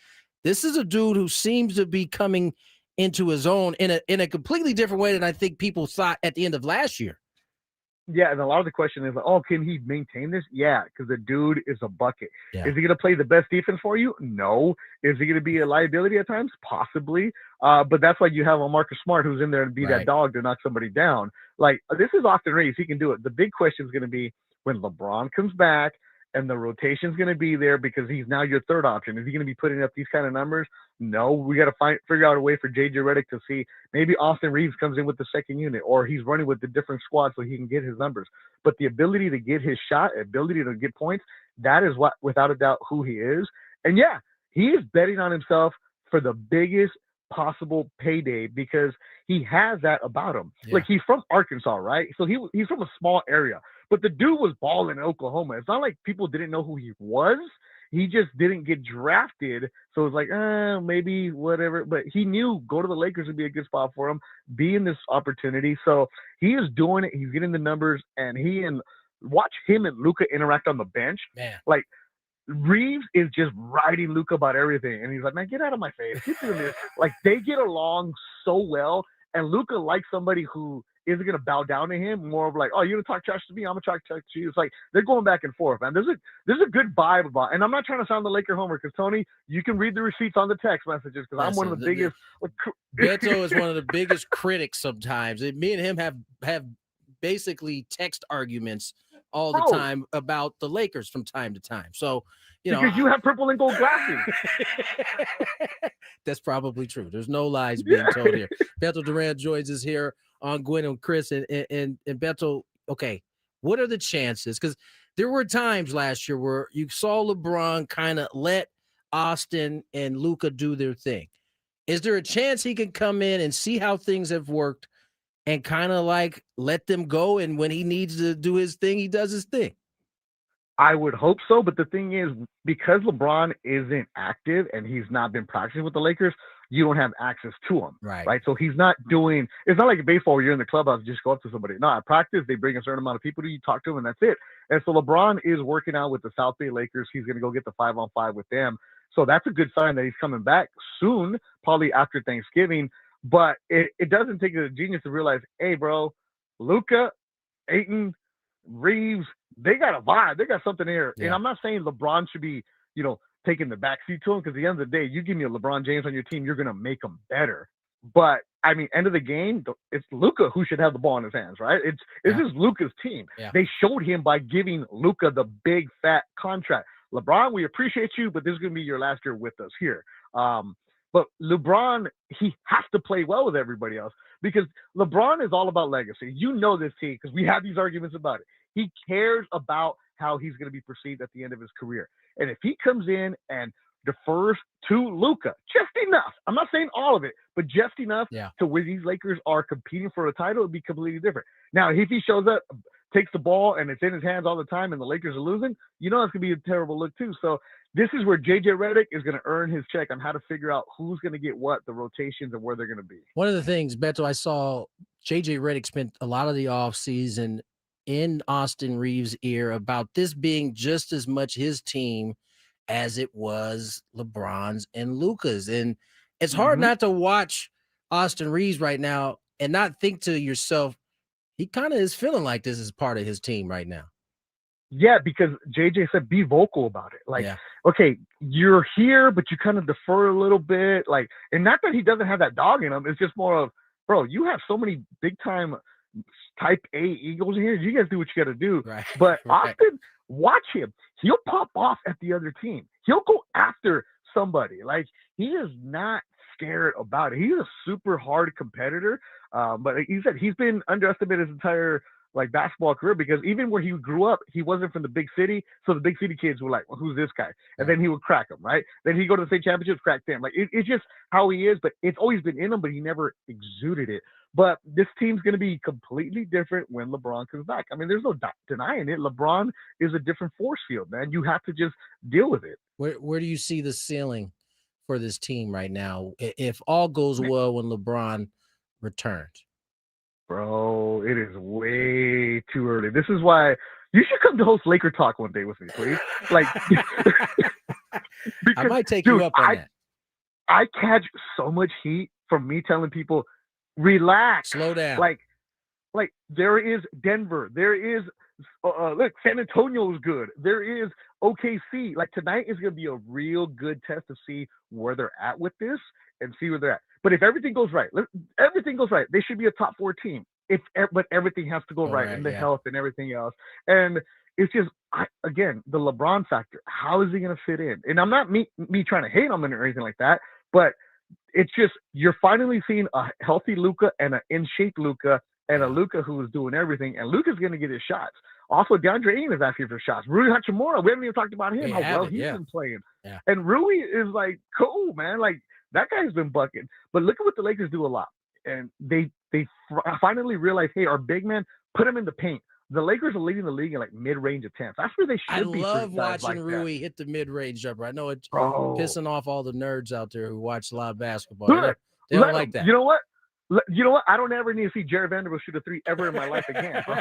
S1: this is a dude who seems to be coming into his own in a completely different way than I think people thought at the end of last year.
S14: Yeah, and a lot of the question is like, oh, can he maintain this? Yeah, because the dude is a bucket.
S1: Yeah.
S14: Is he going to play the best defense for you? No. Is he going to be a liability at times? Possibly. But that's why you have a Marcus Smart who's in there and be that dog to knock somebody down. Like, this is Austin Reeves. He can do it. The big question is going to be when LeBron comes back and the rotation's going to be there because he's now your third option. Is he going to be putting up these kind of numbers? No. We got to figure out a way for JJ Redick to see maybe Austin Reeves comes in with the second unit or he's running with the different squad so he can get his numbers. But the ability to get his shot, ability to get points, that is what, without a doubt, who he is. And yeah, he is betting on himself for the biggest possible payday because he has that about him. Yeah. Like, he's from Arkansas, right? So he's from a small area. But the dude was balling in Oklahoma. It's not like people didn't know who he was. He just didn't get drafted. So it's like, maybe whatever. But he knew go to the Lakers would be a good spot for him, be in this opportunity. So he is doing it. He's getting the numbers. And watch him and Luka interact on the bench.
S1: Man.
S14: Like, Reeves is just riding Luka about everything. And he's like, man, get out of my face. Keep doing this. Like, they get along so well. And Luka likes somebody who isn't going to bow down to him. More of like, oh, you're going to talk trash to me, I'm going to talk trash to you. It's like they're going back and forth, man. There's a good vibe about, and I'm not trying to sound the Laker homer because Tony, you can read the receipts on the text messages because I'm one of the biggest.
S1: Beto is one of the biggest critics sometimes. Me and him have basically text arguments all the time about the Lakers from time to time. So,
S14: because you have purple and gold glasses.
S1: That's probably true. There's no lies being told here. Beto Duran joins us here on Gwynn and Chris. And Beto, okay, what are the chances? Because there were times last year where you saw LeBron kind of let Austin and Luka do their thing. Is there a chance he can come in and see how things have worked and kind of like let them go, and when he needs to do his thing, he does his thing?
S14: I would hope so, but the thing is, because LeBron isn't active and he's not been practicing with the Lakers, you don't have access to him, right? So he's not doing. It's not like a baseball where you're in the clubhouse, just go up to somebody. No, at practice they bring a certain amount of people to you, talk to them, and that's it. And so LeBron is working out with the South Bay Lakers. He's going to go get the 5-on-5 with them. So that's a good sign that he's coming back soon, probably after Thanksgiving. But it doesn't take a genius to realize, hey, bro, Luka, Ayton, Reeves, they got a vibe. They got something here. Yeah. And I'm not saying LeBron should be, taking the backseat to him, because at the end of the day, you give me a LeBron James on your team, you're going to make them better. But, I mean, end of the game, it's Luka who should have the ball in his hands, right? This is Luka's team. Yeah. They showed him by giving Luka the big, fat contract. LeBron, we appreciate you, but this is going to be your last year with us here. But LeBron, he has to play well with everybody else, because LeBron is all about legacy. You know this, team, because we have these arguments about it. He cares about how he's going to be perceived at the end of his career. And if he comes in and defers to Luka just enough, I'm not saying all of it, but just enough to where these Lakers are competing for a title, it'd be completely different. Now, if he shows up, takes the ball, and it's in his hands all the time, and the Lakers are losing, it's going to be a terrible look too. So this is where JJ Redick is going to earn his check on how to figure out who's going to get what, the rotations, and where they're going to be.
S1: One of the things, Beto, I saw JJ Redick spent a lot of the offseason in Austin Reeves' ear about this being just as much his team as it was LeBron's and Luka's. And it's hard not to watch Austin Reeves right now and not think to yourself, he kind of is feeling like this is part of his team right now.
S14: Yeah, because JJ said be vocal about it. Like, okay, you're here, but you kind of defer a little bit. Like, and not that he doesn't have that dog in him. It's just more of, bro, you have so many big time type A Eagles in here. You guys do what you got to do. Right. But Austin, watch him. He'll pop off at the other team. He'll go after somebody. Like, he is not scared about it. He's a super hard competitor. But he said he's been underestimated his entire basketball career, because even where he grew up, he wasn't from the big city. So the big city kids were like, well, who's this guy? And then he would crack them, right? Then he'd go to the state championships, crack them. Like, it's just how he is, but it's always been in him, but he never exuded it. But this team's going to be completely different when LeBron comes back. I mean, there's no denying it. LeBron is a different force field, man. You have to just deal with it.
S1: Where do you see the ceiling for this team right now, if all goes well when LeBron returns?
S14: Bro, it is way too early. This is why you should come to host Laker Talk one day with me, please. Like,
S1: I might take you up on that.
S14: I catch so much heat from me telling people, relax,
S1: slow down.
S14: Like there is Denver, there is look, San Antonio is good. There is OKC. Like, tonight is going to be a real good test to see where they're at with this and see where they're at. But if everything goes right, they should be a top 4 team. But everything has to go right, and the health and everything else. And it's just, again, the LeBron factor. How is he going to fit in? And I'm not me trying to hate on him or anything like that, but it's just, you're finally seeing a healthy Luka and an in-shape Luka, and a Luka who is doing everything, and Luka's going to get his shots. Also, DeAndre Ayton is asking for shots. Rui Hachimura, we haven't even talked about him, how well he's been playing. Yeah. And Rui is like, cool, man. Like, that guy's been bucking. But look at what the Lakers do a lot. And they finally realize, hey, our big man, put him in the paint. The Lakers are leading the league in mid-range attempts. That's where they should be.
S1: I love watching Rui hit the mid-range jumper. I know it's pissing off all the nerds out there who watch a lot of basketball. They don't like that.
S14: You know what? I don't ever need to see Jared Vanderbilt shoot a 3 ever in my life again, bro.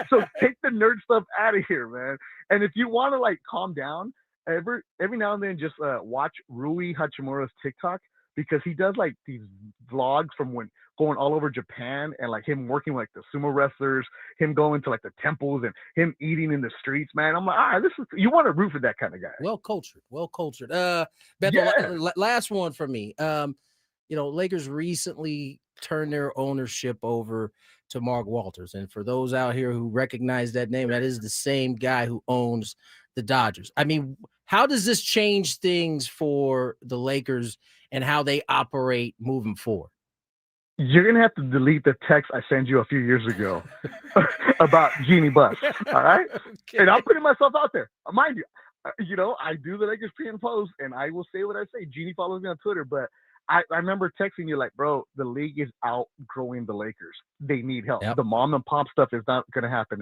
S14: So take the nerd stuff out of here, man. And if you want to calm down, every now and then just watch Rui Hachimura's TikTok, because he does like these vlogs from when going all over Japan and like him working with, like the sumo wrestlers, him going to like the temples and him eating in the streets, man. I'm like, this is, you want to root for that kind of guy.
S1: Well cultured. Beto, last one for me. Lakers recently turned their ownership over to Mark Walters. And for those out here who recognize that name, that is the same guy who owns the Dodgers. I mean, how does this change things for the Lakers and how they operate moving forward?
S14: You're going to have to delete the text I sent you a few years ago about Jeannie Buss. All right. Okay. And I'm putting myself out there. Mind you, I do the Lakers pre and post, and I will say what I say. Jeannie follows me on Twitter, but I remember texting you like, bro, the league is outgrowing the Lakers. They need help. Yep. The mom and pop stuff is not going to happen.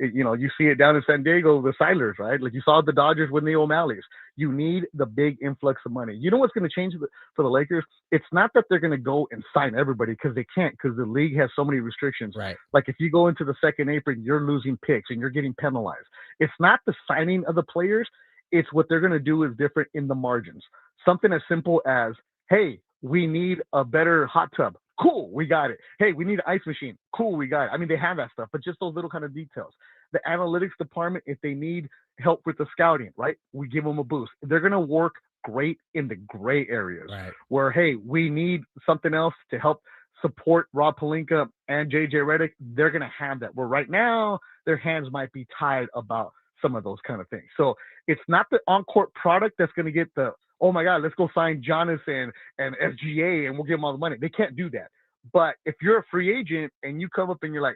S14: You see it down in San Diego, the Silers, right? Like you saw the Dodgers with the O'Malleys. You need the big influx of money. You know what's going to change for the Lakers? It's not that they're going to go and sign everybody, because they can't, because the league has so many restrictions.
S1: Right.
S14: Like if you go into the second apron, you're losing picks and you're getting penalized. It's not the signing of the players. It's what they're going to do is different in the margins. Something as simple as, hey, we need a better hot tub. Cool, we got it. Hey, we need an ice machine. Cool, we got it. I mean, they have that stuff, but just those little kind of details. The analytics department, if they need help with the scouting, right, we give them a boost. They're going to work great in the gray areas,
S1: right,
S14: where, hey, we need something else to help support Rob Pelinka and JJ Redick. They're going to have that, where right now their hands might be tied about some of those kind of things. So it's not the on-court product that's going to get the, oh my God, let's go sign Jonathan and SGA and we'll give them all the money. They can't do that. But if you're a free agent and you come up and you're like,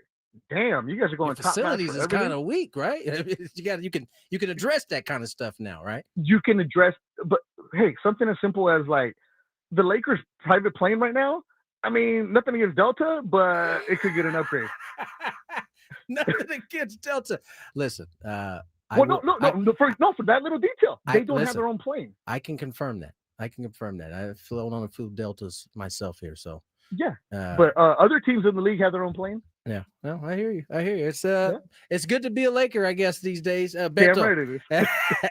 S14: damn, you guys are going top
S1: facilities is kind of weak, right? you can address that kind of stuff now, right?
S14: You can address, but hey, something as simple as like the Lakers private plane right now. I mean, nothing against Delta, but it could get an upgrade.
S1: Nothing against Delta. Listen,
S14: for that little detail, they don't have their own plane.
S1: I can confirm that. I've flown on a few Deltas myself here, so
S14: yeah. But other teams in the league have their own plane.
S1: Yeah, no, I hear you. It's good to be a Laker, I guess, these days. Beto,
S14: damn right it is.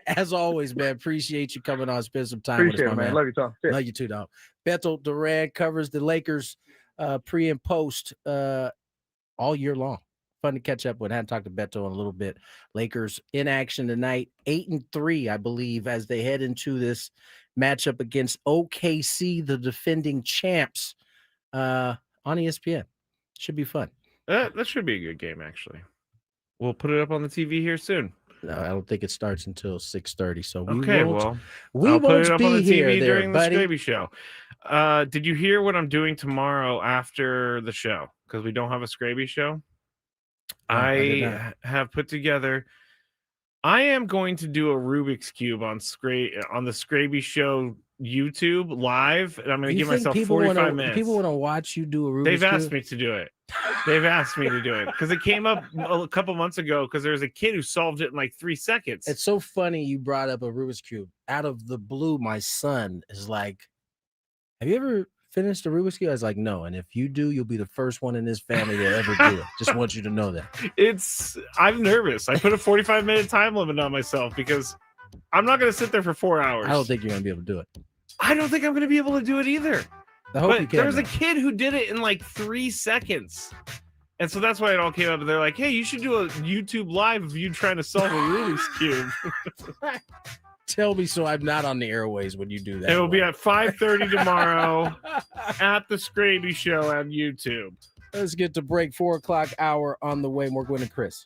S1: As always, man, appreciate you coming on, spend some time with us, man.
S14: Love you, Tom.
S1: Love you too, dog. Beto Duran covers the Lakers pre and post all year long. Fun to catch up with. I hadn't talked to Beto in a little bit. Lakers in action tonight, 8-3, I believe, as they head into this matchup against OKC, the defending champs, on ESPN. Should be fun.
S2: That should be a good game, actually. We'll put it up on the TV here soon.
S1: No, I don't think it starts until 6:30. So
S2: we
S1: won't
S2: put it up
S1: be
S2: on the
S1: here
S2: TV during the
S1: buddy.
S2: Skraby show. Did you hear what I'm doing tomorrow after the show? Because we don't have a Skraby show. I have put together. I am going to do a Rubik's Cube on the Skraby show YouTube live, and I'm going to give myself 45 minutes.
S1: People want to watch you do a Rubik's
S2: They've
S1: Cube?
S2: asked me to do it. They've asked me to do it because it came up a couple months ago because there was a kid who solved it in like 3 seconds.
S1: It's so funny you brought up a Rubik's Cube. Out of the blue, my son is like, have you ever finished a Rubik's Cube? I was like, no. And if you do, you'll be the first one in this family to ever do it. Just want you to know that.
S2: I'm nervous. I put a 45-minute time limit on myself because I'm not going to sit there for 4 hours.
S1: I don't think you're going to be able to do it.
S2: I don't think I'm going to be able to do it either.
S1: I hope you can.
S2: There was a kid who did it in like 3 seconds. And so that's why it all came up. They're like, hey, you should do a YouTube live of you trying to solve a Rubik's Cube.
S1: Tell me so I'm not on the airways when you do that.
S2: It will be at 5:30 tomorrow at the Skraby Show on YouTube.
S1: Let's get to break. 4 o'clock hour on the way. More Gwynn and Chris.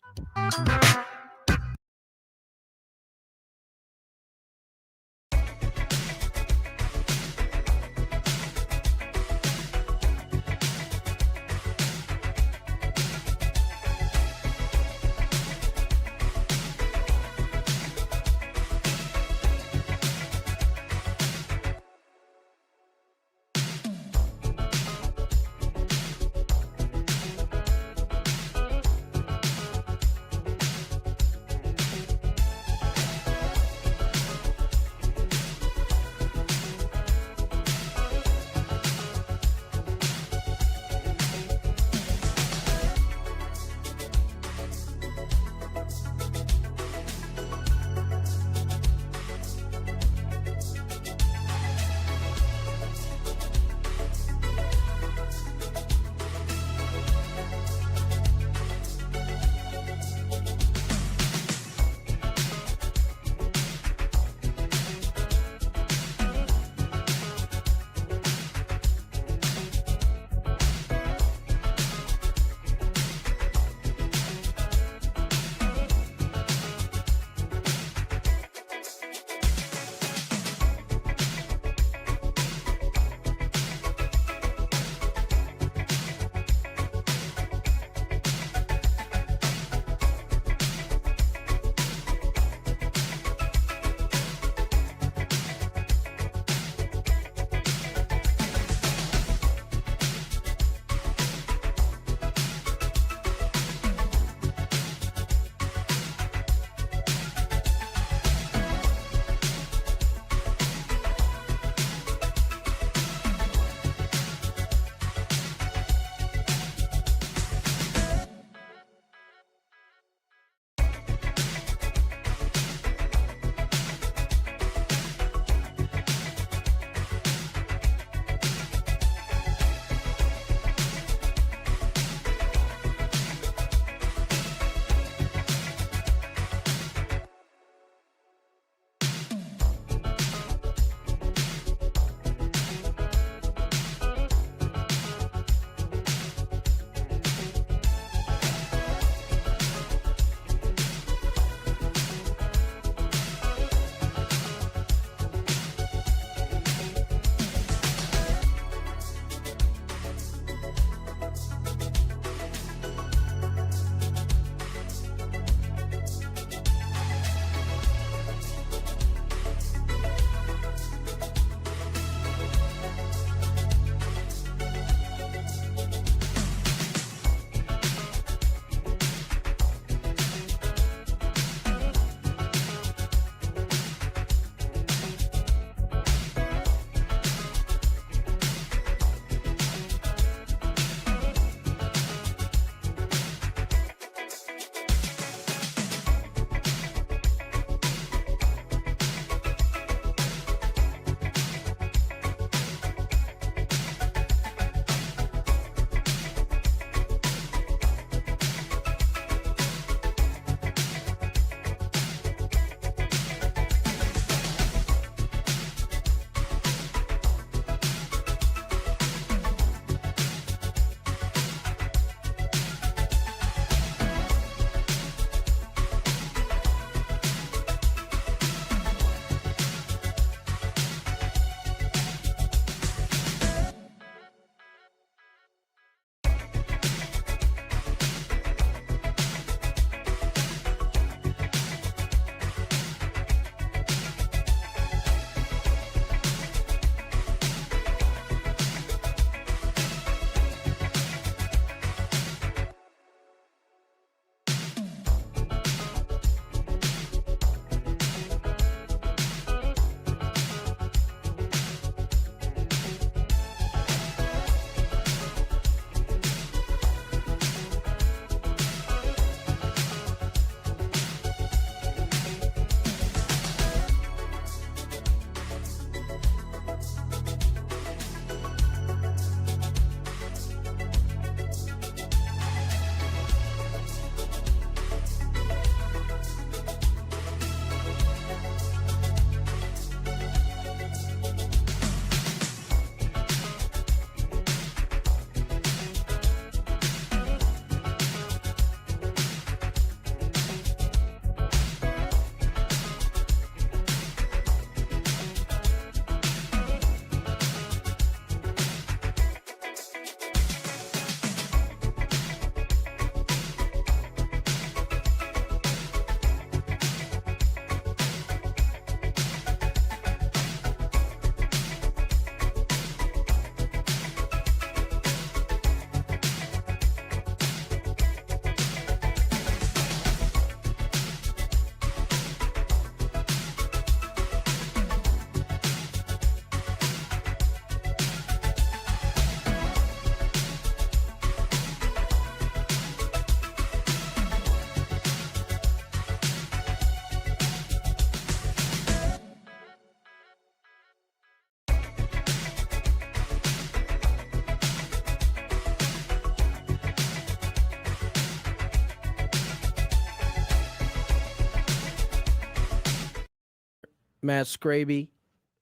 S1: Matt Skraby,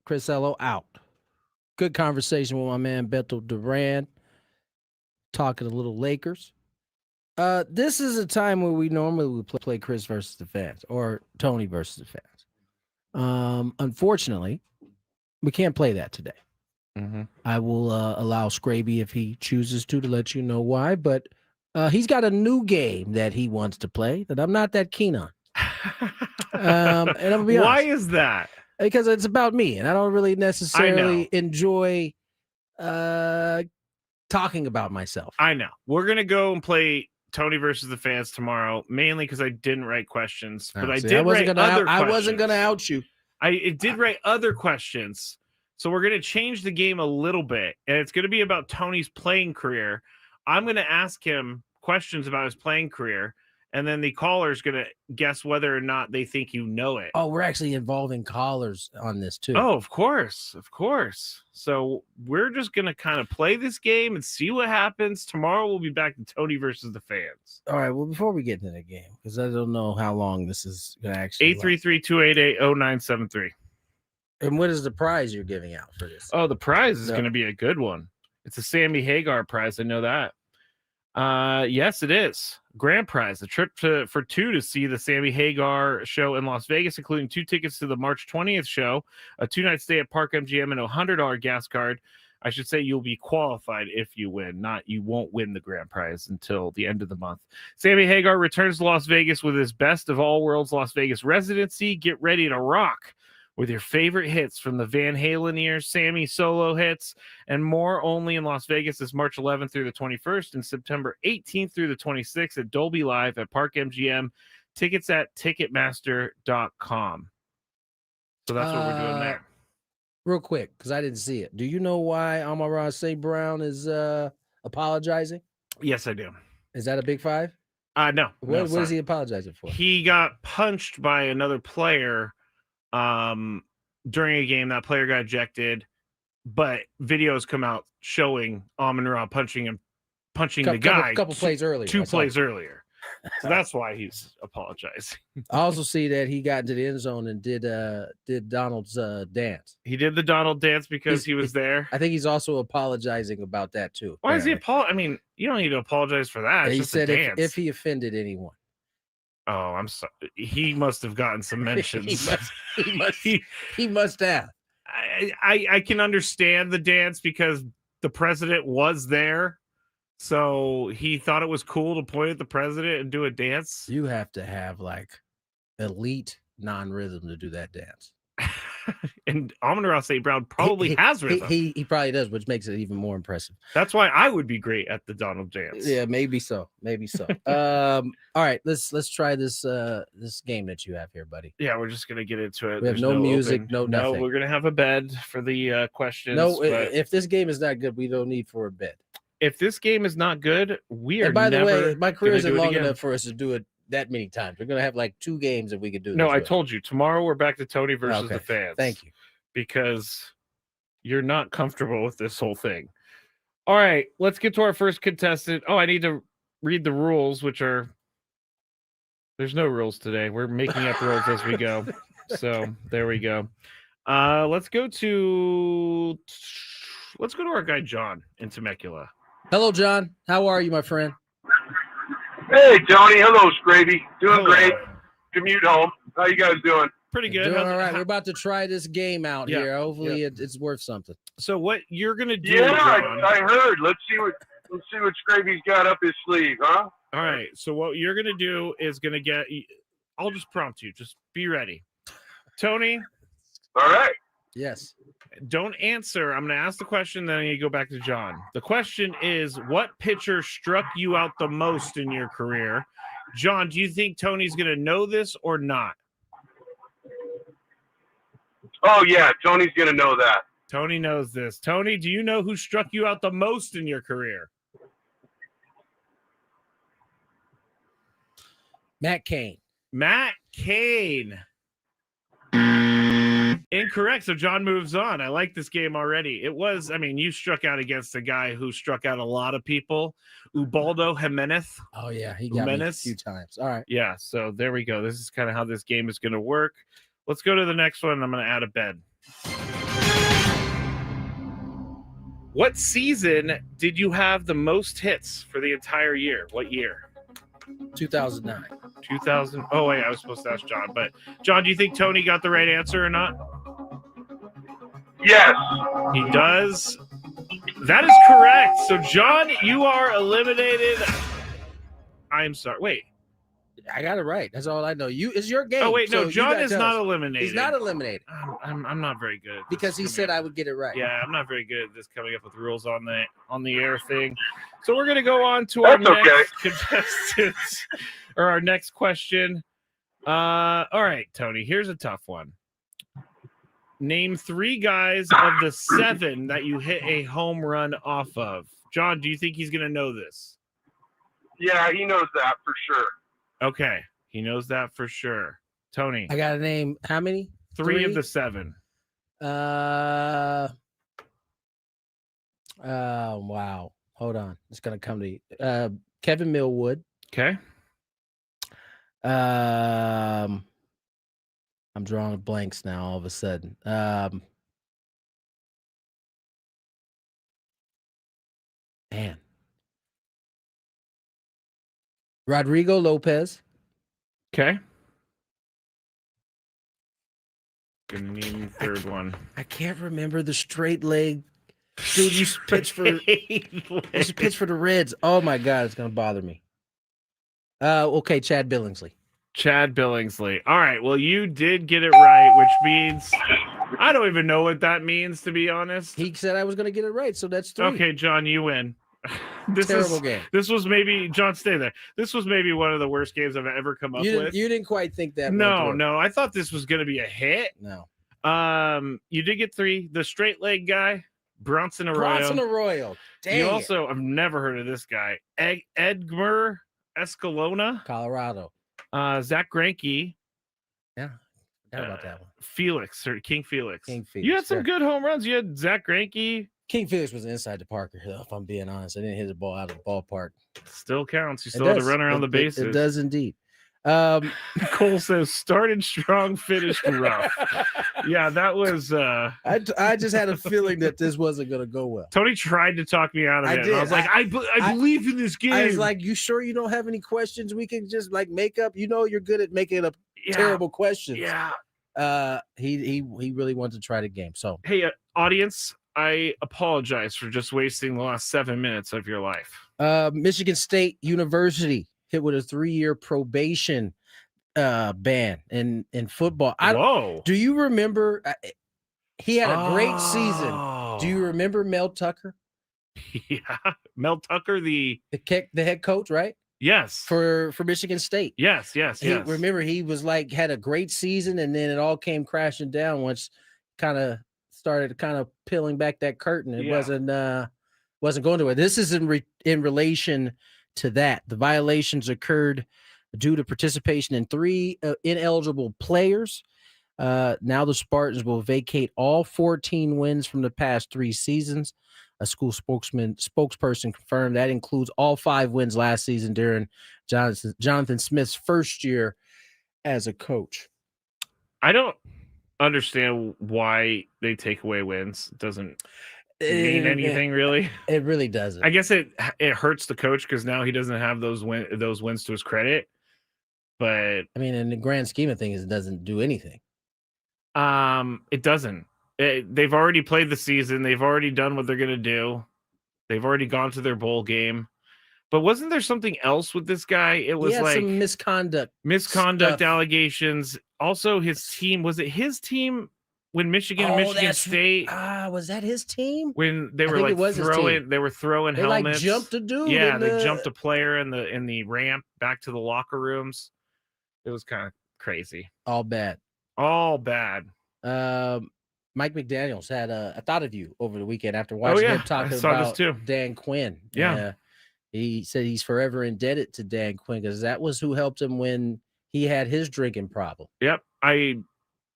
S1: Chris Ello out. Good conversation with my man Beto Duran, talking a little Lakers. This is a time where we normally would play Chris versus the fans or Tony versus the fans. Unfortunately, we can't play that today.
S2: Mm-hmm.
S1: I will allow Skraby, if he chooses to let you know why, but he's got a new game that he wants to play that I'm not that keen on. And I'm gonna be honest.
S2: Why is that?
S1: Because it's about me, and I don't really necessarily enjoy talking about myself.
S2: I know. We're gonna go and play Tony versus the fans tomorrow, mainly because I didn't write questions, but I did write other questions.
S1: I wasn't gonna out you.
S2: I did write other questions, so we're gonna change the game a little bit, and it's gonna be about Tony's playing career. I'm gonna ask him questions about his playing career, and then the caller's gonna guess whether or not they think you know it.
S1: Oh, we're actually involving callers on this too.
S2: Oh, of course. So we're just gonna kind of play this game and see what happens. Tomorrow we'll be back to Tony versus the fans.
S1: All right. Well, before we get into the game, because I don't know how long this is gonna actually.
S2: 833-288-0973.
S1: And what is the prize you're giving out for this?
S2: Oh, the prize is gonna be a good one. It's a Sammy Hagar prize. I know that. Yes, it is. Grand prize, a trip for two to see the Sammy Hagar show in Las Vegas, including 2 tickets to the March 20th show, a 2-night stay at Park MGM, and a $100 gas card. I should say you'll be qualified if you win, not you won't win the grand prize until the end of the month. Sammy Hagar returns to Las Vegas with his Best of All Worlds Las Vegas residency. Get ready to rock with your favorite hits from the Van Halen years, Sammy solo hits, and more, only in Las Vegas is March 11th through the 21st and September 18th through the 26th at Dolby Live at Park MGM. Tickets at Ticketmaster.com. So that's what we're doing there.
S1: Real quick, because I didn't see it. Do you know why Amon-Ra St. Brown is apologizing?
S2: Yes, I do.
S1: Is that a big five?
S2: No.
S1: What is he apologizing for?
S2: He got punched by another player during a game. That player got ejected, but videos come out showing Amon-Ra punching the guy
S1: a couple plays earlier.
S2: 2 plays earlier. So that's why he's apologizing.
S1: I also see that he got into the end zone and did Donald's dance.
S2: He did the Donald dance because he was there.
S1: I think he's also apologizing about that too.
S2: Why is he apologizing? I mean, you don't need to apologize for that. It's
S1: he
S2: just
S1: said
S2: a dance.
S1: if he offended anyone.
S2: Oh, I'm sorry. He must have gotten some mentions.
S1: he must have.
S2: I can understand the dance because the president was there. So he thought it was cool to point at the president and do a dance.
S1: You have to have like elite non-rhythm to do that dance.
S2: And Amon-Ra St. Brown probably has rhythm.
S1: He probably does, which makes it even more impressive.
S2: That's why I would be great at the Donald dance.
S1: Yeah, maybe so. All right, let's try this game that you have here, buddy.
S2: Yeah, we're just gonna get into it.
S1: We have no music, no nothing.
S2: No, we're gonna have a bed for the questions.
S1: No, if this game is not good, we don't need for a bed.
S2: If this game is not good, we are.
S1: And by the way, my career isn't long enough for us to do it that many times. We're gonna have like 2 games that we could do.
S2: No, I told you tomorrow we're back to Tony versus the fans.
S1: Thank you.
S2: Because you're not comfortable with this whole thing. All right, let's get to our first contestant. Oh, I need to read the rules, which are there's no rules today. We're making up rules as we go. So there we go. Let's go to our guy John in Temecula.
S1: Hello, John. How are you, my friend?
S15: Hey, Tony. Hello, Skraby. Doing great. Commute home. How you guys doing?
S2: Pretty good.
S1: Doing all right. We're about to try this game out here. Hopefully, it's worth something.
S2: So, what you're gonna do?
S15: Yeah, I heard. Let's see what Skraby's got up his sleeve, huh?
S2: All right. So, what you're gonna do is gonna get. I'll just prompt you. Just be ready, Tony.
S15: All right.
S1: Yes.
S2: Don't answer. I'm going to ask the question, then you go back to John. The question is, what pitcher struck you out the most in your career? John, do you think Tony's going to know this or not?
S15: Oh, yeah. Tony's going to know that.
S2: Tony knows this. Tony, do you know who struck you out the most in your career?
S1: Matt Cain.
S2: Matt Cain. Incorrect. So John moves on. I like this game already. It was, you struck out against a guy who struck out a lot of people. Ubaldo Jimenez.
S1: Oh, yeah. He got me a few times. All right.
S2: Yeah. So there we go. This is kind of how this game is going to work. Let's go to the next one. I'm going to add a bed. What season did you have the most hits for the entire year? What year?
S1: 2009.
S2: 2000. Oh, wait, I was supposed to ask John. But, John, do you think Tony got the right answer or not?
S15: Yes.
S2: He does. That is correct. So, John, you are eliminated. I'm sorry. Wait.
S1: I got it right. That's all I know. It's your game.
S2: Oh, wait, no.
S1: So
S2: John is not eliminated.
S1: He's not eliminated.
S2: I'm not very good at this.
S1: Because he said I would get it right.
S2: Yeah, I'm not very good at this coming up with rules on the air thing. So we're gonna go on to our next contestants or our next question. All right, Tony. Here's a tough one. Name 3 guys of the 7 that you hit a home run off of. John, do you think he's gonna know this?
S15: Yeah, he knows that for sure.
S2: Okay, he knows that for sure. Tony,
S1: I got to name how many?
S2: 3 of the 7.
S1: Wow. Hold on. It's gonna come to you. Kevin Millwood.
S2: Okay.
S1: I'm drawing blanks now all of a sudden. Man. Rodrigo Lopez.
S2: Okay. Gonna need a third one.
S1: I can't remember the straight leg. Dude, you pitch for the Reds. Oh my God, it's gonna bother me. Okay, Chad Billingsley.
S2: Chad Billingsley. All right. Well, you did get it right, which means I don't even know what that means, to be honest.
S1: He said I was gonna get it right, so that's 3.
S2: Okay, John, you win.
S1: Terrible game.
S2: This was maybe John, stay there. This was maybe one of the worst games I've ever come up with.
S1: You didn't quite think that.
S2: No. I thought this was gonna be a hit.
S1: No.
S2: You did get 3. The straight leg guy, Bronson Arroyo.
S1: Dang.
S2: You also, I've never heard of this guy. Edgar Escalona,
S1: Colorado.
S2: Zach Greinke.
S1: Yeah, forgot about that one.
S2: Felix or King Felix.
S1: King Felix.
S2: You had some good home runs. You had Zach Greinke.
S1: King Felix was inside the Parker, if I'm being honest. I didn't hit the ball out of the ballpark.
S2: Still counts. You still had to run around the bases.
S1: It does indeed.
S2: Cole says started strong, finished rough. Yeah, that was
S1: I just had a feeling that this wasn't gonna go well.
S2: Tony tried to talk me out of it.
S1: did.
S2: I was like, I believe in this game.
S1: I was like, you sure you don't have any questions we can just like make up? You know you're good at making up terrible questions.
S2: Yeah.
S1: He really wanted to try the game. So
S2: hey, audience, I apologize for just wasting the last 7 minutes of your life.
S1: Michigan State University hit with a 3-year probation ban in football.
S2: Whoa.
S1: Do you remember? He had a great season. Do you remember Mel Tucker?
S2: Yeah. Mel Tucker, the
S1: head coach, right?
S2: Yes.
S1: For Michigan State.
S2: Yes.
S1: Remember, he was like, had a great season, and then it all came crashing down once started peeling back that curtain. It wasn't going to it. This is in relation to that. The violations occurred due to participation in 3 ineligible players. Now the Spartans will vacate all 14 wins from the past 3 seasons. A school spokesperson confirmed that includes all 5 wins last season during Jonathan Smith's first year as a coach.
S2: I don't understand why they take away wins. It doesn't mean anything, really.
S1: It really doesn't.
S2: I guess it hurts the coach because now he doesn't have those wins to his credit. But
S1: I mean, in the grand scheme of things, it doesn't do anything.
S2: It doesn't. They've already played the season. They've already done what they're going to do. They've already gone to their bowl game. But wasn't there something else with this guy? It was like
S1: some misconduct
S2: stuff. Allegations. Also, his team. Was it his team when Michigan and Michigan State?
S1: Was that his team?
S2: When they were throwing helmets.
S1: Like jumped a dude.
S2: Yeah, they jumped a player in the ramp back to the locker rooms. It was kind of crazy.
S1: All bad. Mike McDaniels had I thought of you over the weekend after watching him talking about Dan Quinn.
S2: Yeah.
S1: He said he's forever indebted to Dan Quinn because that was who helped him when he had his drinking problem.
S2: Yep. I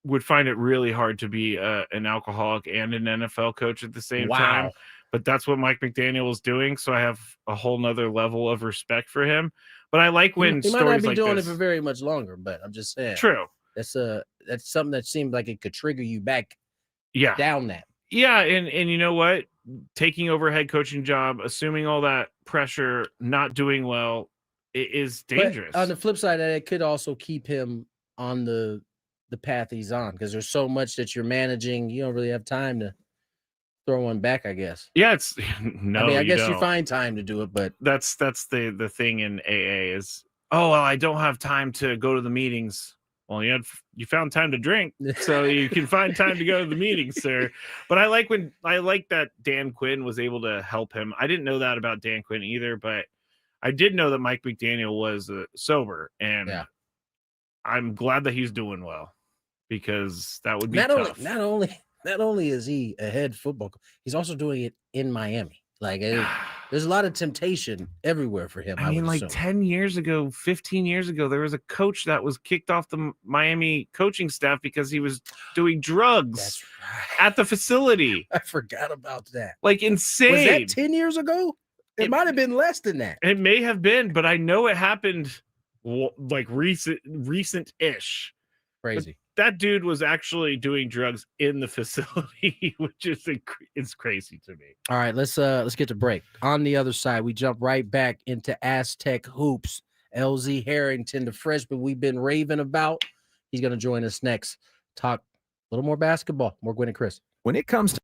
S2: would find it really hard to be an alcoholic and an NFL coach at the same time. But that's what Mike McDaniel was doing. So I have a whole nother level of respect for him. But I like when
S1: he
S2: stories
S1: might not be
S2: like
S1: doing
S2: this.
S1: it for very much longer, but I'm just saying.
S2: True.
S1: That's something that seemed like it could trigger you back down that.
S2: Yeah, and you know what? Taking over a head coaching job, assuming all that pressure, not doing well, it is dangerous.
S1: But on the flip side, it could also keep him on the path he's on, because there's so much that you're managing. You don't really have time to throw one back, I guess.
S2: Yeah, it's no.
S1: I mean, I guess
S2: don't.
S1: you find time to do it, but
S2: that's the thing in AA is, oh well, I don't have time to go to the meetings. Well, you found time to drink, so you can find time to go to the meetings, sir. But I like that Dan Quinn was able to help him. I didn't know that about Dan Quinn either, but I did know that Mike McDaniel was sober, and I'm glad that he's doing well, because that would be tough.
S1: Not only is he a head football coach, he's also doing it in Miami. Like, there's a lot of temptation everywhere for him.
S2: I mean, like 10 years ago, 15 years ago, there was a coach that was kicked off the Miami coaching staff because he was doing drugs at the facility.
S1: I forgot about that.
S2: Like, insane.
S1: Was that 10 years ago? It might have been less than that.
S2: It may have been, but I know it happened like recent-ish.
S1: Crazy.
S2: But that dude was actually doing drugs in the facility, which is crazy to me.
S1: All right, let's get to break. On the other side, we jump right back into Aztec hoops. LZ Harrington, the freshman we've been raving about, he's going to join us next. Talk a little more basketball, more Gwynn and Chris.
S16: When it comes to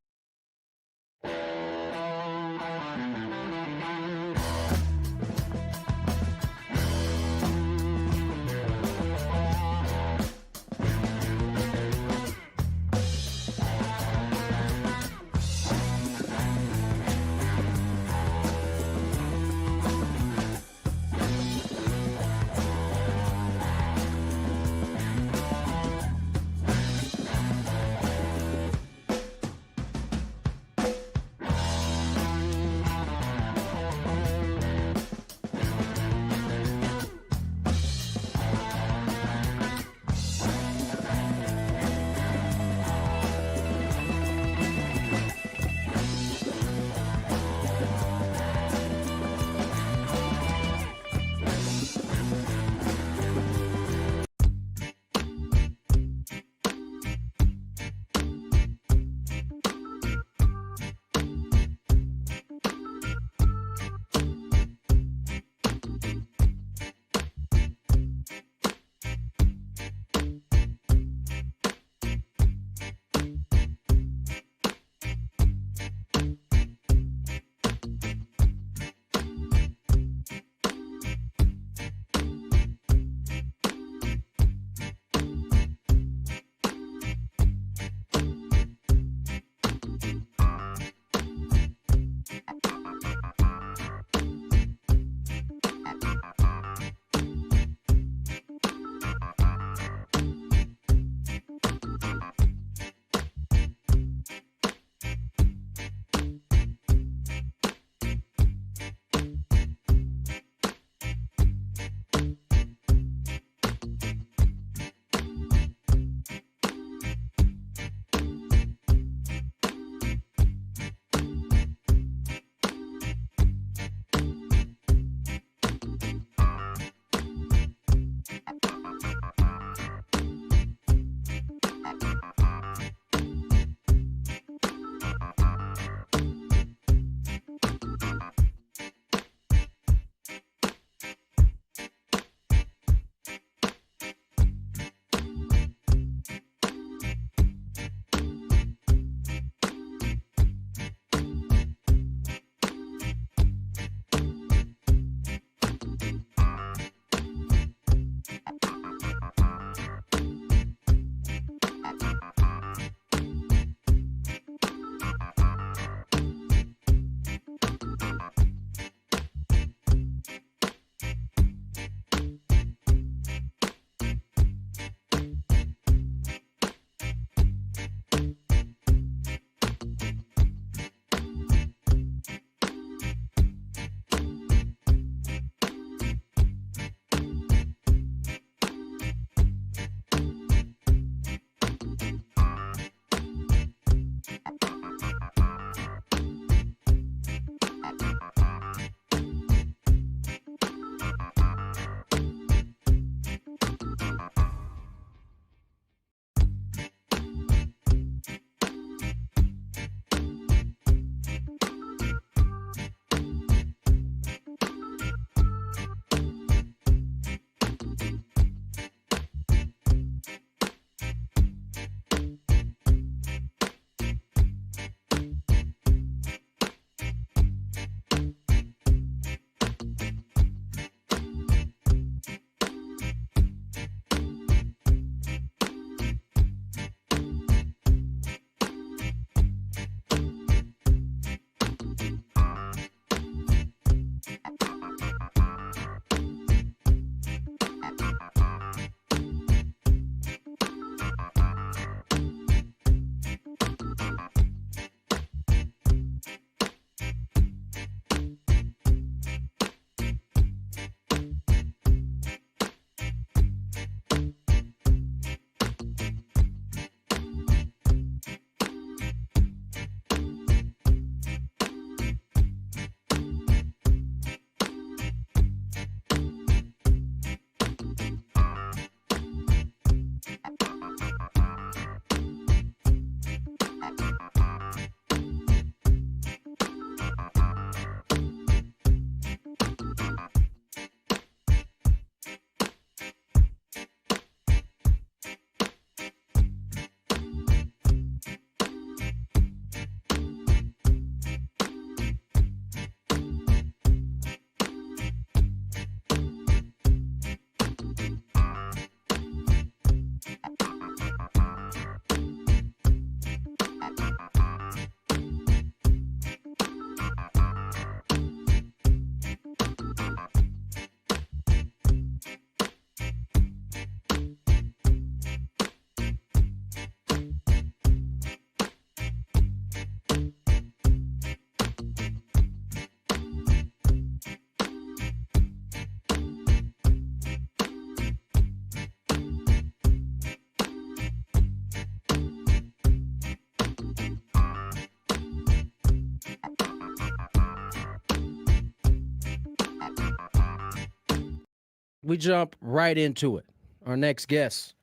S1: we jump right into it? Our next guest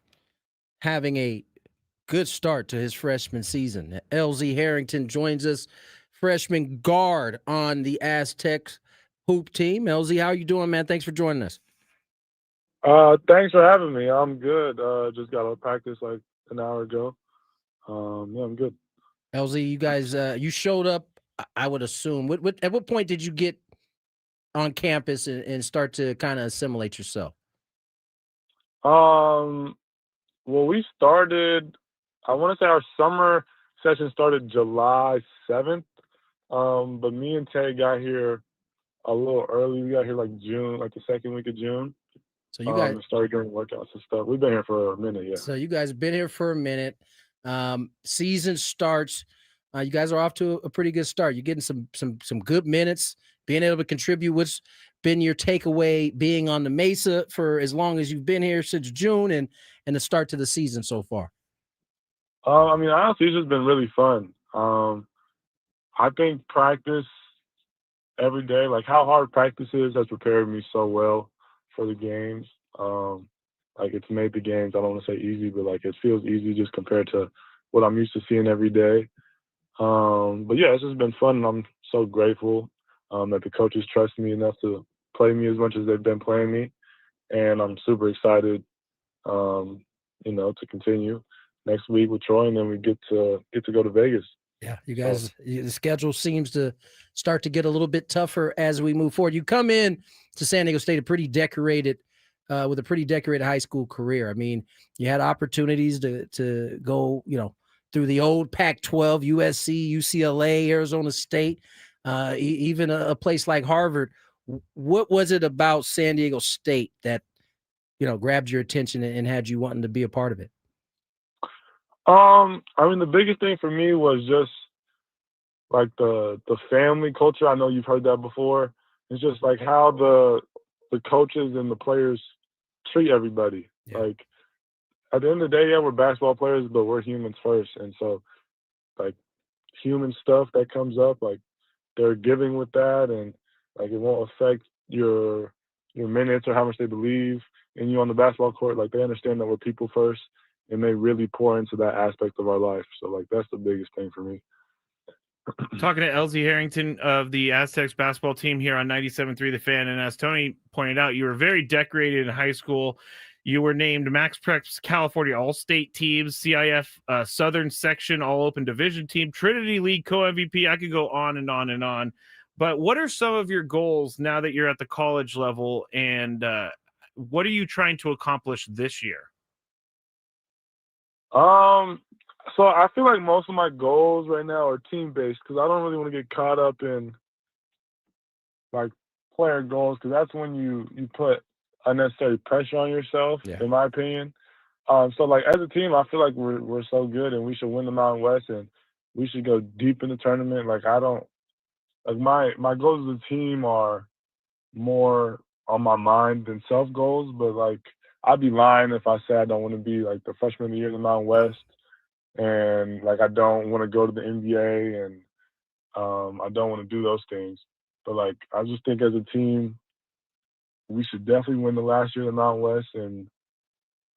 S1: having a good start to his freshman season. LZ Harrington joins us, freshman guard on the Aztecs hoop team. LZ, how are you doing, man? Thanks for joining us.
S16: Thanks for having me. I'm good. Just got out of practice like an hour ago. Yeah, I'm good.
S1: LZ, you guys, you showed up, I would assume. At what point did you get on campus and start to kind of assimilate yourself?
S16: Well, we started, I want to say our summer session started July 7th. But me and Tay got here a little early. We got here like June, like the second week of June.
S1: So you guys
S16: started doing workouts and stuff. We've been here for a minute, yeah.
S1: So you guys have been here for a minute. Season starts. You guys are off to a pretty good start. You're getting some good minutes, being able to contribute. What's been your takeaway being on the Mesa for as long as you've been here since June and the start to the season so far?
S16: I mean, honestly, it's just been really fun. I think practice every day, like how hard practice is, has prepared me so well for the games. Like it's made the games, I don't want to say easy, but like it feels easy just compared to what I'm used to seeing every day. But yeah, it's just been fun, and I'm so grateful that the coaches trust me enough to play me as much as they've been playing me, and I'm super excited, to continue next week with Troy, and then we get to go to Vegas.
S1: Yeah, you guys, the schedule seems to start to get a little bit tougher as we move forward. You come in to San Diego State with a pretty decorated high school career. I mean, you had opportunities to go, through the old Pac-12, USC, UCLA, Arizona State, even a place like Harvard. What was it about San Diego State that, grabbed your attention and had you wanting to be a part of it?
S16: I mean, the biggest thing for me was just like the family culture. I know you've heard that before. It's just like how the coaches and the players treat everybody. Yeah. Like at the end of the day, yeah, we're basketball players, but we're humans first. And so like human stuff that comes up, like they're giving with that, and like it won't affect your minutes or how much they believe in you on the basketball court. Like they understand that we're people first, and they really pour into that aspect of our life. So like that's the biggest thing for me.
S2: Talking to LZ Harrington of the Aztecs basketball team here on 97.3 The Fan. And as Tony pointed out, you were very decorated in high school. You were named Max Preps California All-State Teams, CIF Southern Section All-Open Division Team, Trinity League co-MVP. I could go on and on and on. But what are some of your goals now that you're at the college level, and what are you trying to accomplish this year?
S16: So I feel like most of my goals right now are team-based because I don't really want to get caught up in like player goals, because that's when you put unnecessary pressure on yourself, in my opinion. So like as a team, I feel like we're so good and we should win the Mountain West and we should go deep in the tournament. Like I don't like my goals as a team are more on my mind than self goals, but like I'd be lying if I said I don't want to be like the freshman of the year in the Mountain West, and like I don't want to go to the NBA, and I don't want to do those things. But like I just think as a team, we should definitely win the last year in the Mountain West, and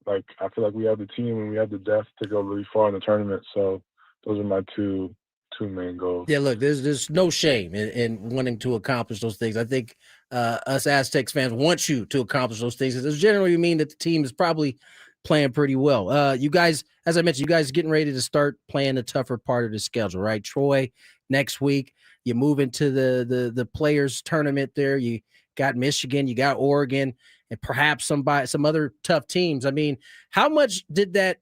S16: like I feel like we have the team and we have the depth to go really far in the tournament. So those are my two main goals.
S1: Yeah, look, there's no shame in wanting to accomplish those things. I think us Aztecs fans want you to accomplish those things. It generally mean that the team is probably playing pretty well. You guys, as I mentioned, you guys are getting ready to start playing the tougher part of the schedule, right? Troy next week. You move into the players tournament there. You got Michigan, you got Oregon, and perhaps some other tough teams. I mean, how much did that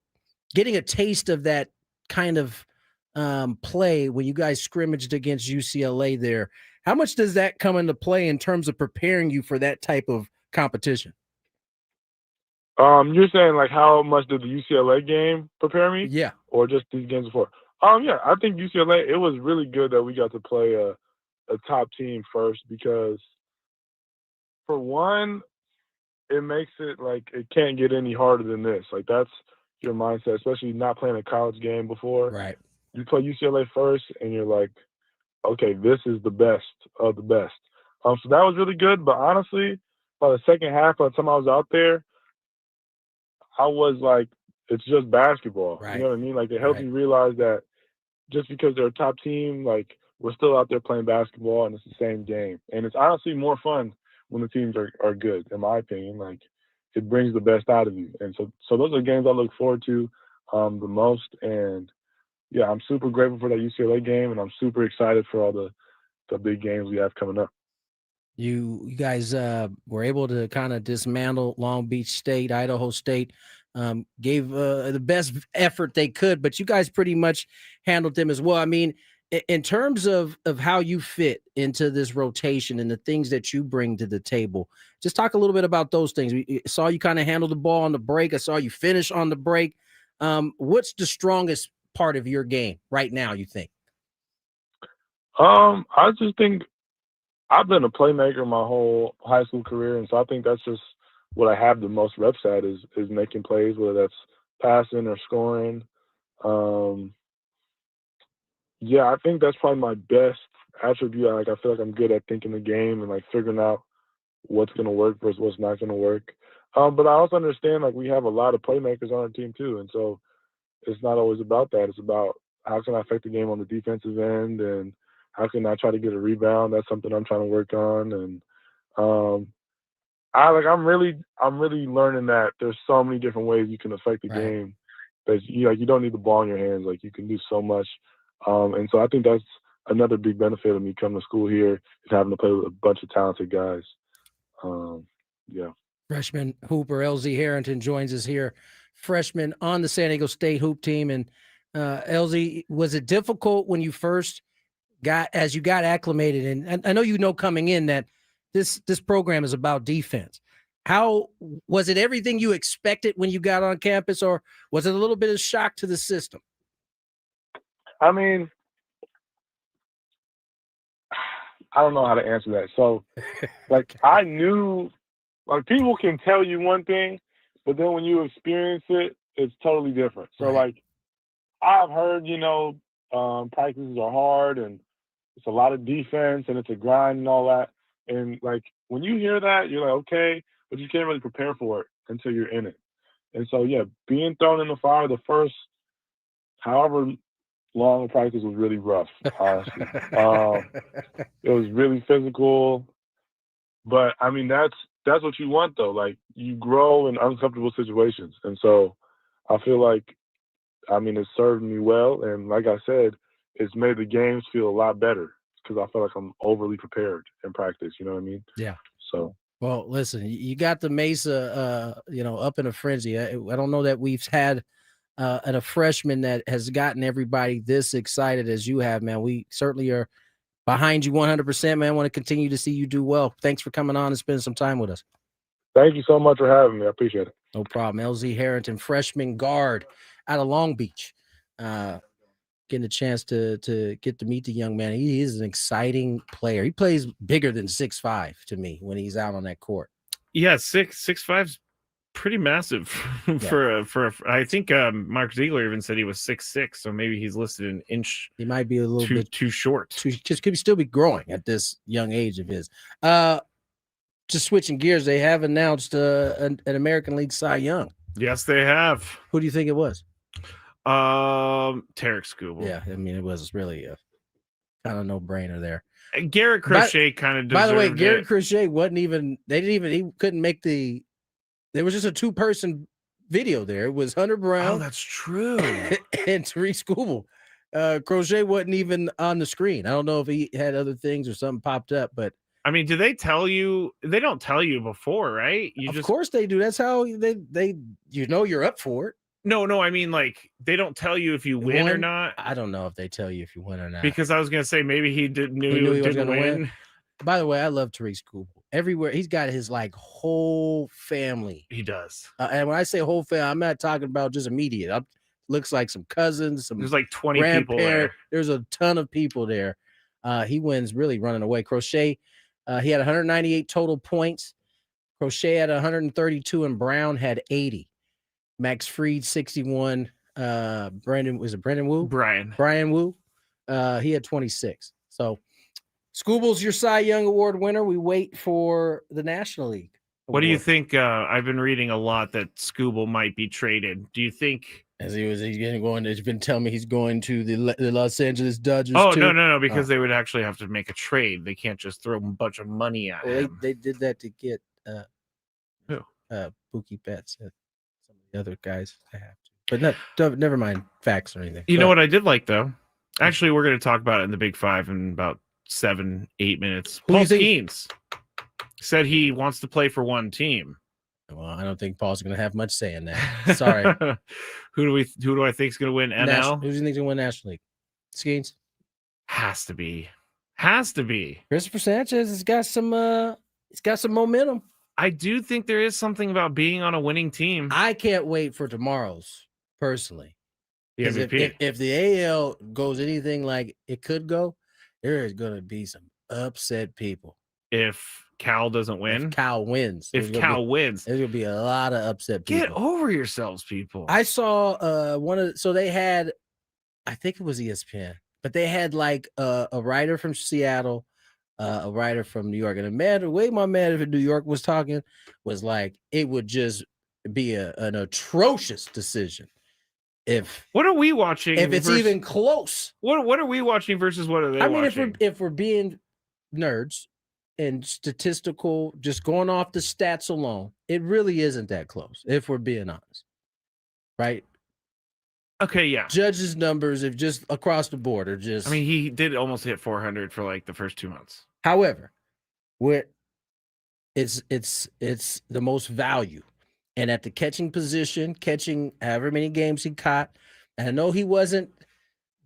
S1: getting a taste of that kind of play when you guys scrimmaged against UCLA there, how much does that come into play in terms of preparing you for that type of competition?
S16: You're saying like how much did the UCLA game prepare me?
S1: Yeah.
S16: Or just these games before? Yeah, I think UCLA, it was really good that we got to play a top team first, because for one, it makes it like it can't get any harder than this. Like that's your mindset, especially not playing a college game before.
S1: Right.
S16: You play UCLA first, and you're like, okay, this is the best of the best. So that was really good. But honestly, by the second half, by the time I was out there, I was like, it's just basketball.
S1: Right.
S16: You know what I mean? Like, it helped me realize that just because they're a top team, like, we're still out there playing basketball, and it's the same game. And it's honestly more fun when the teams are good, in my opinion. Like, it brings the best out of you. And so those are games I look forward to the most. And, yeah, I'm super grateful for that UCLA game, and I'm super excited for all the big games we have coming up.
S1: You guys were able to kind of dismantle Long Beach State, Idaho State, gave the best effort they could, but you guys pretty much handled them as well. I mean, in terms of how you fit into this rotation and the things that you bring to the table, just talk a little bit about those things. We saw you kind of handle the ball on the break. I saw you finish on the break. What's the strongest part of your game right now, you think?
S16: I just think I've been a playmaker my whole high school career, and so I think that's just what I have the most reps at is making plays, whether that's passing or scoring. Yeah, I think that's probably my best attribute. Like, I feel like I'm good at thinking the game and like figuring out what's going to work versus what's not going to work. But I also understand like we have a lot of playmakers on our team too, and so it's not always about that. It's about how can I affect the game on the defensive end, and how can I try to get a rebound? That's something I'm trying to work on. And I'm really learning that there's so many different ways you can affect the game. That you don't need the ball in your hands. Like, you can do so much. And so I think that's another big benefit of me coming to school here, is having to play with a bunch of talented guys. Yeah.
S1: Freshman hooper LZ Harrington joins us here. Freshman on the San Diego State hoop team. And LZ, was it difficult when you first got acclimated? And I know coming in that this program is about defense. How was it? Everything you expected when you got on campus, or was it a little bit of shock to the system?
S16: I mean, I don't know how to answer that. So, like, I knew, like, people can tell you one thing, but then when you experience it, it's totally different. So, like, I've heard, practices are hard and it's a lot of defense and it's a grind and all that. And, like, when you hear that, you're like, okay, but you can't really prepare for it until you're in it. And so, yeah, being thrown in the fire the first however long practice was really rough, honestly. It was really physical, but I mean that's what you want though. Like, you grow in uncomfortable situations, and so I feel like, I mean, it served me well, and like I said, it's made the games feel a lot better because I feel like I'm overly prepared in practice. You know what I mean?
S1: Yeah.
S16: So.
S1: Well, listen, you got the Mesa, up in a frenzy. I don't know that we've had a freshman that has gotten everybody this excited as you have, man. We certainly are behind you 100%, man. I want to continue to see you do well. Thanks for coming on and spending some time with us.
S16: Thank you so much for having me. I appreciate it.
S1: No problem. LZ Harrington, freshman guard out of Long Beach. Getting a chance to get to meet the young man. He is an exciting player. He plays bigger than 6'5" to me when he's out on that court.
S2: Yeah, 6'5" pretty massive for I think Mark Ziegler even said he was 6'6", so maybe he's listed an inch.
S1: He might be a little bit
S2: too short.
S1: Just could still be growing at this young age of his. Just switching gears, they have announced an American League Cy Young.
S2: Yes, they have.
S1: Who do you think it was?
S2: Tarek Skubal.
S1: Yeah, I mean, it was really a kind of no-brainer there.
S2: Garrett Crochet kind of deserved it.
S1: By the way, Garrett Crochet wasn't even. He couldn't make the. There was just a two-person video there. It was Hunter Brown.
S2: Oh, that's true.
S1: And Tariq Skubal. Crochet wasn't even on the screen. I don't know if he had other things or something popped up, but
S2: I mean, do they tell you? They don't tell you before, right?
S1: Of course they do. That's how they you're up for it.
S2: No, I mean, like, they don't tell you if you win or not.
S1: I don't know if they tell you if you win or not.
S2: Because I was gonna say maybe he knew he was gonna win.
S1: By the way, I love Tariq Skubal. Everywhere he's got his like whole family.
S2: He does.
S1: And when I say whole family, I'm not talking about just immediate. Looks like some cousins, some.
S2: There's like 20 people there.
S1: There's a ton of people there. He wins really running away. Crochet, he had 198 total points. Crochet had 132, and Brown had 80. Max Fried 61. Brendan Wu? Brian Wu. He had 26. So Skubal's your Cy Young Award winner. We wait for the National League
S2: What do you think? I've been reading a lot that Scooble might be traded. Do you think?
S1: He's been telling me he's going to the Los Angeles Dodgers.
S2: Oh,
S1: too?
S2: no, because they would actually have to make a trade. They can't just throw a bunch of money at him.
S1: They did that to get
S2: Who?
S1: Pookie Betts and some of the other guys. They have to, but never mind facts or anything.
S2: You know what I did like though? Actually, we're going to talk about it in the Big Five in about 7-8 minutes. Paul Skeens said he wants to play for one team.
S1: Well, I don't think Paul's going to have much say in that. Sorry.
S2: Who do I think is going to win NL?
S1: Who do you think is going to win National League? Skeens?
S2: Has to be.
S1: Christopher Sanchez has got some momentum.
S2: I do think there is something about being on a winning team.
S1: I can't wait for tomorrow's, personally.
S2: The MVP.
S1: If the AL goes anything like it could go, there is going to be some upset people.
S2: If Cal doesn't win,
S1: if Cal wins,
S2: there's going
S1: to be a lot of upset people.
S2: Get over yourselves, people.
S1: I saw so they had, I think it was ESPN, but they had like a writer from Seattle, a writer from New York, and the way my man in New York was talking was like it would just be an atrocious decision.
S2: What are we watching?
S1: If it's even close,
S2: what are we watching versus what are they watching?
S1: I mean, if we're being nerds and statistical, just going off the stats alone, it really isn't that close. If we're being honest, right?
S2: Okay, yeah.
S1: Judge's numbers, if just across the board, are just.
S2: I mean, he did almost hit 400 for like the first 2 months.
S1: However, it's the most value. And at the catching position, catching however many games he caught, and I know he wasn't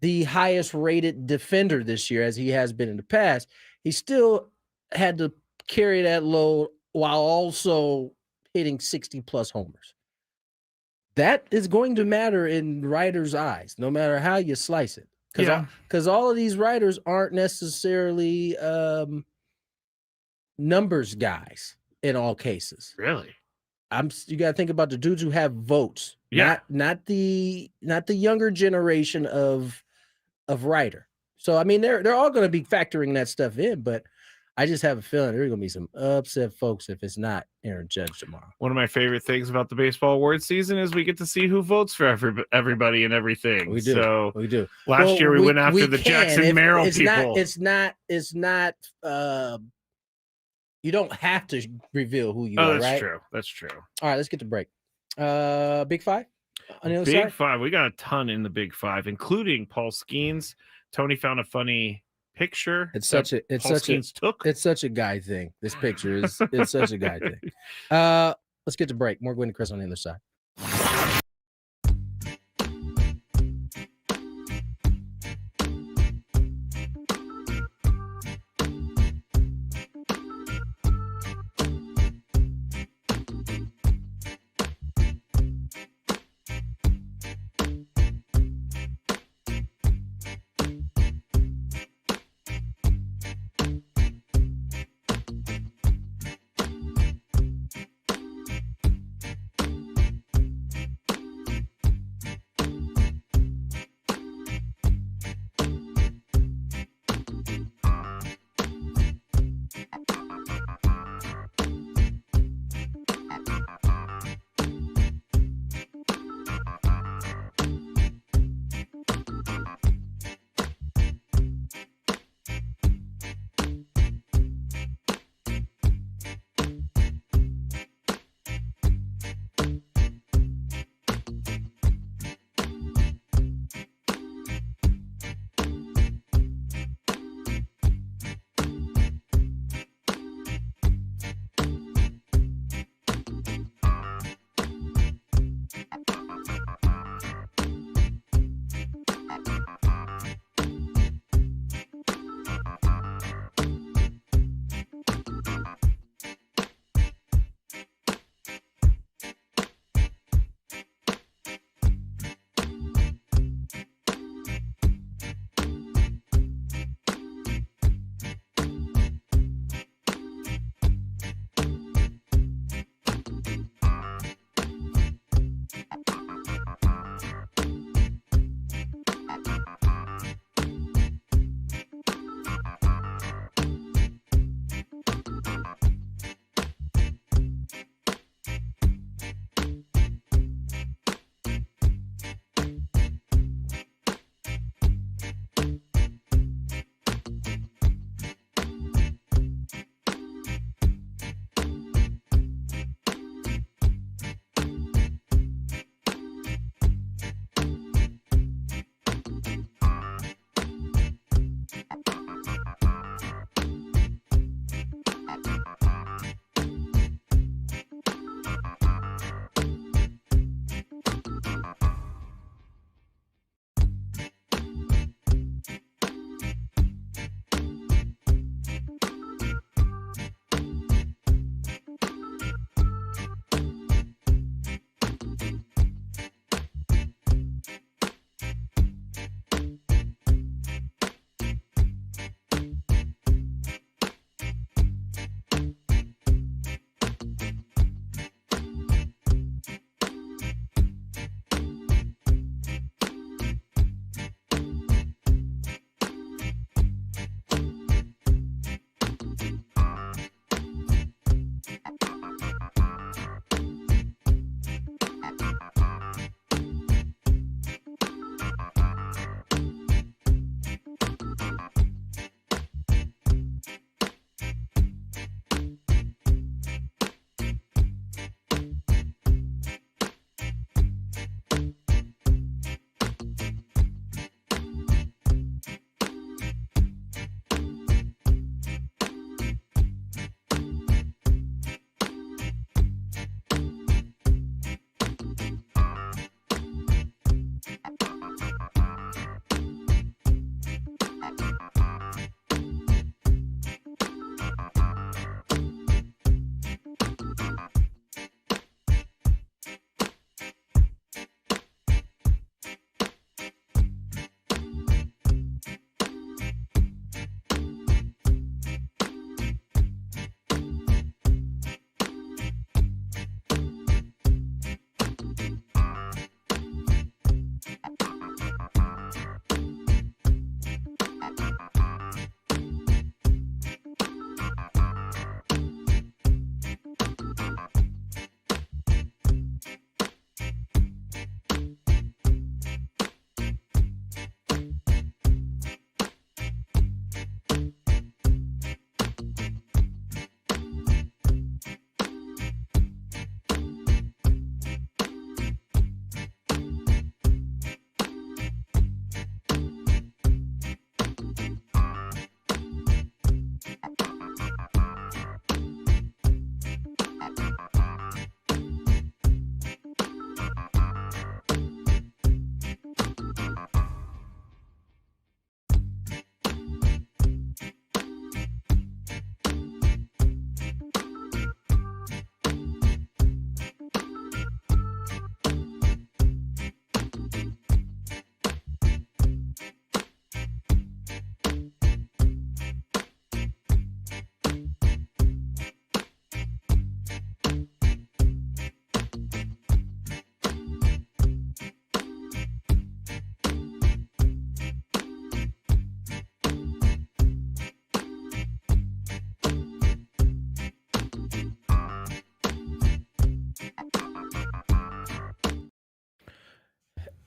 S1: the highest rated defender this year as he has been in the past, he still had to carry that load while also hitting 60-plus homers. That is going to matter in writers' eyes, no matter how you slice it. Because all of these writers aren't necessarily numbers guys in all cases.
S2: Really?
S1: You got to think about the dudes who have votes.
S2: Yeah.
S1: Not the younger generation of writer. So I mean they're all going to be factoring that stuff in, but I just have a feeling there's going to be some upset folks if it's not Aaron Judge tomorrow.
S2: One of my favorite things about the baseball awards season is we get to see who votes for everybody and everything.
S1: We do.
S2: So
S1: we do.
S2: Last year we went after the Jackson Merrill people.
S1: It's not. You don't have to reveal who you are,
S2: that's
S1: right?
S2: true. That's true.
S1: All right, let's get to break. Big Five? On the other
S2: Big
S1: side?
S2: Five. We got a ton in the Big Five, including Paul Skeens. Tony found a funny picture.
S1: It's such a guy thing. This picture is it's such a guy thing. Let's get to break. More Gwynn and Chris on the other side.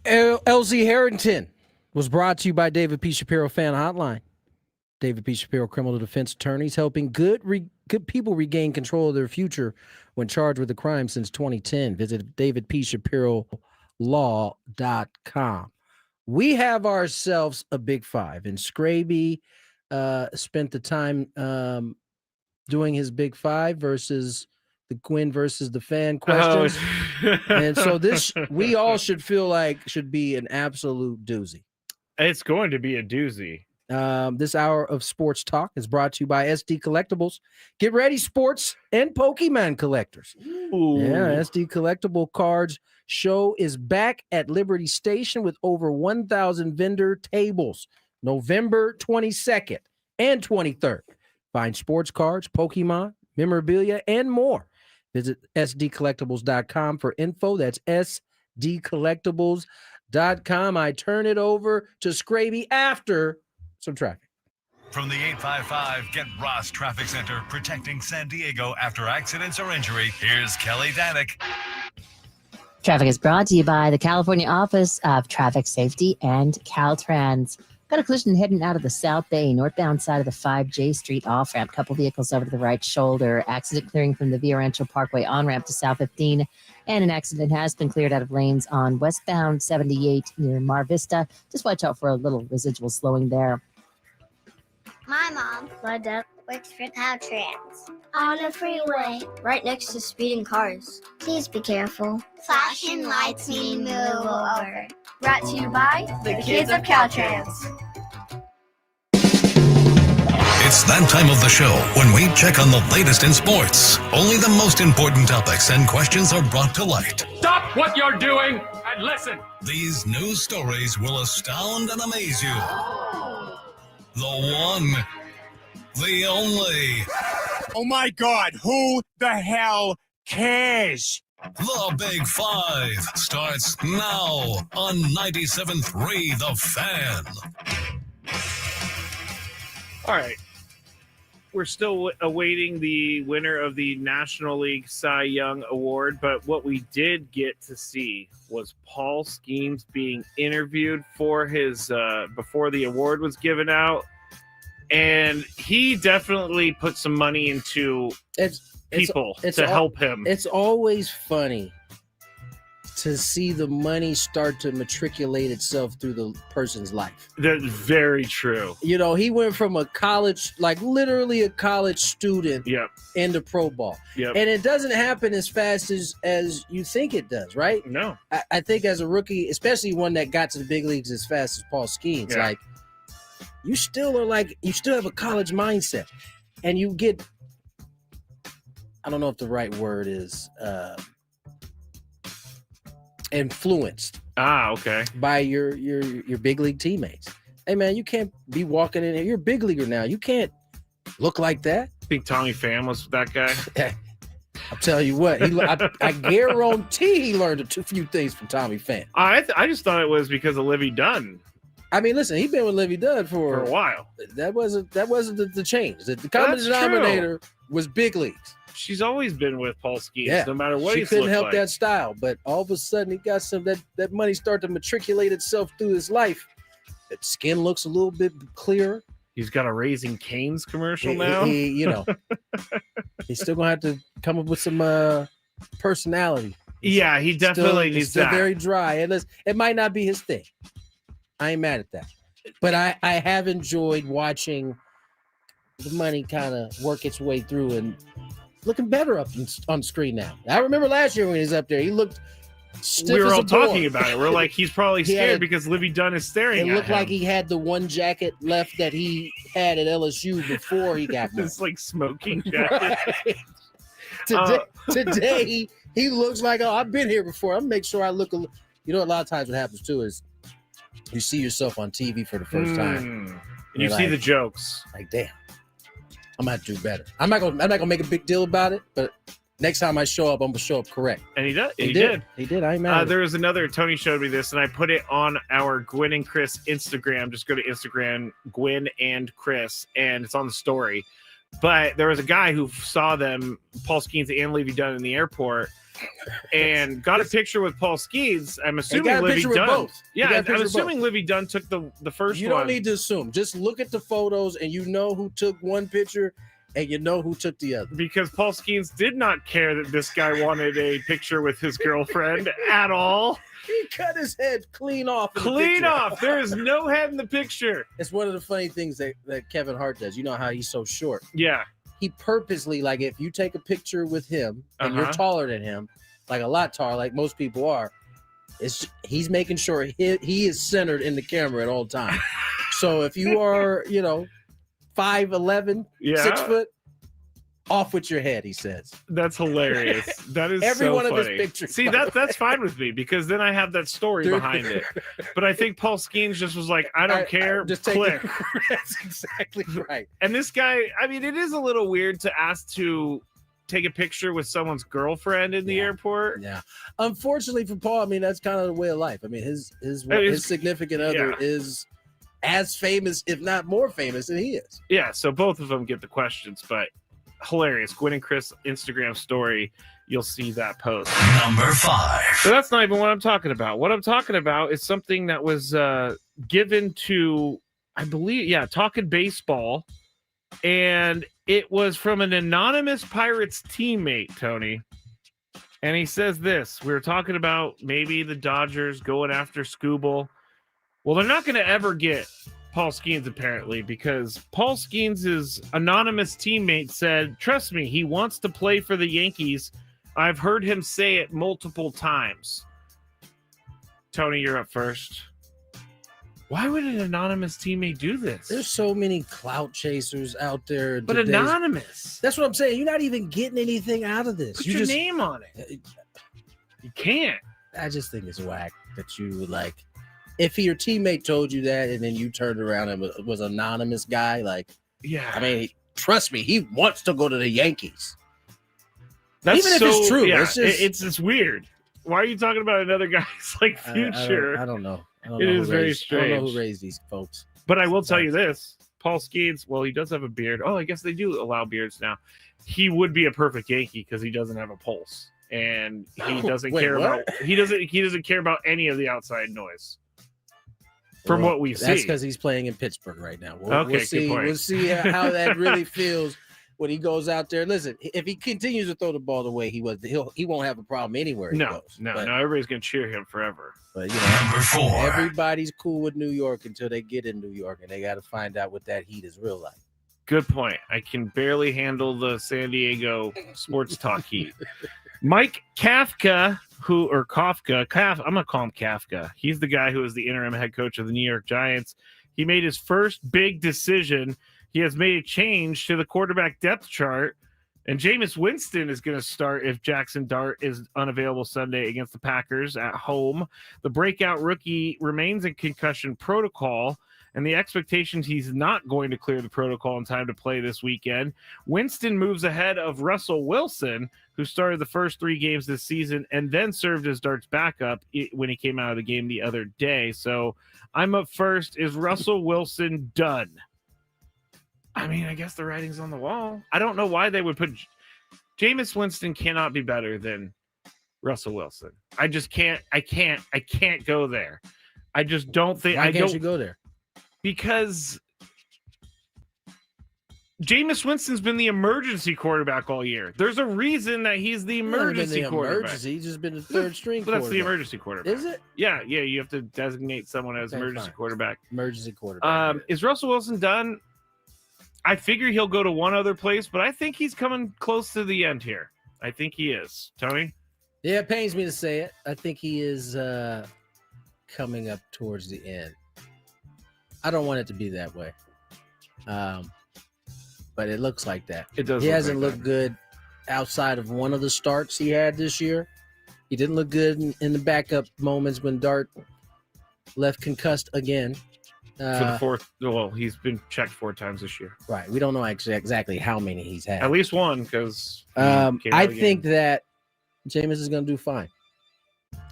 S1: LZ Harrington was brought to you by David P. Shapiro Fan Hotline. David P. Shapiro criminal defense attorneys helping good people regain control of their future when charged with a crime since 2010. Visit davidpshapirolaw.com. We have ourselves a Big Five, and Skraby spent the time doing his Big Five versus the Gwynn versus the fan questions.
S2: Oh.
S1: And so this, we all should feel like should be an absolute doozy.
S2: It's going to be a doozy.
S1: This hour of sports talk is brought to you by SD Collectibles. Get ready, sports and Pokemon collectors.
S2: Ooh.
S1: Yeah, SD Collectible Cards show is back at Liberty Station with over 1,000 vendor tables, November 22nd and 23rd. Find sports cards, Pokemon, memorabilia, and more. Visit sdcollectibles.com for info. That's sdcollectibles.com. I turn it over to Skraby after some traffic.
S7: From the 855 Get Ross Traffic Center, protecting San Diego after accidents or injury, here's Kelly Danick.
S13: Traffic is brought to you by the California Office of Traffic Safety and Caltrans. Got a collision heading out of the South Bay, northbound side of the 5J Street off-ramp. Couple vehicles over to the right shoulder. Accident clearing from the Via Rancho Parkway on-ramp to South 15. And an accident has been cleared out of lanes on westbound 78 near Mar Vista. Just watch out for a little residual slowing there.
S8: My mom, my dad, works for Caltrans. On the freeway. Right next to speeding cars. Please be careful. Flashing lights mean move over. Brought to you by the kids of Caltrans.
S7: It's that time of the show when we check on the latest in sports. Only the most important topics and questions are brought to light.
S17: Stop what you're doing and listen.
S7: These news stories will astound and amaze you. The one, the only.
S17: Oh my God, who the hell cares?
S7: The Big Five starts now on 97.3 The Fan.
S2: All right. We're still awaiting the winner of the National League Cy Young Award, but what we did get to see was Paul Skeens being interviewed for his before the award was given out, and he definitely put some money into people to help him.
S1: It's always funny to see the money start to matriculate itself through the person's life.
S2: That's very true.
S1: You know, he went from a college, like literally a college student, into pro ball.
S2: Yep.
S1: And it doesn't happen as fast as you think it does, right?
S2: No.
S1: I think as a rookie, especially one that got to the big leagues as fast as Paul Skeens, like you still have a college mindset. And you get, I don't know if the right word is influenced.
S2: Okay.
S1: By your big league teammates. Hey man, you can't be walking in here. You're a big leaguer now. You can't look like that.
S2: I think Tommy Pham was that guy.
S1: I'll tell you what. I guarantee he learned a few things from Tommy Pham.
S2: I just thought it was because of Livy Dunn.
S1: I mean, listen, he's been with Livy Dunn for
S2: a while.
S1: That wasn't the change. The common denominator was big leagues.
S2: She's always been with Paul Skeens, no matter what
S1: he couldn't help that style, but all of a sudden he got some that money started to matriculate itself through his life. That skin looks a little bit clearer.
S2: He's got a Raising Cane's commercial now.
S1: He's still gonna have to come up with some personality.
S2: Yeah, he definitely needs
S1: still
S2: that.
S1: Very dry, and it might not be his thing. I ain't mad at that, but I have enjoyed watching the money kind of work its way through and looking better up on screen now. I remember last year when he was up there, he looked stiff.
S2: We were
S1: as
S2: all
S1: a board.
S2: talking about it. We're like, he's probably scared because Livy Dunn is staring at him.
S1: It looked like he had the one jacket left that he had at LSU before he got
S2: this like smoking jacket.
S1: Right. Today he looks like, oh, I've been here before. I'm make sure I look. You know, a lot of times what happens too is you see yourself on TV for the first time,
S2: and you see the jokes.
S1: Like, damn. I'm gonna have to do better. I'm not gonna make a big deal about it, but next time I show up, I'm gonna show up correct.
S2: And he did. He did.
S1: I ain't mad.
S2: There was another. Tony showed me this, and I put it on our Gwynn and Chris Instagram. Just go to Instagram, Gwynn and Chris, and it's on the story. But there was a guy who saw them, Paul Skeens and Livy Dunn, in the airport, and got a picture with Paul Skeens. I'm assuming Livy Dunn.
S1: Both.
S2: Yeah, I'm assuming Livy Dunn took the first one.
S1: You don't need to assume. Just look at the photos, and you know who took one picture, and you know who took the other.
S2: Because Paul Skeens did not care that this guy wanted a picture with his girlfriend at all.
S1: He cut his head clean off.
S2: Clean off. There is no head in the picture.
S1: It's one of the funny things that Kevin Hart does. You know how he's so short.
S2: Yeah.
S1: He purposely, like, if you take a picture with him and you're taller than him, like a lot taller, like most people are, he's making sure he is centered in the camera at all times. So if you are, 5'11", 6 foot, off with your head, he says.
S2: That's hilarious. That is
S1: every
S2: so
S1: one
S2: funny.
S1: of his pictures.
S2: See, that's fine with me because then I have that story behind it. But I think Paul Skeens just was like, I don't care. Just click.
S1: That's exactly right.
S2: And this guy, I mean, it is a little weird to ask to take a picture with someone's girlfriend in the airport.
S1: Yeah. Unfortunately for Paul, I mean, that's kind of the way of life. I mean, his significant other is as famous, if not more famous, than he is.
S2: Yeah. So both of them get the questions, but hilarious. Gwynn and Chris Instagram story. You'll see that post.
S7: Number 5.
S2: So that's not even what I'm talking about. What I'm talking about is something that was given to, I believe, Talking Baseball. And it was from an anonymous Pirates teammate, Tony. And he says this. We were talking about maybe the Dodgers going after Skubal. Well, they're not going to ever get Paul Skeens, apparently, because Paul Skeens' anonymous teammate said, trust me, he wants to play for the Yankees. I've heard him say it multiple times. Tony, you're up first. Why would an anonymous teammate do this?
S1: There's so many clout chasers out there.
S2: But anonymous.
S1: That's what I'm saying. You're not even getting anything out of this.
S2: Put your name on it. You can't.
S1: I just think it's whack that you would like. If your teammate told you that and then you turned around and was an anonymous guy, like,
S2: yeah,
S1: I mean, trust me, he wants to go to the Yankees.
S2: That's
S1: even if it's true,
S2: yeah,
S1: it's
S2: just weird. Why are you talking about another guy's like future?
S1: I don't know.
S2: It is very strange.
S1: I don't know who raised these folks.
S2: But I will tell you this: Paul Skeens, well, he does have a beard. Oh, I guess they do allow beards now. He would be a perfect Yankee because he doesn't have a pulse and he doesn't care about he doesn't care about any of the outside noise. From what we see,
S1: that's because he's playing in Pittsburgh right now. We'll see.
S2: Good point.
S1: We'll see how that really feels when he goes out there. Listen, if he continues to throw the ball the way he was, he won't have a problem anywhere he goes.
S2: No, everybody's gonna cheer him forever.
S1: But
S7: Number 4.
S1: Everybody's cool with New York until they get in New York, and they got to find out what that heat is real like.
S2: Good point. I can barely handle the San Diego sports talk heat. Mike Kafka, I'm going to call him Kafka. He's the guy who is the interim head coach of the New York Giants. He made his first big decision. He has made a change to the quarterback depth chart, and Jameis Winston is going to start if Jackson Dart is unavailable Sunday against the Packers at home. The breakout rookie remains in concussion protocol, and the expectations he's not going to clear the protocol in time to play this weekend. Winston moves ahead of Russell Wilson, who started the first 3 games this season and then served as Dart's backup when he came out of the game the other day. So I'm up first. Is Russell Wilson done? I mean, I guess the writing's on the wall. I don't know why they would put Jameis Winston cannot be better than Russell Wilson. I just can't. I can't go there. I just don't think.
S1: Why can't you go there?
S2: Because Jameis Winston's been the emergency quarterback all year. There's a reason that he's the emergency quarterback.
S1: He's just been the third string
S2: quarterback. That's the emergency quarterback.
S1: Is it?
S2: Yeah. You have to designate someone as emergency quarterback.
S1: Emergency quarterback.
S2: Is Russell Wilson done? I figure he'll go to one other place, but I think he's coming close to the end here. I think he is. Tony?
S1: Yeah, it pains me to say it. I think he is coming up towards the end. I don't want it to be that way. But it looks like that.
S2: It does.
S1: He hasn't looked good outside of one of the starts he had this year. He didn't look good in the backup moments when Dart left concussed again.
S2: For the fourth, well, he's been checked 4 times this year.
S1: Right. We don't know exactly how many he's had.
S2: At least one, because
S1: I think that Jameis is going to do fine.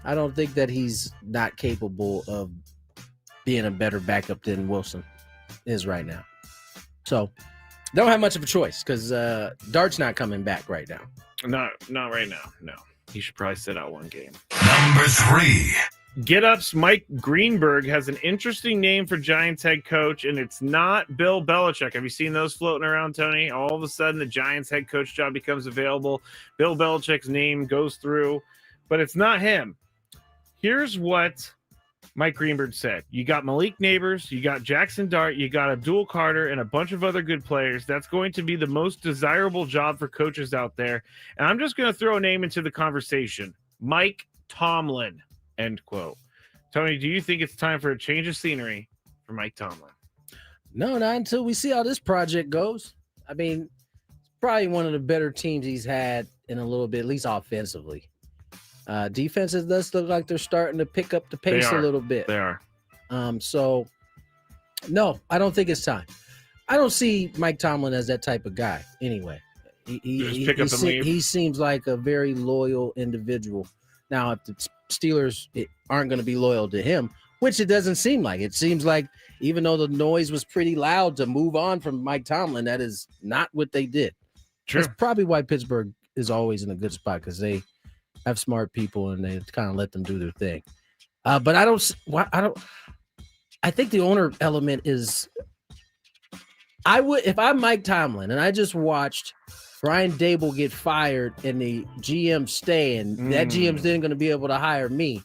S1: I don't think that he's not capable of being a better backup than Wilson is right now. So Don't have much of a choice because Dart's not coming back right now.
S2: Not right now. No, he should probably sit out one game.
S7: Number 3.
S2: Get Up's Mike Greenberg has an interesting name for Giants head coach, and it's not Bill Belichick. Have you seen those floating around, Tony? All of a sudden, the Giants head coach job becomes available. Bill Belichick's name goes through, but it's not him. Here's what Mike Greenberg said. You got Malik Neighbors, you got Jackson Dart, you got Abdul Carter, and a bunch of other good players. That's going to be the most desirable job for coaches out there. And I'm just going to throw a name into the conversation. Mike Tomlin. End quote. Tony, do you think it's time for a change of scenery for Mike Tomlin?
S1: No, not until we see how this project goes. I mean, it's probably one of the better teams he's had in a little bit, at least offensively. Defenses does look like they're starting to pick up the pace a little bit.
S2: They are.
S1: So, no, I don't think it's time. I don't see Mike Tomlin as that type of guy anyway. He seems like a very loyal individual. Now, if the Steelers aren't going to be loyal to him, which it doesn't seem like. It seems like even though the noise was pretty loud to move on from Mike Tomlin, that is not what they did.
S2: True.
S1: That's probably why Pittsburgh is always in a good spot because they have smart people and they kind of let them do their thing. But I think the owner element is. I would, if I'm Mike Tomlin and I just watched Brian Dable get fired and the GM stay, and that GM's then going to be able to hire me.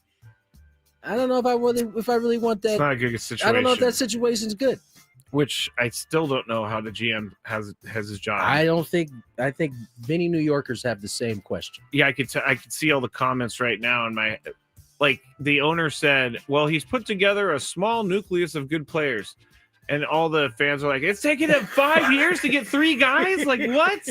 S1: I don't know if I really want that.
S2: It's not a good situation.
S1: I don't know if that situation's good.
S2: Which I still don't know how the GM has his job.
S1: I think many New Yorkers have the same question.
S2: Yeah, I could see all the comments right now in my, like the owner said, well, he's put together a small nucleus of good players. And all the fans are like, it's taken him 5 years to get 3 guys? Like, what?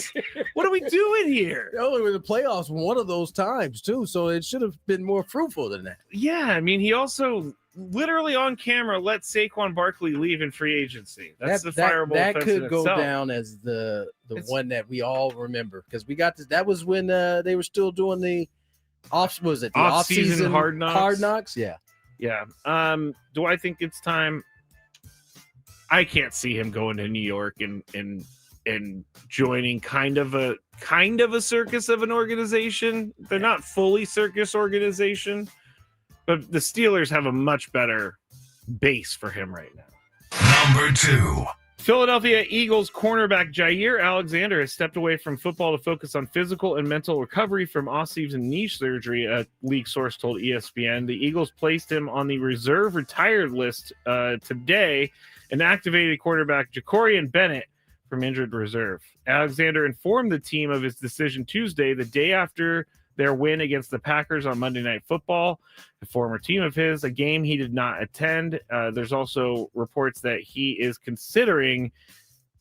S2: What are we doing here?
S1: Only with the playoffs one of those times, too. So it should have been more fruitful than that.
S2: Yeah, I mean, he also literally on camera let Saquon Barkley leave in free agency. That's the fireable
S1: that
S2: offense
S1: could
S2: in
S1: go
S2: itself.
S1: down as the one that we all remember. Because we got this. That was when they were still doing the off-season
S2: hard knocks?
S1: Hard knocks? Yeah.
S2: Yeah. Do I think it's time? I can't see him going to New York and joining kind of a circus of an organization. They're not fully circus organization, but the Steelers have a much better base for him right now.
S7: Number 2.
S2: Philadelphia Eagles cornerback Jair Alexander has stepped away from football to focus on physical and mental recovery from off-season knee surgery, a league source told ESPN. The Eagles placed him on the reserve retired list today and activated quarterback Jacorian Bennett from injured reserve. Alexander informed the team of his decision Tuesday, the day after their win against the Packers on Monday Night Football, a former team of his, a game he did not attend. There's also reports that he is considering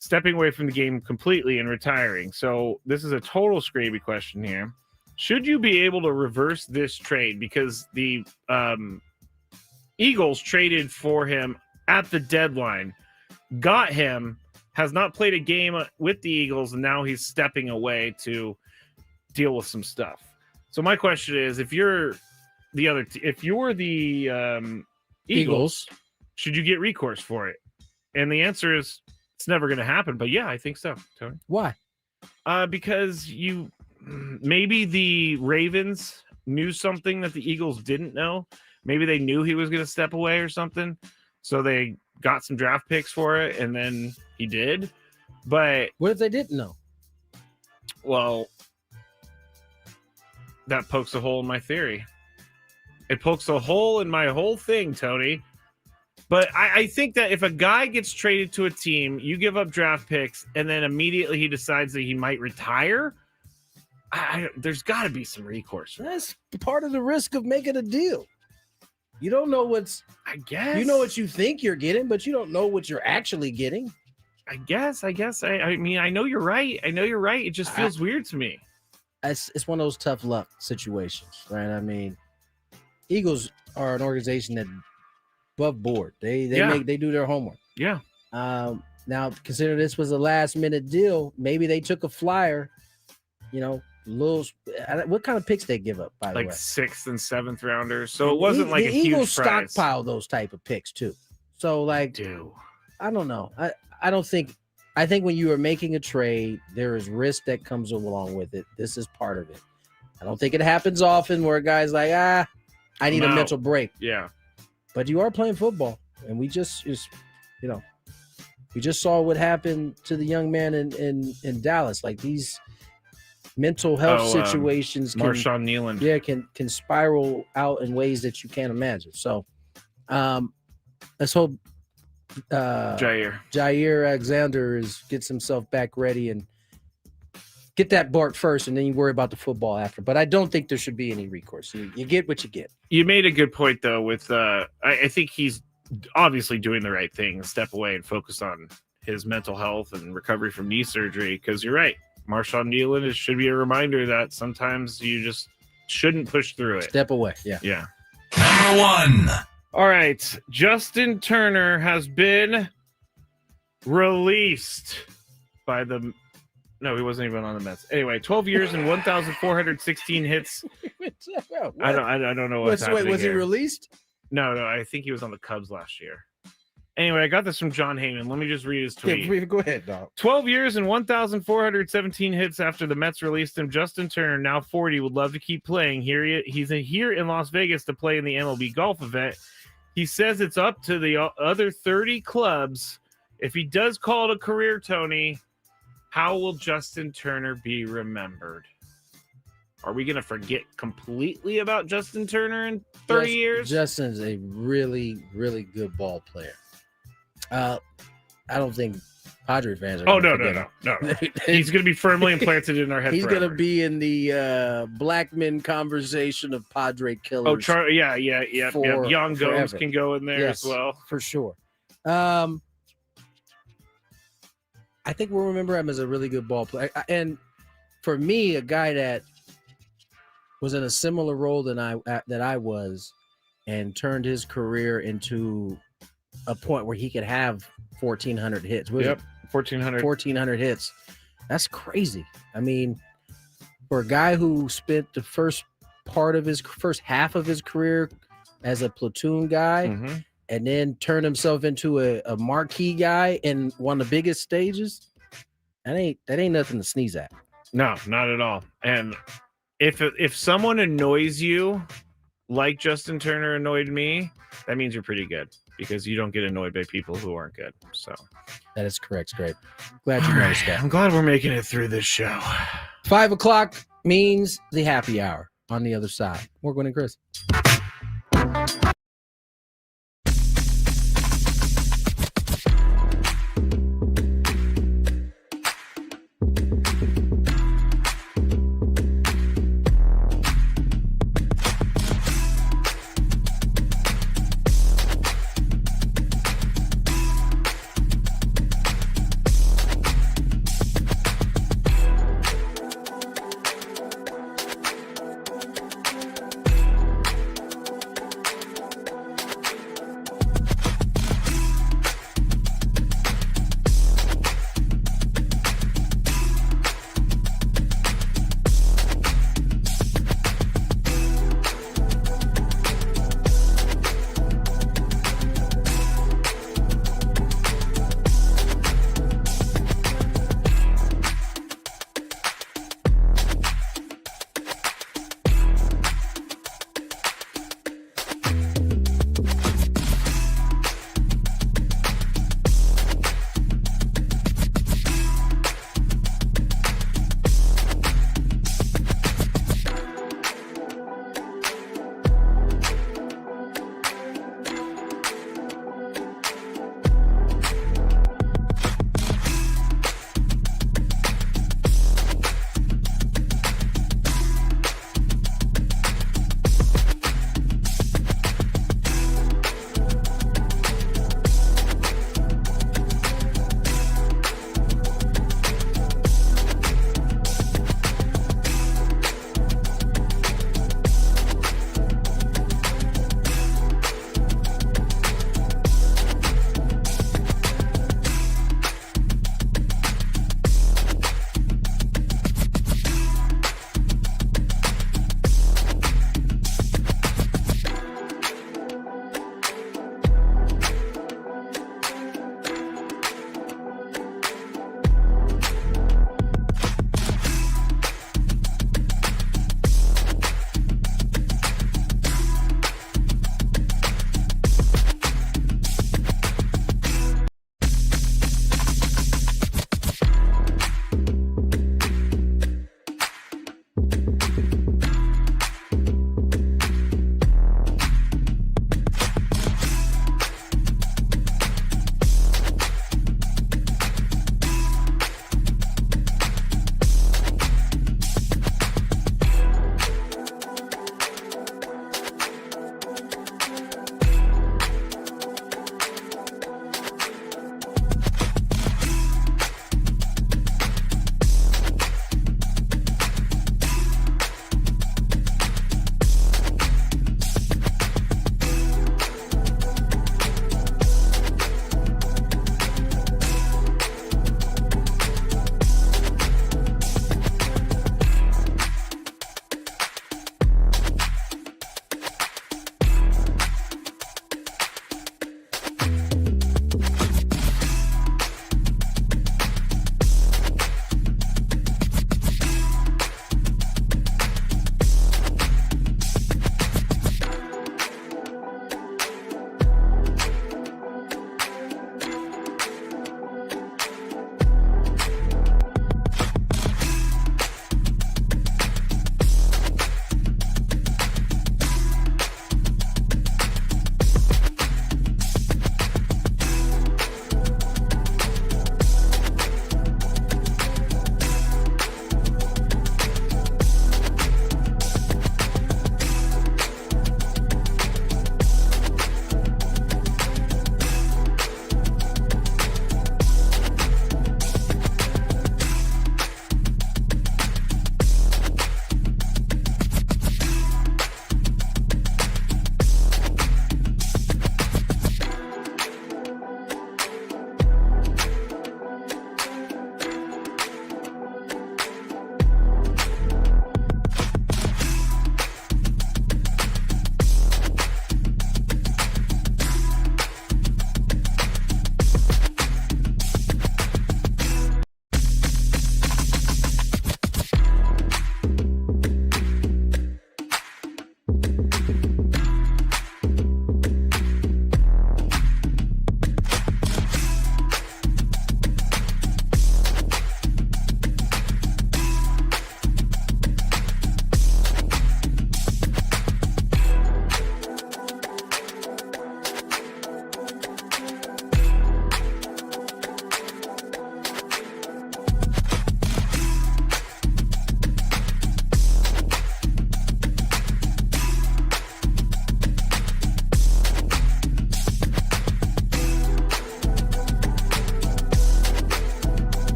S2: stepping away from the game completely and retiring. So this is a total Skraby question here. Should you be able to reverse this trade? Because the Eagles traded for him at the deadline, got him, has not played a game with the Eagles, and now he's stepping away to deal with some stuff. So my question is, if you're the Eagles, should you get recourse for it? And the answer is it's never going to happen. But yeah, I think so, Tony.
S1: Why?
S2: Because maybe the Ravens knew something that the Eagles didn't know. Maybe they knew he was going to step away or something. So they got some draft picks for it, and then he did. But
S1: what if they didn't know?
S2: Well, that pokes a hole in my theory. It pokes a hole in my whole thing, Tony. But I think that if a guy gets traded to a team, you give up draft picks, and then immediately he decides that he might retire, there's got to be some recourse.
S1: That's part of the risk of making a deal. You don't know what's.
S2: I guess
S1: you know what you think you're getting, but you don't know what you're actually getting.
S2: I guess. I mean, I know you're right. It just feels weird to me.
S1: It's one of those tough luck situations, right? I mean, Eagles are an organization that above board. They do their homework.
S2: Yeah.
S1: Now consider this was a last minute deal. Maybe they took a flyer. What kind of picks they give up, by the way?
S2: Like 6th and 7th rounders. So it wasn't like a huge
S1: Eagles
S2: prize.
S1: stockpile those type of picks too. So I don't know. I don't think I think when you are making a trade, there is risk that comes along with it. This is part of it. I don't think it happens often where a guy's like, I need a mental break.
S2: Yeah.
S1: But you are playing football, and we just saw what happened to the young man in Dallas. Like these mental health situations,
S2: Marshawn Kneeland,
S1: can spiral out in ways that you can't imagine. So, let's hope Jair Alexander gets himself back ready and get that Bart first, and then you worry about the football after. But I don't think there should be any recourse. You get what you get.
S2: You made a good point, though, with I think he's obviously doing the right thing, step away and focus on his mental health and recovery from knee surgery, because you're right. Marshawn Kneeland should be a reminder that sometimes you just shouldn't push through it.
S1: Step away. Yeah.
S7: Number 1.
S2: All right. Justin Turner has been released by the... No, he wasn't even on the Mets. Anyway, 12 years and 1,416 hits. I don't know what's happening.
S1: Was he released?
S2: No, I think he was on the Cubs last year. Anyway, I got this from John Heyman. Let me just read his tweet.
S1: Yeah, go ahead, dog.
S2: 12 years and 1,417 hits after the Mets released him. Justin Turner, now 40, would love to keep playing. He's here in Las Vegas to play in the MLB golf event. He says it's up to the other 30 clubs. If he does call it a career, Tony, how will Justin Turner be remembered? Are we going to forget completely about Justin Turner in 30 years?
S1: Justin's a really, really good ball player. I don't think Padre fans are.
S2: Oh, no. He's going to be firmly implanted in our head.
S1: He's going to be in the black men conversation of Padre killers.
S2: Oh, yeah. Young Gomes can go in there as well.
S1: For sure. I think we'll remember him as a really good ball player. And for me, a guy that was in a similar role that I was and turned his career into a point where he could have 1,400 hits. 1,400 hits. That's crazy. I mean, for a guy who spent the first half of his career as a platoon guy and then turned himself into a marquee guy in one of the biggest stages, that ain't nothing to sneeze at.
S2: No, not at all. And if someone annoys you like Justin Turner annoyed me, that means you're pretty good, because you don't get annoyed by people who aren't good. So
S1: that is correct. Great. Glad you noticed that.
S2: I'm glad we're making it through this show.
S1: 5 o'clock means the happy hour. On the other side, more Gwynn and Chris.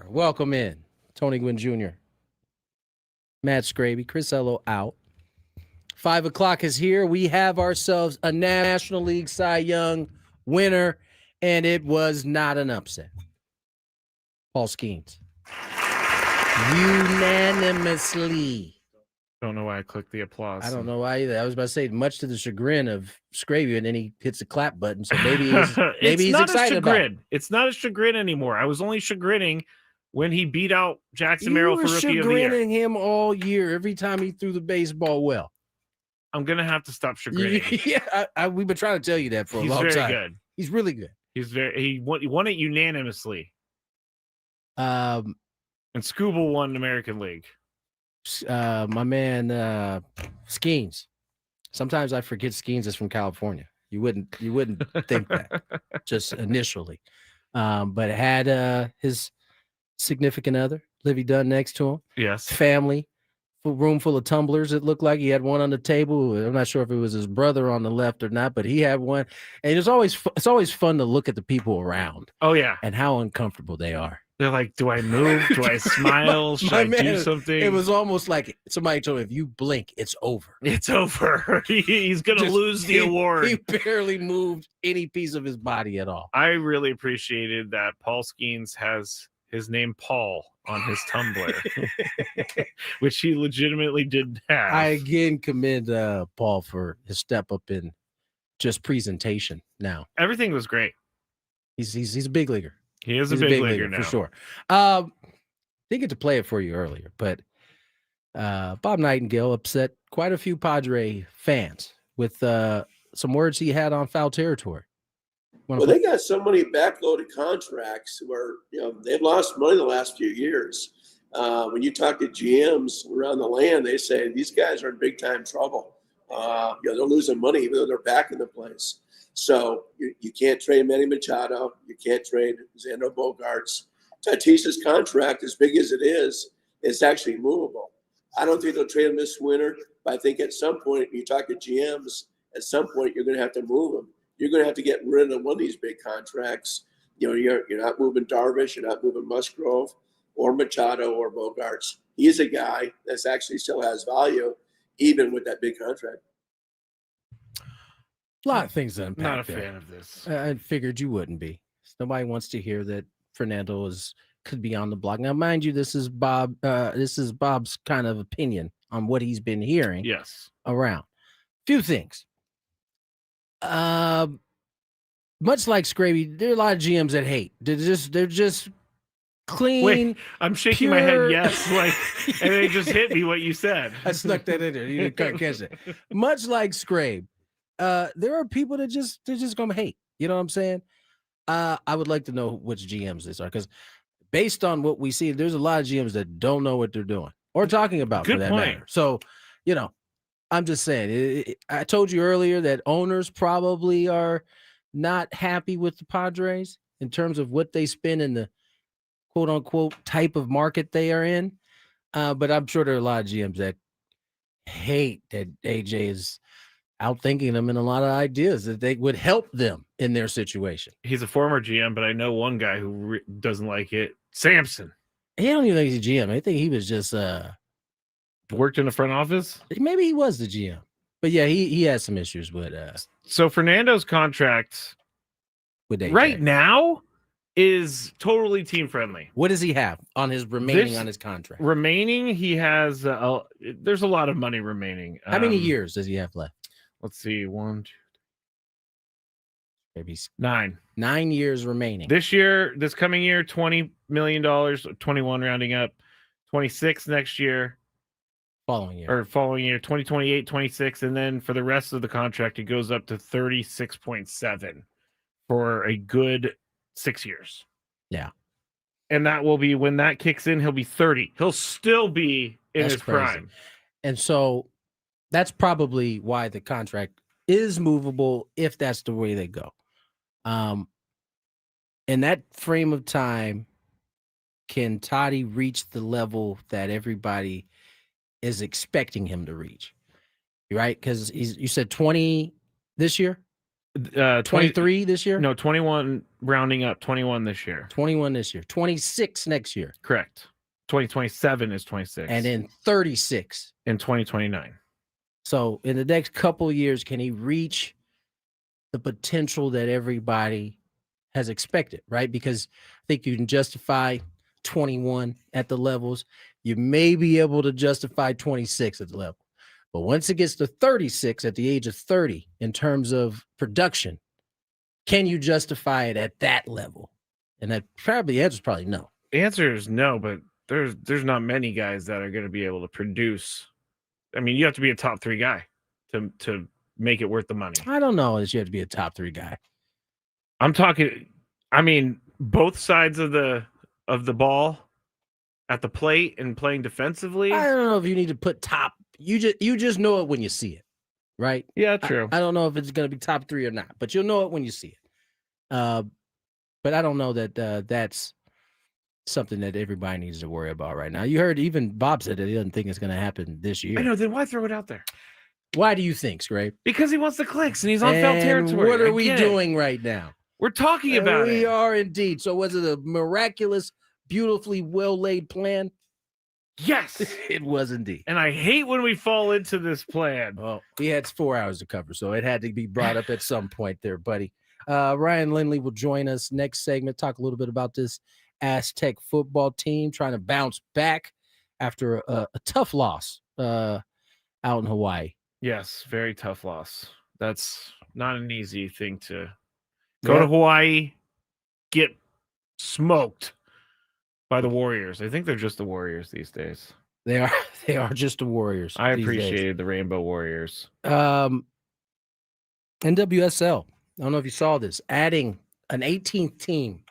S1: Welcome in, Tony Gwynn Jr., Matt Skraby, Chris Ello out. 5 o'clock is here. We have ourselves a National League Cy Young winner, and it was not an upset. Paul Skeens. Unanimously.
S2: Don't know why I clicked the applause.
S1: I don't know why either. I was about to say, much to the chagrin of Skraby, and then he hits the clap button. So maybe he's excited about it.
S2: It's not a chagrin anymore. I was only chagrinning when he beat out Jackson Merrill for Rookie of the Year.
S1: Chagrining him all year, every time he threw the baseball well.
S2: I'm gonna have to stop chagrining.
S1: Yeah, we've been trying to tell you that for a long time.
S2: He's very good.
S1: He's really good.
S2: He won it unanimously. And Scooble won American League.
S1: My man Skeens. Sometimes I forget Skeens is from California. You wouldn't think that just initially. But it had his significant other, Livy Dunn, next to him.
S2: Yes.
S1: Family, room full of tumblers. It looked like he had one on the table. I'm not sure if it was his brother on the left or not, but he had one. And it's always fun to look at the people around.
S2: Oh yeah,
S1: and how uncomfortable they are.
S2: They're like, do I move? Do I smile? Should I do something?
S1: It was almost like somebody told me, if you blink, it's over.
S2: It's over. He's going to lose the award.
S1: He barely moved any piece of his body at all.
S2: I really appreciated that Paul Skeens has his name Paul on his Tumblr, which he legitimately did have.
S1: I again commend Paul for his step up in just presentation now.
S2: Everything was great.
S1: He's a big leaguer.
S2: He is a big leaguer now.
S1: For sure. Didn't get to play it for you earlier, but Bob Nightingale upset quite a few Padre fans with some words he had on foul territory.
S18: Well, they got so many backloaded contracts where they've lost money the last few years. When you talk to GMs around the land, they say these guys are in big time trouble. They're losing money even though they're back in the place. So you can't trade Manny Machado. You can't trade Xander Bogaerts. Tatis's contract, as big as it is actually movable. I don't think they'll trade him this winter, but I think at some point, you talk to GMs, at some point you're going to have to move him. You're going to have to get rid of one of these big contracts. You're not moving Darvish, you're not moving Musgrove or Machado or Bogaerts. He's a guy that's actually still has value, even with that big contract.
S1: A lot of things to unpack.
S2: Not a fan of this.
S1: I figured you wouldn't be. Nobody wants to hear that Fernando could be on the block. Now, mind you, this is Bob. This is Bob's kind of opinion on what he's been hearing.
S2: Yes.
S1: Around. Few things. Much like Skraby, there are a lot of GMs that hate. They're just clean.
S2: Wait, I'm shaking my head. Yes, and they just hit me what you said.
S1: I snuck that in there. You didn't catch it. Much like Skraby. There are people that they're just gonna hate. You know what I'm saying? I would like to know which GMs these are, because based on what we see, there's a lot of GMs that don't know what they're doing or talking about.
S2: Good
S1: for that
S2: point.
S1: matter. So, I'm just saying. I told you earlier that owners probably are not happy with the Padres in terms of what they spend in the quote unquote type of market they are in. But I'm sure there are a lot of GMs that hate that AJ is outthinking them in a lot of ideas that they would help them in their situation.
S2: He's a former GM, but I know one guy who doesn't like it. Samson.
S1: He don't even think he's a GM. I think he was just
S2: worked in the front office.
S1: Maybe he was the GM, but yeah, he has some issues with.
S2: So Fernando's contract
S1: with AJ
S2: right now is totally team friendly.
S1: What does he have on his remaining on his contract?
S2: Remaining, he has there's a lot of money remaining.
S1: How many years does he have left?
S2: Let's see, 1, 2,
S1: maybe
S2: 9.
S1: 9 years remaining.
S2: This coming year, $20 million, 21 rounding up, 26 next year.
S1: Following year,
S2: 2028, 26, and then for the rest of the contract, it goes up to 36.7 for a good 6 years.
S1: Yeah.
S2: And that will be when that kicks in, he'll be 30. He'll still be in his prime.
S1: And so that's probably why the contract is movable if that's the way they go. In that frame of time, can Toddy reach the level that everybody is expecting him to reach? Right? Because you said 20 this year? 23 this year?
S2: No, 21 rounding up, 21 this year.
S1: 21 this year. 26 next year.
S2: Correct. 2027 is 26.
S1: And then 36
S2: in 2029.
S1: So in the next couple of years, can he reach the potential that everybody has expected, right? Because I think you can justify 21 at the levels. You may be able to justify 26 at the level. But once it gets to 36 at the age of 30, in terms of production, can you justify it at that level? And that probably the answer is probably no.
S2: The answer is no, but there's not many guys that are going to be able to produce. I mean, you have to be a top 3 guy to make it worth the money.
S1: I don't know that you have to be a top 3 guy.
S2: I'm talking. I mean, both sides of the ball at the plate and playing defensively.
S1: I don't know if you need to put top. You just know it when you see it, right?
S2: Yeah, true.
S1: I don't know if it's going to be top 3 or not, but you'll know it when you see it. But I don't know that that's something that everybody needs to worry about right now. You heard even Bob said that he doesn't think it's going to happen this year.
S2: I know. Then why throw it out there?
S1: Why do you think, Skraby?
S2: Because he wants the clicks and he's on foul territory.
S1: What are we doing right now?
S2: We're talking about it.
S1: We are indeed. So was it a miraculous, beautifully well-laid plan?
S2: Yes,
S1: it was indeed.
S2: And I hate when we fall into this plan.
S1: Well, we had 4 hours to cover, so it had to be brought up at some point there, buddy. Ryan Lindley will join us next segment, talk a little bit about this Aztec football team trying to bounce back after a tough loss out in Hawaii.
S2: Yes, very tough loss. That's not an easy thing to go to Hawaii, get smoked by the Warriors. I think they're just the Warriors these days.
S1: They are just the Warriors.
S2: I appreciated the Rainbow Warriors.
S1: NWSL. I don't know if you saw this. Adding an 18th team.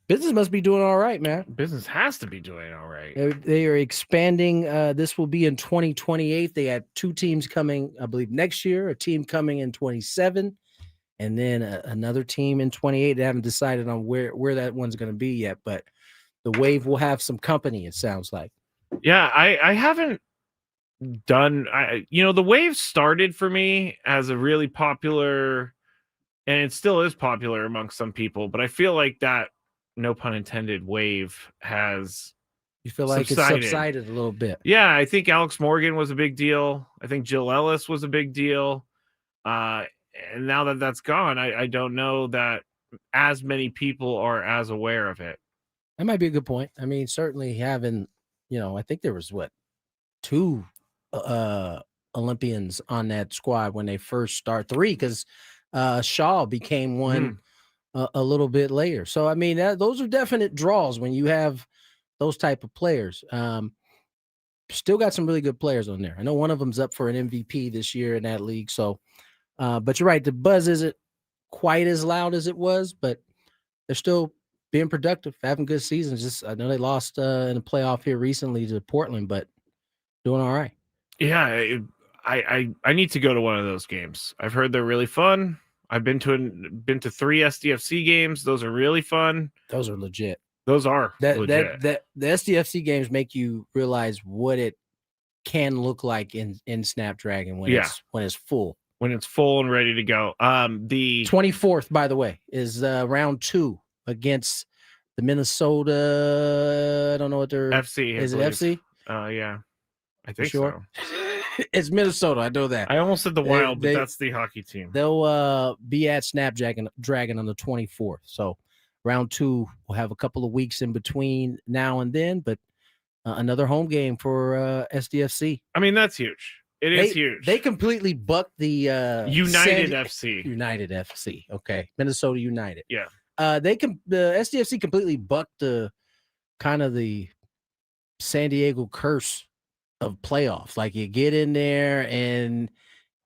S1: Business must be doing all right, man.
S2: Business has to be doing all right.
S1: They are expanding. This will be in 2028. They had 2 teams coming, I believe, next year, a team coming in 27, and then another team in 28. They haven't decided on where that one's going to be yet, but the Wave will have some company, it sounds like.
S2: Yeah, I haven't done the Wave started for me as a really popular, and it still is popular amongst some people, but I feel like that, no pun intended, wave has
S1: subsided a little bit.
S2: Yeah, I think Alex Morgan was a big deal. I think Jill Ellis was a big deal. And now that that's gone, I don't know that as many people are as aware of it.
S1: That might be a good point. I mean, certainly having, I think there was 2 Olympians on that squad when they first start, 3, because Shaw became one a little bit later. So, I mean, those are definite draws when you have those type of players. Still got some really good players on there. I know one of them's up for an MVP this year in that league. So, but you're right. The buzz isn't quite as loud as it was, but they're still being productive, having good seasons. I know they lost in a playoff here recently to Portland, but doing all right.
S2: Yeah, I need to go to one of those games. I've heard they're really fun. I've been to 3 SDFC games. Those are really fun.
S1: Those are legit.
S2: Those are legit.
S1: The SDFC games make you realize what it can look like in Snapdragon when it's full.
S2: When it's full and ready to go. The
S1: 24th, by the way, is round 2 against the Minnesota. I don't know what they're
S2: FC.
S1: Is it FC?
S2: Yeah, I think
S1: sure?
S2: So.
S1: It's Minnesota. I know that.
S2: I almost said the Wild, but that's the hockey team.
S1: They'll be at Snapdragon on the 24th. So round 2 will have a couple of weeks in between now and then, but another home game for SDFC.
S2: I mean, that's huge. It is huge.
S1: They completely bucked the
S2: United FC.
S1: United FC. Okay, Minnesota United.
S2: Yeah.
S1: The SDFC completely bucked the kind of the San Diego curse of playoffs. Like, you get in there and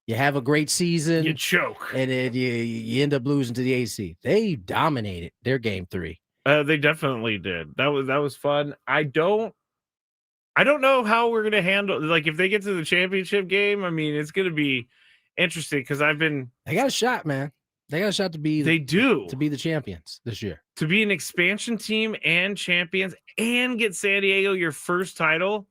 S1: you have a great season,
S2: you choke,
S1: and then you end up losing to the AC. They dominated their game 3.
S2: They definitely did. That was fun. I don't know how we're gonna handle, like, if they get to the championship game. I mean, it's gonna be interesting because they
S1: got a shot, man. They got a shot to be the champions this year,
S2: to be an expansion team and champions and get San Diego your first title.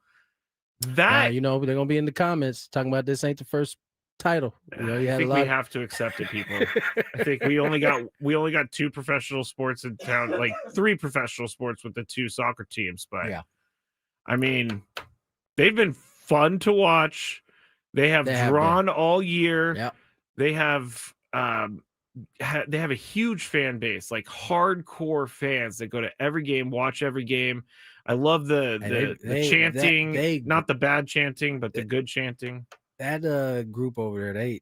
S2: That
S1: they're gonna be in the comments talking about this ain't the first title. You know, you
S2: I
S1: had
S2: think
S1: a lot.
S2: we have to accept it, people. I think we only got 2 professional sports in town, like 3 professional sports with the 2 soccer teams. But
S1: Yeah.
S2: I mean, they've been fun to watch. They have drawn all year.
S1: Yep.
S2: They have they have a huge fan base, like hardcore fans that go to every game, watch every game. I love the chanting, not the bad chanting, but the good chanting.
S1: That group over there,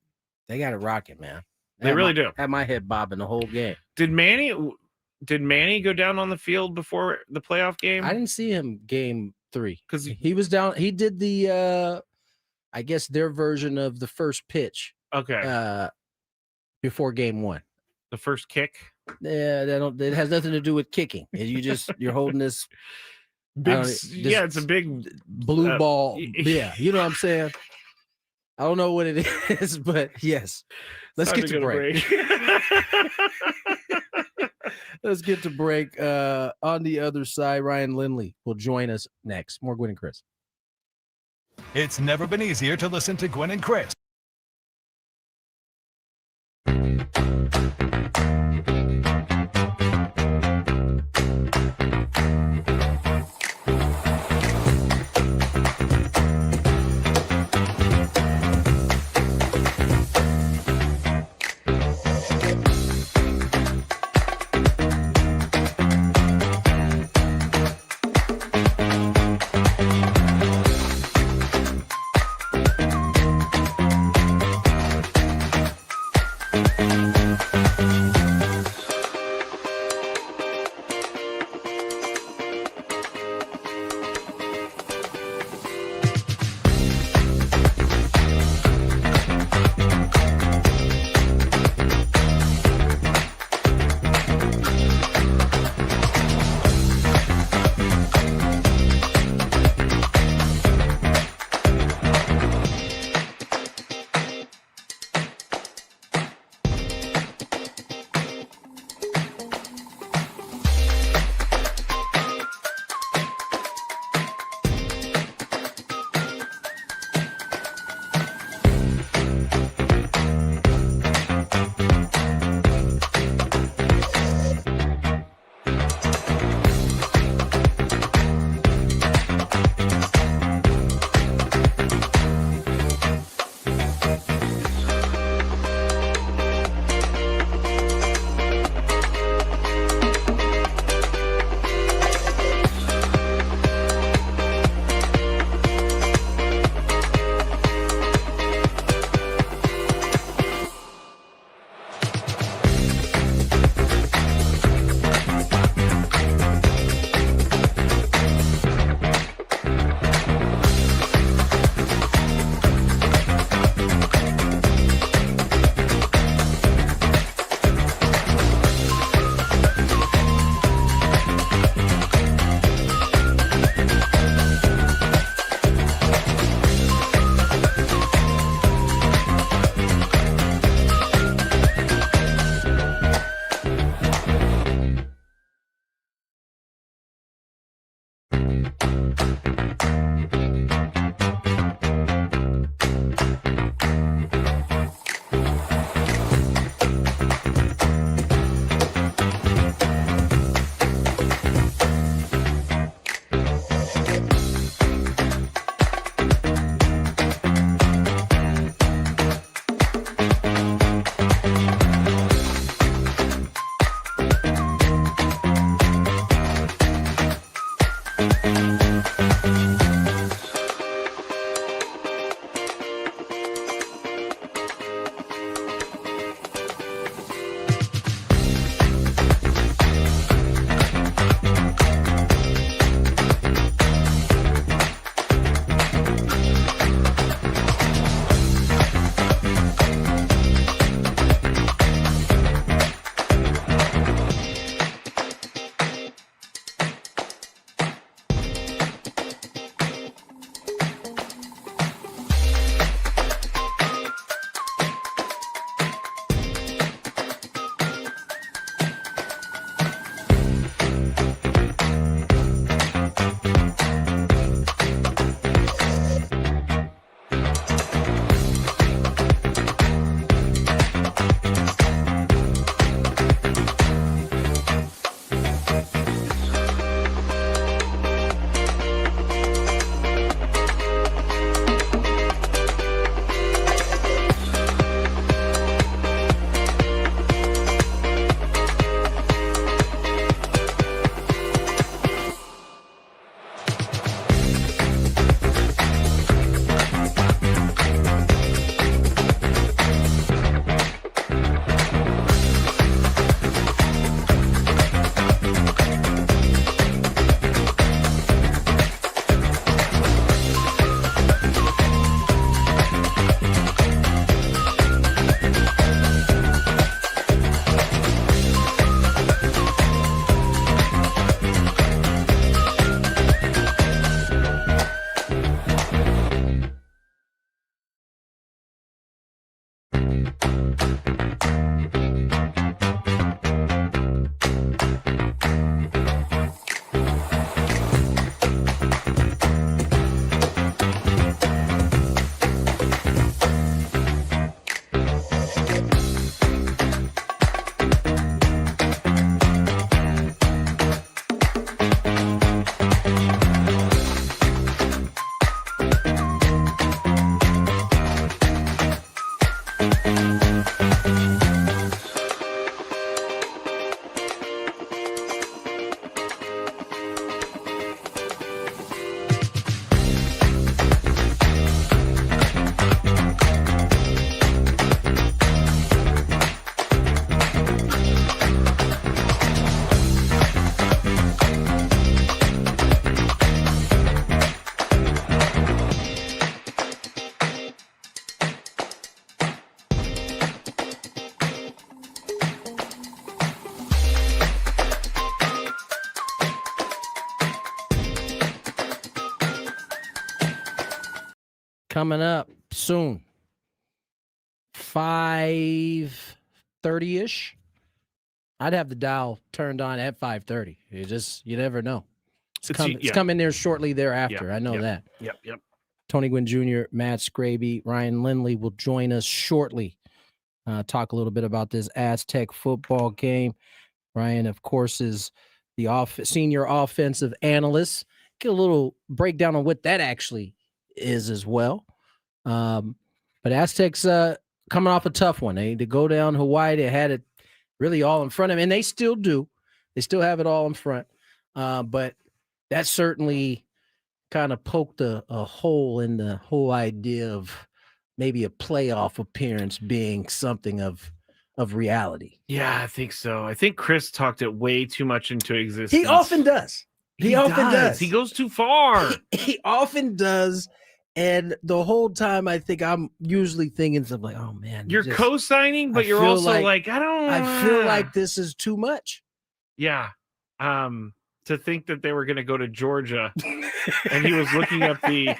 S1: they got it rocking, man.
S2: They really do.
S1: Had my head bobbing the whole game.
S2: Did Manny go down on the field before the playoff game?
S1: I didn't see him game 3 because he was down. He did the I guess their version of the first pitch.
S2: Okay.
S1: Before game 1.
S2: The first kick?
S1: Yeah, it has nothing to do with kicking. You're holding this
S2: big, it's a big
S1: blue ball. Yeah, you know what I'm saying? I don't know what it is, but yes. Let's get to break. Let's get to break. On the other side, Ryan Lindley will join us next. More Gwynn and Chris.
S7: It's never been easier to listen to Gwynn and Chris.
S1: coming up soon. 5:30-ish. I'd have the dial turned on at 5:30. You never know. It's coming there shortly thereafter. I know that.
S2: Yep.
S1: Tony Gwynn Jr., Matt Skraby, Ryan Lindley will join us shortly. Talk a little bit about this Aztec football game. Ryan, of course, is the senior offensive analyst. Get a little breakdown on what that actually is as well. But Aztecs coming off a tough one. They go down Hawaii. They had it really all in front of them, and they still do. They still have it all in front. But that certainly kind of poked a hole in the whole idea of maybe a playoff appearance being something of reality.
S2: Yeah, I think so. I think Chris talked it way too much into existence.
S1: He often does. He often does.
S2: He goes too far.
S1: He often does. And the whole time, I think I'm usually thinking something like, "Oh man,
S2: you're co-signing, but you're also like, I
S1: feel like this is too much."
S2: Yeah. To think that they were going to go to Georgia, and he was looking up the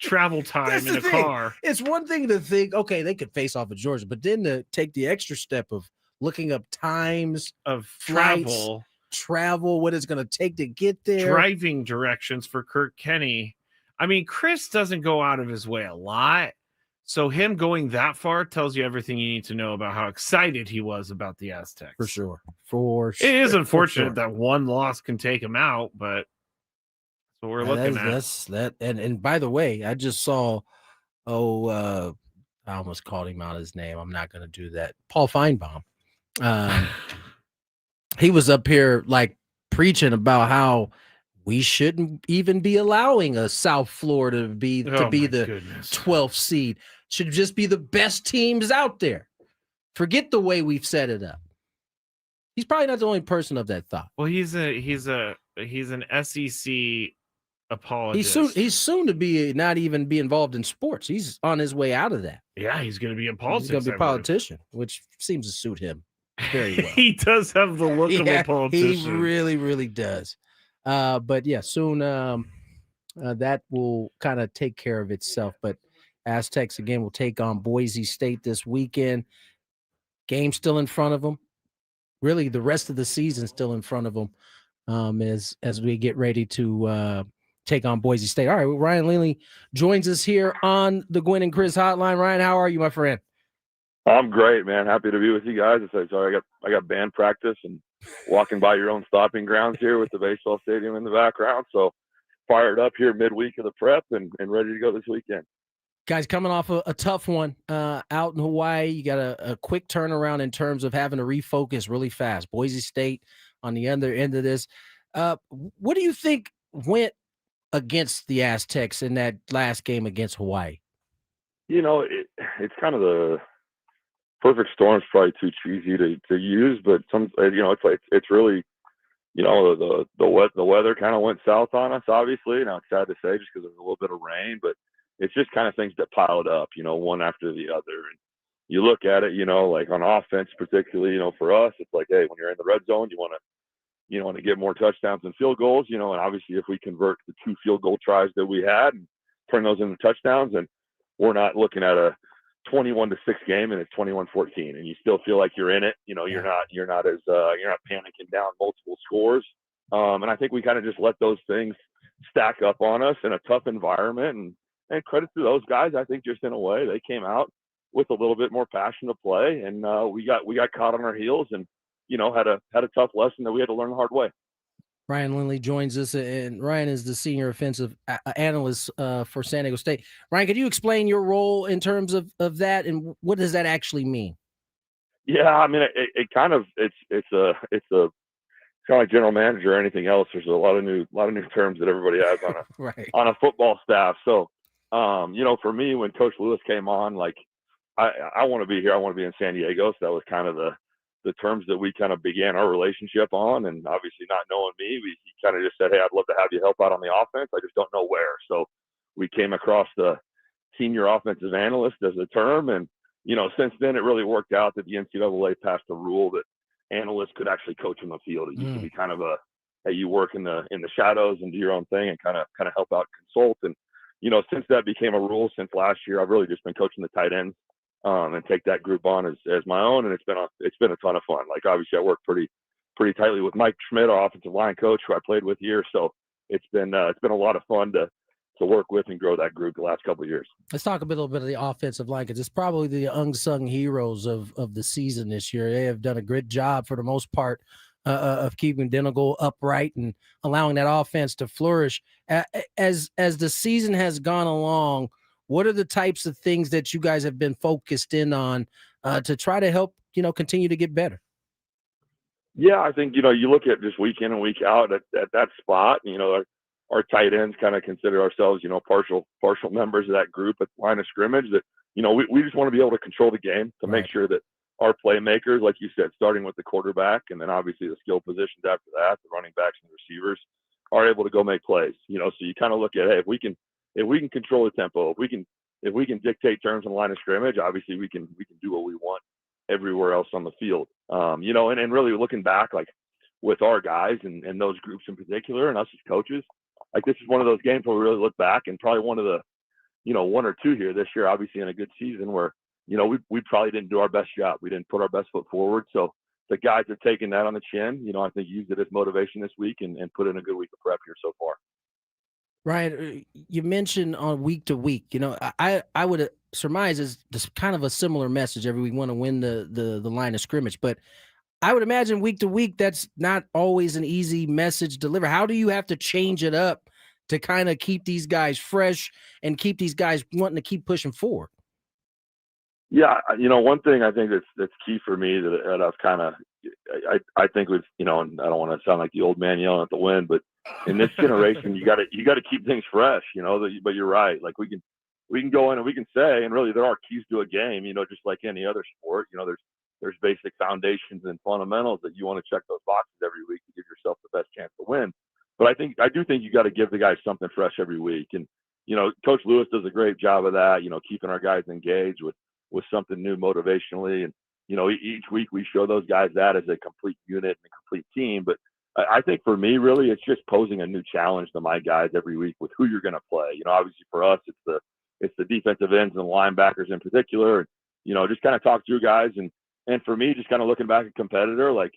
S2: travel time in a car.
S1: It's one thing to think, okay, they could face off at Georgia, but then to take the extra step of looking up times
S2: of
S1: flights, travel, what it's going to take to get there,
S2: driving directions for Kirk Kenny. I mean, Chris doesn't go out of his way a lot. So him going that far tells you everything you need to know about how excited he was about the Aztecs.
S1: For sure.
S2: It is unfortunate that one loss can take him out, but that's what we're looking at.
S1: That's that. And by the way, I just saw, I almost called him out his name. I'm not going to do that. Paul Feinbaum. He was up here like preaching about how we shouldn't even be allowing a South Florida to be the 12th seed. Should just be the best teams out there. Forget the way we've set it up. He's probably not the only person of that thought.
S2: Well, he's an SEC apologist.
S1: He's soon to be not even be involved in sports. He's on his way out of that.
S2: Yeah, he's going to be in politics.
S1: He's going to be a politician, which seems to suit him very well.
S2: He does have the look of a politician.
S1: He really, really does. But yeah, soon that will kind of take care of itself. But Aztecs again will take on Boise State this weekend. Game still in front of them. Really, the rest of the season still in front of them as we get ready to take on Boise State. All right, well, Ryan Lindley joins us here on the Gwynn and Chris Hotline. Ryan, how are you, my friend?
S19: I'm great, man. Happy to be with you guys. Sorry, I got band practice and walking by your own stopping grounds here with the baseball stadium in the background. So fired up here midweek of the prep and ready to go this weekend.
S1: Guys, coming off a tough one out in Hawaii, you got a quick turnaround in terms of having to refocus really fast. Boise State on the other end of this. What do you think went against the Aztecs in that last game against Hawaii?
S19: You know, it's kind of the perfect storm is probably too cheesy to use, but it's really, you know, the weather kind of went south on us, obviously. Now it's sad to say just because there's a little bit of rain, but it's just kind of things that piled up, you know, one after the other. And you look at it, you know, like on offense, particularly, you know, for us, it's like, hey, when you're in the red zone, you want to get more touchdowns and field goals, you know, and obviously if we convert the 2 field goal tries that we had and turn those into touchdowns, and we're not looking at a 21-6 game and it's 21-14 and you still feel like you're in it, you know, you're not panicking down multiple scores. And I think we kind of just let those things stack up on us in a tough environment, and credit to those guys. I think just in a way they came out with a little bit more passion to play, and we got caught on our heels and, you know, had a tough lesson that we had to learn the hard way.
S1: Ryan Lindley joins us, and Ryan is the senior offensive analyst for San Diego State. Ryan, could you explain your role in terms of that, and what does that actually mean?
S19: Yeah, I mean, it kind of it's kind of like general manager or anything else. There's a lot of new terms that everybody has on a
S1: right.
S19: on a football staff. So, you know, for me, when Coach Lewis came on, like I want to be here. I want to be in San Diego. So that was kind of the terms that we kind of began our relationship on. And obviously not knowing me, he kind of just said, hey, I'd love to have you help out on the offense. I just don't know where. So we came across the senior offensive analyst as a term. And, you know, since then it really worked out that the NCAA passed a rule that analysts could actually coach on the field. It used to be kind of hey, you work in the shadows and do your own thing and kind of help out, consult. And, since that became a rule since last year, I've really just been coaching the tight ends and take that group on as my own, and it's been a ton of fun. Like obviously, I work pretty tightly with Mike Schmidt, our offensive line coach, who I played with here. So it's been a lot of fun to work with and grow that group the last couple of years.
S1: Let's talk a little bit of the offensive line, because it's probably the unsung heroes of the season this year. They have done a great job for the most part of keeping Denegal upright and allowing that offense to flourish. As the season has gone along, what are the types of things that you guys have been focused in on to try to help, continue to get better?
S19: Yeah, I think, you look at just week in and week out at that spot, our tight ends kind of consider ourselves, partial members of that group at the line of scrimmage that, we just want to be able to control the game to make sure that our playmakers, like you said, starting with the quarterback and then obviously the skill positions after that, the running backs and the receivers, are able to go make plays. So you kind of look at, hey, if we can control the tempo, if we can dictate terms on the line of scrimmage, obviously we can do what we want everywhere else on the field. And really looking back, like with our guys and those groups in particular and us as coaches, like this is one of those games where we really look back, and probably one of the, one or two here this year, obviously in a good season where, we probably didn't do our best job. We didn't put our best foot forward. So the guys are taking that on the chin, I think used it as motivation this week and put in a good week of prep here so far.
S1: Ryan, you mentioned on week to week, I would surmise is just kind of a similar message every week. Want to win the line of scrimmage, but I would imagine week to week, that's not always an easy message to deliver. How do you have to change it up to kind of keep these guys fresh and keep these guys wanting to keep pushing forward?
S19: Yeah, one thing I think that's key for me that I've kind of, I think with, and I don't want to sound like the old man yelling at the wind, but in this generation, you got to keep things fresh, but you're right. Like we can go in and we can say, and really there are keys to a game, just like any other sport, there's basic foundations and fundamentals that you want to check those boxes every week to give yourself the best chance to win. But I do think you got to give the guys something fresh every week. And, Coach Lewis does a great job of that, keeping our guys engaged with something new motivationally. And, each week we show those guys that as a complete unit and a complete team. But I think for me, really, it's just posing a new challenge to my guys every week with who you're going to play. Obviously for us, it's the defensive ends and linebackers in particular. And, just kind of talk through guys. And for me, just kind of looking back at competitor, like,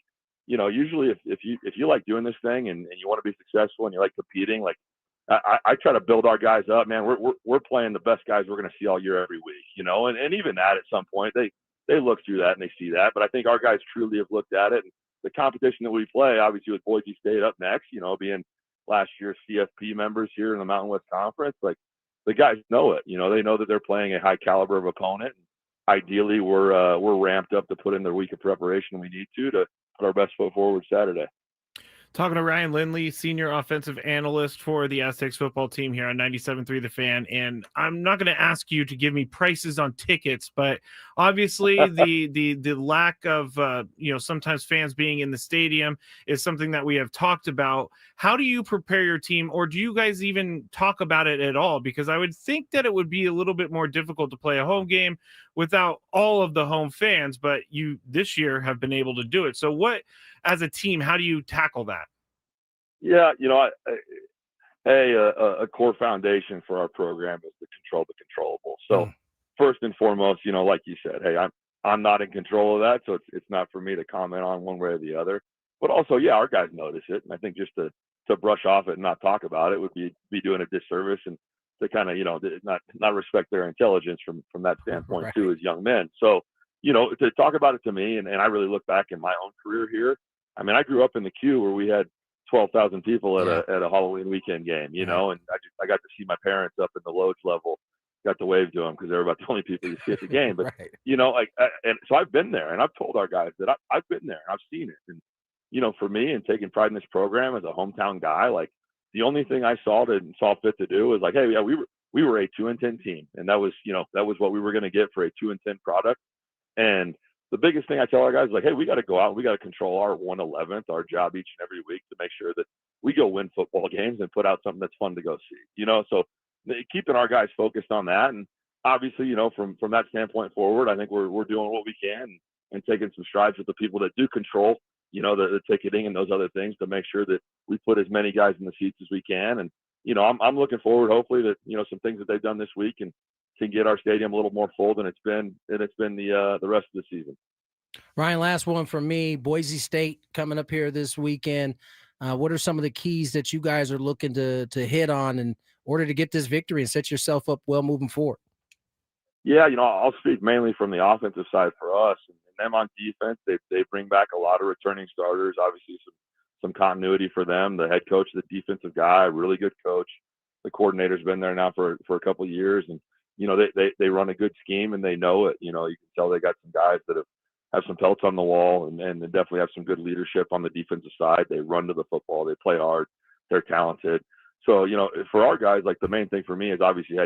S19: usually if you like doing this thing and you want to be successful and you like competing, like I try to build our guys up, man. We're playing the best guys we're going to see all year every week, and even that at some point they look through that and they see that. But I think our guys truly have looked at it. And the competition that we play, obviously with Boise State up next, being last year's CFP members here in the Mountain West Conference, like the guys know it. They know that they're playing a high caliber of opponent. Ideally, we're ramped up to put in the week of preparation we need to put our best foot forward Saturday.
S2: Talking to Ryan Lindley, senior offensive analyst for the Aztecs football team here on 97.3 The Fan. And I'm not going to ask you to give me prices on tickets, but obviously the lack of, sometimes fans being in the stadium is something that we have talked about. How do you prepare your team, or do you guys even talk about it at all? Because I would think that it would be a little bit more difficult to play a home game without all of the home fans, but you this year have been able to do it. So what, as a team, how do you tackle that?
S19: Yeah, a core foundation for our program is to control the controllable. So first and foremost, like you said, hey, I'm not in control of that, so it's not for me to comment on one way or the other. But also, yeah, our guys notice it, and I think just to brush off it and not talk about it would be doing a disservice, and to kind of not respect their intelligence from that standpoint too as young men. So to talk about it to me, and I really look back in my own career here. I mean, I grew up in the Q where we had 12,000 people at a Halloween weekend game, and I got to see my parents up in the Loge level, got to wave to them because they were about the only people you see at the game. But and so I've been there, and I've told our guys that I've been there and I've seen it. And for me, and taking pride in this program as a hometown guy, like the only thing I saw fit to do was like, hey, yeah, we were a 2-10 team, and that was what we were going to get for a 2-10 product. And the biggest thing I tell our guys is like, hey, we got to go out. We got to control our 1/11th, our job each and every week to make sure that we go win football games and put out something that's fun to go see. So keeping our guys focused on that. And obviously, from that standpoint forward, I think we're doing what we can and taking some strides with the people that do control, the ticketing and those other things to make sure that we put as many guys in the seats as we can. And I'm looking forward, hopefully, that some things that they've done this week and can get our stadium a little more full than it's been the rest of the season.
S1: Ryan, last one from me. Boise State coming up here this weekend. What are some of the keys that you guys are looking to hit on in order to get this victory and set yourself up well moving forward?
S19: Yeah, I'll speak mainly from the offensive side for us. And them on defense, they bring back a lot of returning starters. Obviously, some continuity for them. The head coach, the defensive guy, really good coach. The coordinator's been there now for a couple of years, and they run a good scheme and they know it. You can tell they got some guys that have some pelts on the wall and they definitely have some good leadership on the defensive side. They run to the football. They play hard. They're talented. So, for our guys, like the main thing for me is obviously,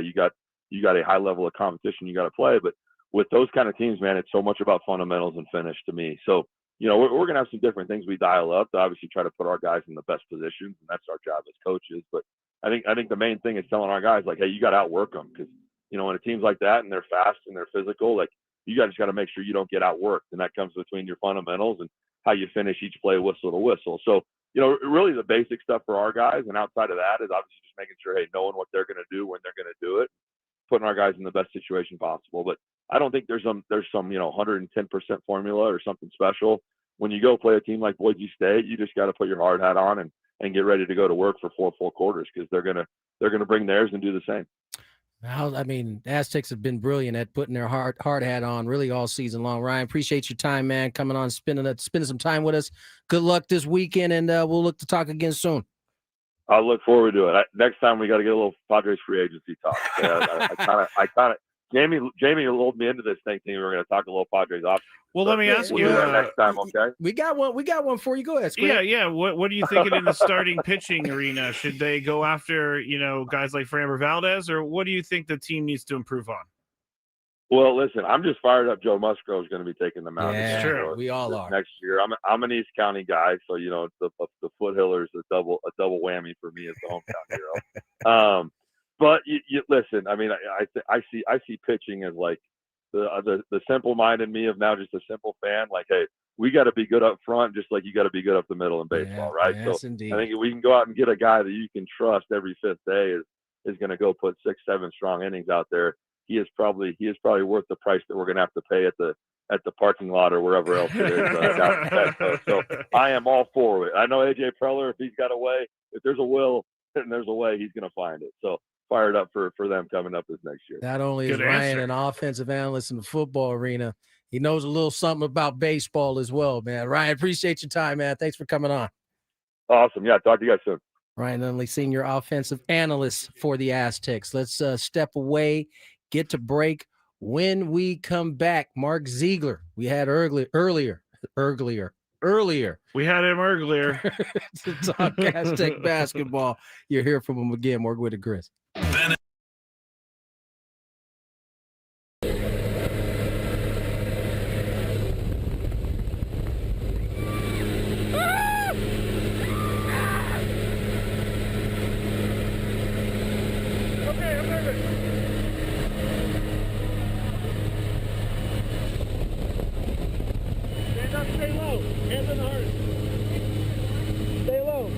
S19: you got a high level of competition you got to play. But with those kind of teams, man, it's so much about fundamentals and finish to me. So, we're going to have some different things we dial up to obviously try to put our guys in the best positions, and that's our job as coaches. But I think the main thing is telling our guys, like, hey, you got to outwork them, because, when a team's like that and they're fast and they're physical, like, you guys got to make sure you don't get outworked. And that comes between your fundamentals and how you finish each play whistle to whistle. So, really the basic stuff for our guys. And outside of that is obviously just making sure, hey, knowing what they're going to do, when they're going to do it, putting our guys in the best situation possible. But I don't think there's some 110% formula or something special. When you go play a team like Boise State, you just got to put your hard hat on and get ready to go to work for 4 full quarters, because they're gonna bring theirs and do the same.
S1: Well, the Aztecs have been brilliant at putting their hard hat on really all season long. Ryan, appreciate your time, man, coming on, spending some time with us. Good luck this weekend, and we'll look to talk again soon.
S19: I look forward to it. Next time we got to get a little Padres free agency talk. I kind of Jamie lulled me into this thing thinking we were going to talk a little Padres off.
S2: Well, let me ask you
S19: next time, okay?
S1: We got one for you. Go ahead,
S2: Squid. Yeah. What are you thinking in the starting pitching arena? Should they go after guys like Framber Valdez, or what do you think the team needs to improve on?
S19: Well, listen, I'm just fired up. Joe Musgrove is going to be taking the mound.
S1: Yeah, sure. We all are
S19: next year. I'm an East County guy, so the Foothillers a double whammy for me as the hometown hero. But you listen. I see pitching as like the simple mind in me of now just a simple fan. Like, hey, we got to be good up front, just like you got to be good up the middle in baseball, right?
S1: Yes,
S19: so
S1: indeed.
S19: I think if we can go out and get a guy that you can trust every fifth day is going to go put 6-7 strong innings out there. He is probably worth the price that we're going to have to pay at the parking lot or wherever else it is. Down in Texas. So I am all for it. I know AJ Preller, if he's got a way, if there's a will and there's a way, he's going to find it. So fired up for them coming up this next year.
S1: Not only is Ryan an offensive analyst in the football arena, he knows a little something about baseball as well, man. Ryan, appreciate your time, man. Thanks for coming on.
S19: Awesome. Yeah, talk to you guys soon.
S1: Ryan Lindley, senior offensive analyst for the Aztecs. Let's step away, get to break. When we come back, Mark Ziegler, we had earlier.
S2: We had him earlier.
S1: To talk Aztec basketball. You'll hear from him again. More Gwynn and Chris.
S20: Stay low. Hands on the heart. Stay low.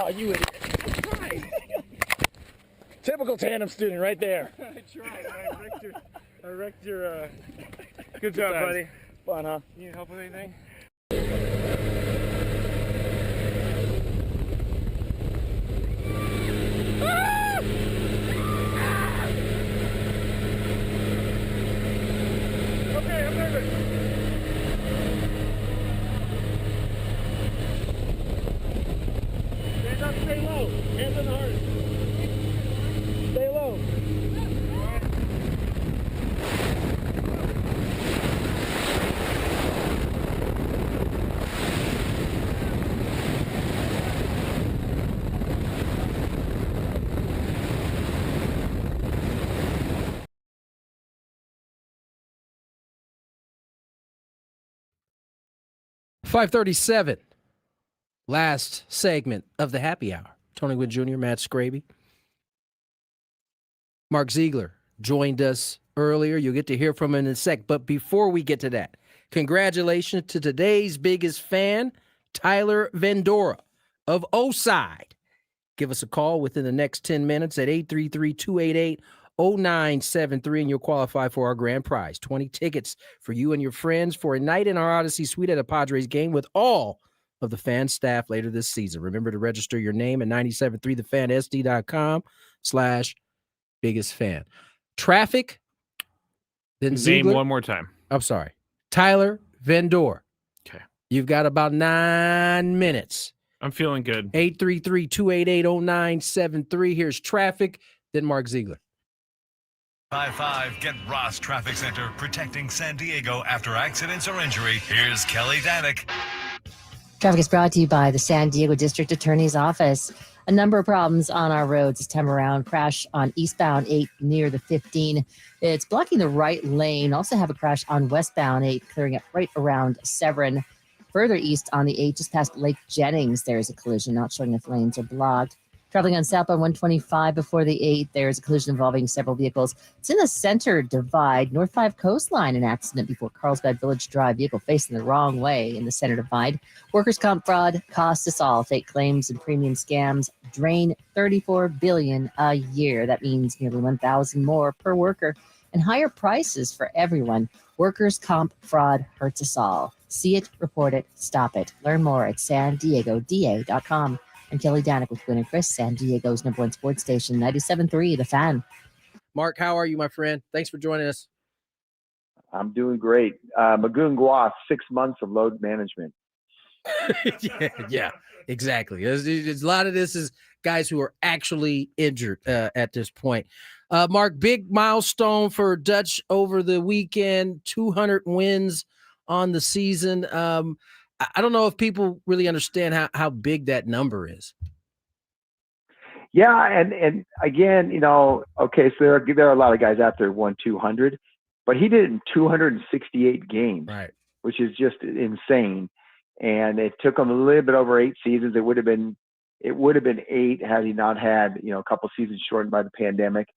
S17: Oh, you idiot. Typical tandem student right there.
S16: I tried. I wrecked your good job, buddy.
S17: Fun, huh?
S16: You need help with anything? Okay, I'm nervous. Stand up, stay low. Hands on the heart. Stay low.
S1: .537, last segment of the happy hour. Tony Gwynn Jr., Matt Skraby. Mark Ziegler joined us earlier. You'll get to hear from him in a sec. But before we get to that, congratulations to today's biggest fan, Tyler Vendora of O-Side. Give us a call within the next 10 minutes at 833-288-0973, and you'll qualify for our grand prize. 20 tickets for you and your friends for a night in our Odyssey Suite at a Padres game with all of the fan staff later this season. Remember to register your name at 973thefansd.com/biggest fan. Traffic, then Ziegler.
S2: Name one more time.
S1: I'm sorry. Tyler Vendor.
S2: Okay.
S1: You've got about 9 minutes.
S2: I'm feeling good.
S1: 833-288-0973. Here's traffic, then Mark Ziegler.
S7: 5-5, get Ross Traffic Center, protecting San Diego after accidents or injury. Here's Kelly Danick.
S13: Traffic is brought to you by the San Diego District Attorney's Office. A number of problems on our roads this time around. Crash on eastbound 8 near the 15. It's blocking the right lane. Also have a crash on westbound 8, clearing up right around Severn. Further east on the 8, just past Lake Jennings, there is a collision, not showing if lanes are blocked. Traveling on southbound 125 before the 8, there is a collision involving several vehicles. It's in the center divide, North 5 coastline, an accident before Carlsbad Village Drive, vehicle facing the wrong way in the center divide. Workers' comp fraud costs us all. Fake claims and premium scams drain $34 billion a year. That means nearly $1,000 more per worker and higher prices for everyone. Workers' comp fraud hurts us all. See it, report it, stop it. Learn more at SanDiegoDA.com. I'm Kelly Danick with Gwynn and Chris, San Diego's #1 sports station, 97.3 The Fan.
S1: Mark, how are you, my friend? Thanks for joining us.
S5: I'm doing great. Magoon Guas, 6 months of load management.
S1: yeah, exactly. There's a lot of this is guys who are actually injured at this point. Mark, big milestone for Dutch over the weekend, 200 wins on the season. I don't know if people really understand how big that number is.
S5: Yeah, and again, okay, so there are a lot of guys out there who won 200, but he did it in 268 games,
S1: right?
S5: Which is just insane. And it took him a little bit over 8 seasons. It would have been 8 had he not had a couple seasons shortened by the pandemic.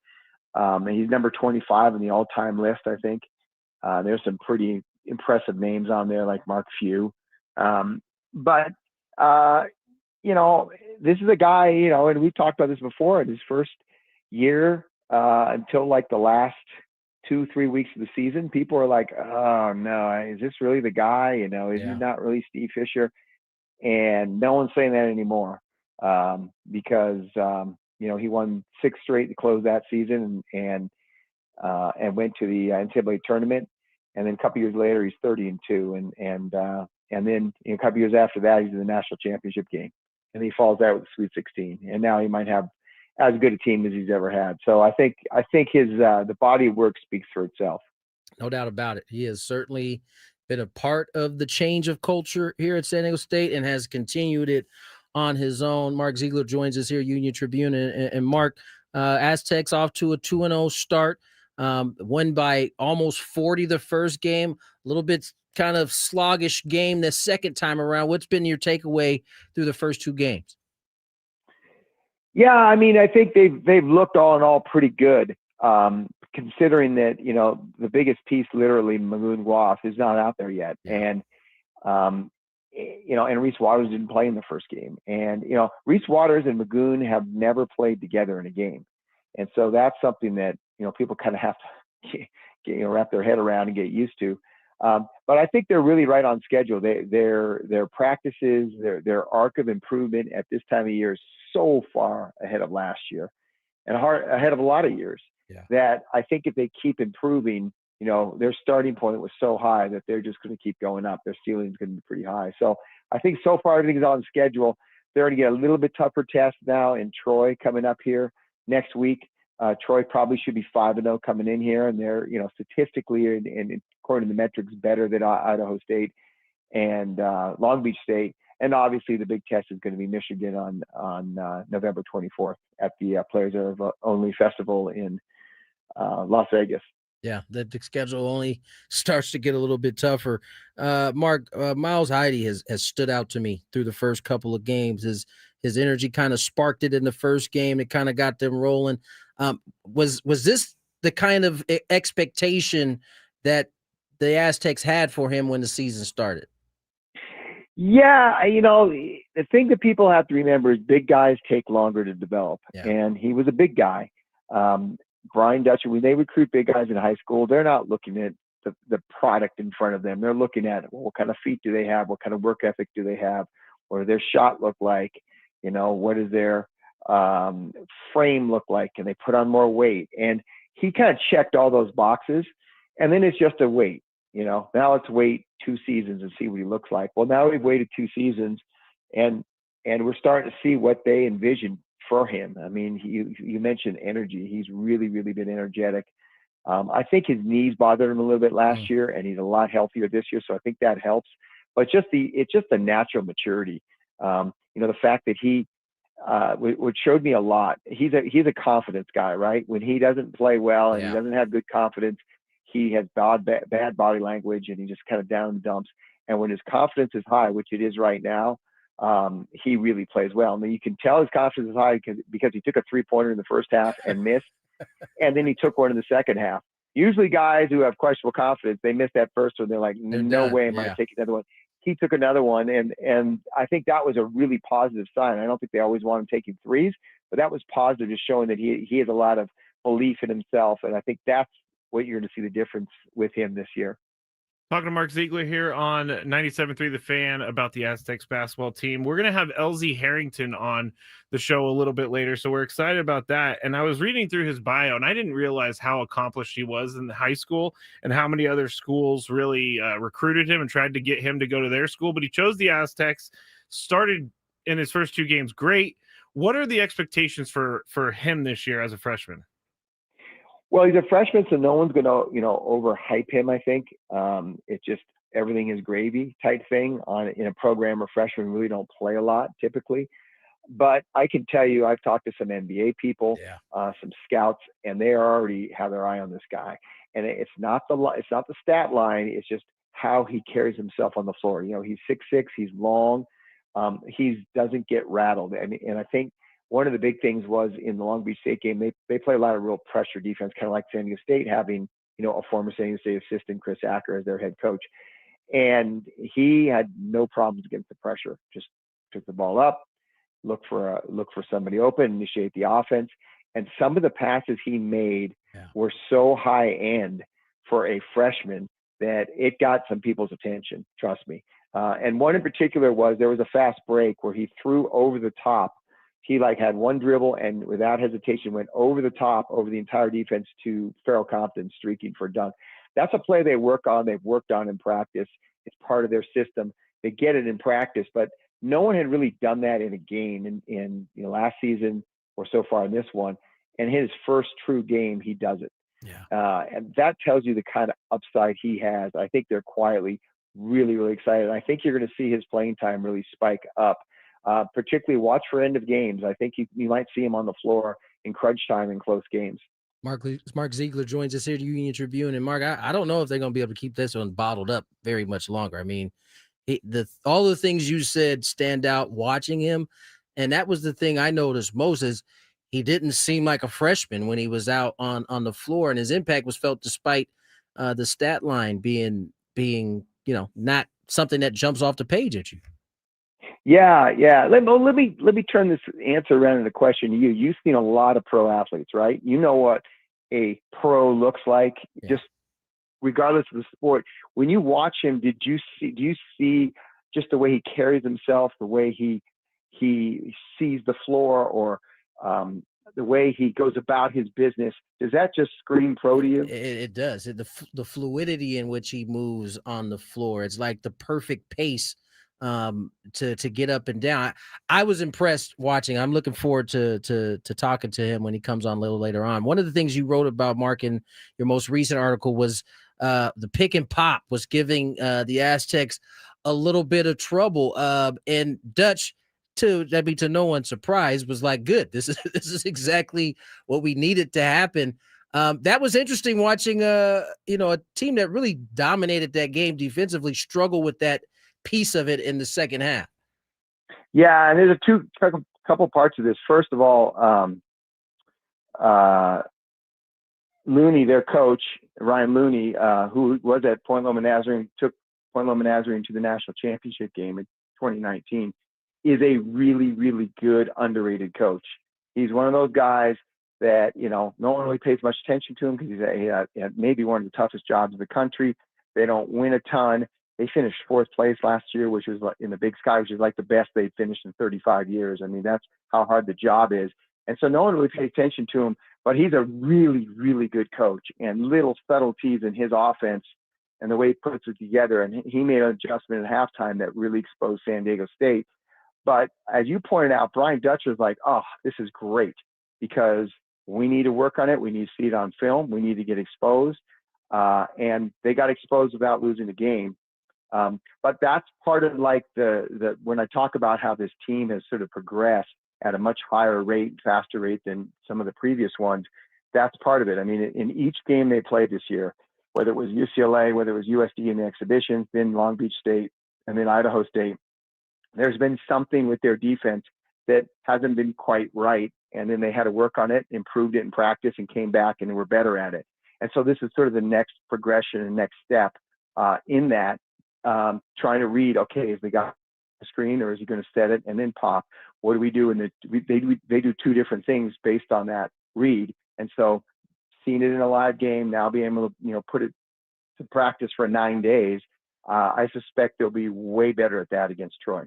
S5: And he's number 25 on the all-time list, I think. There's some pretty impressive names on there like Mark Few. But this is a guy, and we talked about this before, in his first year until like the last 2-3 weeks of the season, people are like, oh no, is this really the guy? Is he not really Steve Fisher? And no one's saying that anymore because he won 6 straight to close that season and went to the NCAA tournament. And then a couple years later, he's 30-2, and then a couple years after that, he's in the national championship game, and he falls out with the Sweet 16. And now he might have as good a team as he's ever had. So I think his the body of work speaks for itself.
S1: No doubt about it. He has certainly been a part of the change of culture here at San Diego State and has continued it on his own. Mark Ziegler joins us here, Union Tribune, and Mark, Aztecs off to a 2-0 start. Won by almost 40 the first game, a little bit kind of sluggish game the second time around. What's been your takeaway through the first 2 games?
S5: Yeah, I mean, I think they've looked all in all pretty good, considering that, the biggest piece, literally, Magoon Guas, is not out there yet. And and Reese Waters didn't play in the first game. And, Reese Waters and Magoon have never played together in a game. And so that's something that, people kind of have to wrap their head around and get used to. But I think they're really right on schedule. Their practices, their arc of improvement at this time of year is so far ahead of last year and ahead of a lot of years that I think if they keep improving, their starting point was so high that they're just going to keep going up. Their ceiling is going to be pretty high. So I think so far everything's on schedule. They're going to get a little bit tougher test now in Troy coming up here next week. Troy probably should be 5-0 coming in here, and they're statistically and according to the metrics better than Idaho State and Long Beach State. And obviously the big test is going to be Michigan on November 24th at the Players Only Festival in Las Vegas.
S1: Yeah, the schedule only starts to get a little bit tougher. Mark, Miles Heide has stood out to me through the first couple of games. His energy kind of sparked it in the first game. It kind of got them rolling. Was this the kind of expectation that the Aztecs had for him when the season started?
S5: Yeah, the thing that people have to remember is big guys take longer to develop. Yeah. And he was a big guy. Brian Dutcher, when they recruit big guys in high school, they're not looking at the product in front of them. They're looking at, well, what kind of feet do they have? What kind of work ethic do they have? What does their shot look like? What does their frame look like? Can they put on more weight? And he kind of checked all those boxes. And then it's just a wait. Now let's wait 2 seasons and see what he looks like. Well, now we've waited 2 seasons, and we're starting to see what they envision for him. I mean, you mentioned energy. He's really, really been energetic. I think his knees bothered him a little bit last year, and he's a lot healthier this year, so I think that helps. But it's just the natural maturity. The fact that he, which showed me a lot. He's a confidence guy, right? When he doesn't play well and he doesn't have good confidence, he has bad body language, and he just kind of down in the dumps. And when his confidence is high, which it is right now, he really plays well. I mean, you can tell his confidence is high because he took a 3-pointer in the first half and missed, and then he took one in the second half. Usually guys who have questionable confidence, they miss that first one. They're like, no way am I taking another one. He took another one, and I think that was a really positive sign. I don't think they always want him taking threes, but that was positive, just showing that he has a lot of belief in himself, and I think that's what you're going to see the difference with him this year.
S2: Talking to Mark Ziegler here on 97.3 The Fan about the Aztecs basketball team. We're going to have LZ Harrington on the show a little bit later, so we're excited about that. And I was reading through his bio, and I didn't realize how accomplished he was in high school and how many other schools really recruited him and tried to get him to go to their school. But he chose the Aztecs, started in his first 2 games great. What are the expectations for him this year as a freshman?
S5: Well, he's a freshman, so no one's going to, overhype him, I think. It's just everything is gravy type thing in a program where freshmen really don't play a lot typically. But I can tell you, I've talked to some NBA people, some scouts, and they already have their eye on this guy. And it's not the stat line. It's just how he carries himself on the floor. He's 6'6", he's long. He doesn't get rattled. And I think one of the big things was in the Long Beach State game, they play a lot of real pressure defense, kind of like San Diego State having, a former San Diego State assistant, Chris Acker, as their head coach. And he had no problems against the pressure. Just took the ball up, look for somebody open, initiate the offense. And some of the passes he made were so high end for a freshman that it got some people's attention, trust me. And one in particular there was a fast break where he threw over the top. He had one dribble and without hesitation went over the top, over the entire defense to Farrell Compton streaking for a dunk. That's a play they've worked on in practice. It's part of their system. They get it in practice, but no one had really done that in a game in last season or so far in this one. And his first true game, he does it. And that tells you the kind of upside he has. I think they're quietly really, really excited. I think you're going to see his playing time really spike up. Particularly watch for end of games. I think you might see him on the floor in crunch time in close games.
S1: Mark Ziegler joins us here to Union Tribune. And Mark, I don't know if they're going to be able to keep this one bottled up very much longer. I mean, all the things you said stand out watching him. And that was the thing I noticed most is he didn't seem like a freshman when he was out on the floor, and his impact was felt despite the stat line being not something that jumps off the page at you.
S5: Yeah. Let me turn this answer around into a question to you. You've seen a lot of pro athletes, right? You know what a pro looks like, just regardless of the sport. When you watch him, do you see just the way he carries himself, the way he sees the floor, or the way he goes about his business? Does that just scream pro to you?
S1: It does. The fluidity in which he moves on the floor. It's like the perfect pace to get up and down. I was impressed watching. I'm looking forward to talking to him when he comes on a little later on. One of the things you wrote about, Mark, in your most recent article was the pick and pop was giving the Aztecs a little bit of trouble. And Dutch, to no one's surprise, was like, good. This is exactly what we needed to happen. That was interesting watching a team that really dominated that game defensively struggle with that piece of it in the second half.
S5: Yeah, and there's a couple parts of this. First of all, Looney, their coach, Ryan Looney, who was at Point Loma Nazarene, took Point Loma Nazarene to the national championship game in 2019, is a really, really good, underrated coach. He's one of those guys that, no one really pays much attention to him because he's maybe one of the toughest jobs in the country. They don't win a ton. They finished 4th place last year, which was in the Big Sky, which is like the best they've finished in 35 years. I mean, that's how hard the job is. And so no one really pays attention to him, but he's a really, really good coach, and little subtleties in his offense and the way he puts it together. And he made an adjustment at halftime that really exposed San Diego State. But as you pointed out, Brian Dutch was like, oh, this is great because we need to work on it. We need to see it on film. We need to get exposed. And they got exposed without losing the game. But that's part of like the when I talk about how this team has sort of progressed at a much higher rate, faster rate than some of the previous ones, that's part of it. I mean, in each game they played this year, whether it was UCLA, whether it was USD in the exhibitions, then Long Beach State, and then Idaho State, there's been something with their defense that hasn't been quite right. And then they had to work on it, improved it in practice, and came back and were better at it. And so this is sort of the next progression and next step in that, trying to read, okay, is the guy on the screen or is he going to set it and then pop? What do we do? And they do two different things based on that read. And so seeing it in a live game, now being able to, put it to practice for 9 days, I suspect they'll be way better at that against Troy.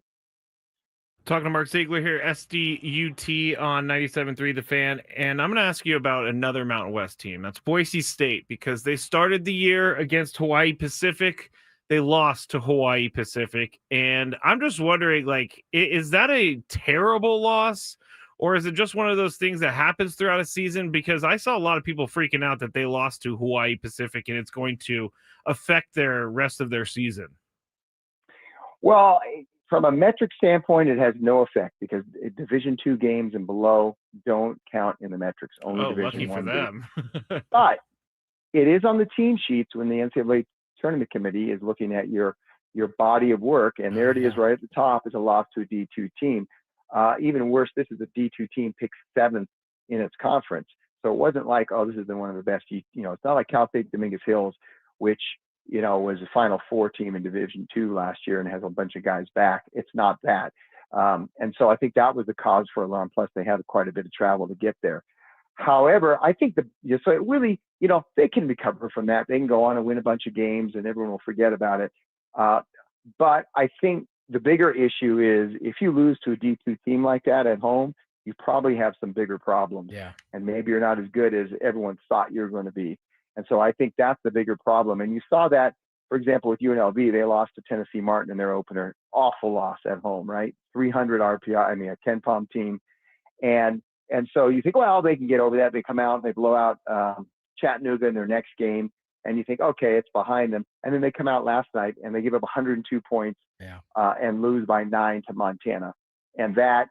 S2: Talking to Mark Ziegler here, SDUT on 97.3 The Fan, and I'm going to ask you about another Mountain West team. That's Boise State, because they started the year against Hawaii Pacific. They lost to Hawaii Pacific, and I'm just wondering, like, is that a terrible loss, or is it just one of those things that happens throughout a season? Because I saw a lot of people freaking out that they lost to Hawaii Pacific, and it's going to affect their rest of their season.
S5: Well, from a metric standpoint, it has no effect because Division II games and below don't count in the metrics. Only Division
S2: lucky for them.
S5: But it is on the team sheets when the NCAA tournament committee is looking at your body of work, and there it is right at the top is a loss to a D2 team. Even worse, this is a D2 team picked 7th in its conference. So it wasn't like, oh, this has been one of the best. It's not like Cal State Dominguez Hills, which was a Final Four team in Division II last year and has a bunch of guys back. It's not that. And so I think that was the cause for alarm. Plus, they had quite a bit of travel to get there. However, I think so it really, they can recover from that. They can go on and win a bunch of games and everyone will forget about it. But I think the bigger issue is if you lose to a D2 team like that at home, you probably have some bigger problems.
S1: Yeah.
S5: And maybe you're not as good as everyone thought you're going to be. And so I think that's the bigger problem. And you saw that, for example, with UNLV, they lost to Tennessee Martin in their opener. Awful loss at home, right? 300 RPI, a 10-palm team. And so you think, well, they can get over that. They come out, they blow out Chattanooga in their next game. And you think, okay, it's behind them. And then they come out last night and they give up 102 points and lose by 9 to Montana. And that,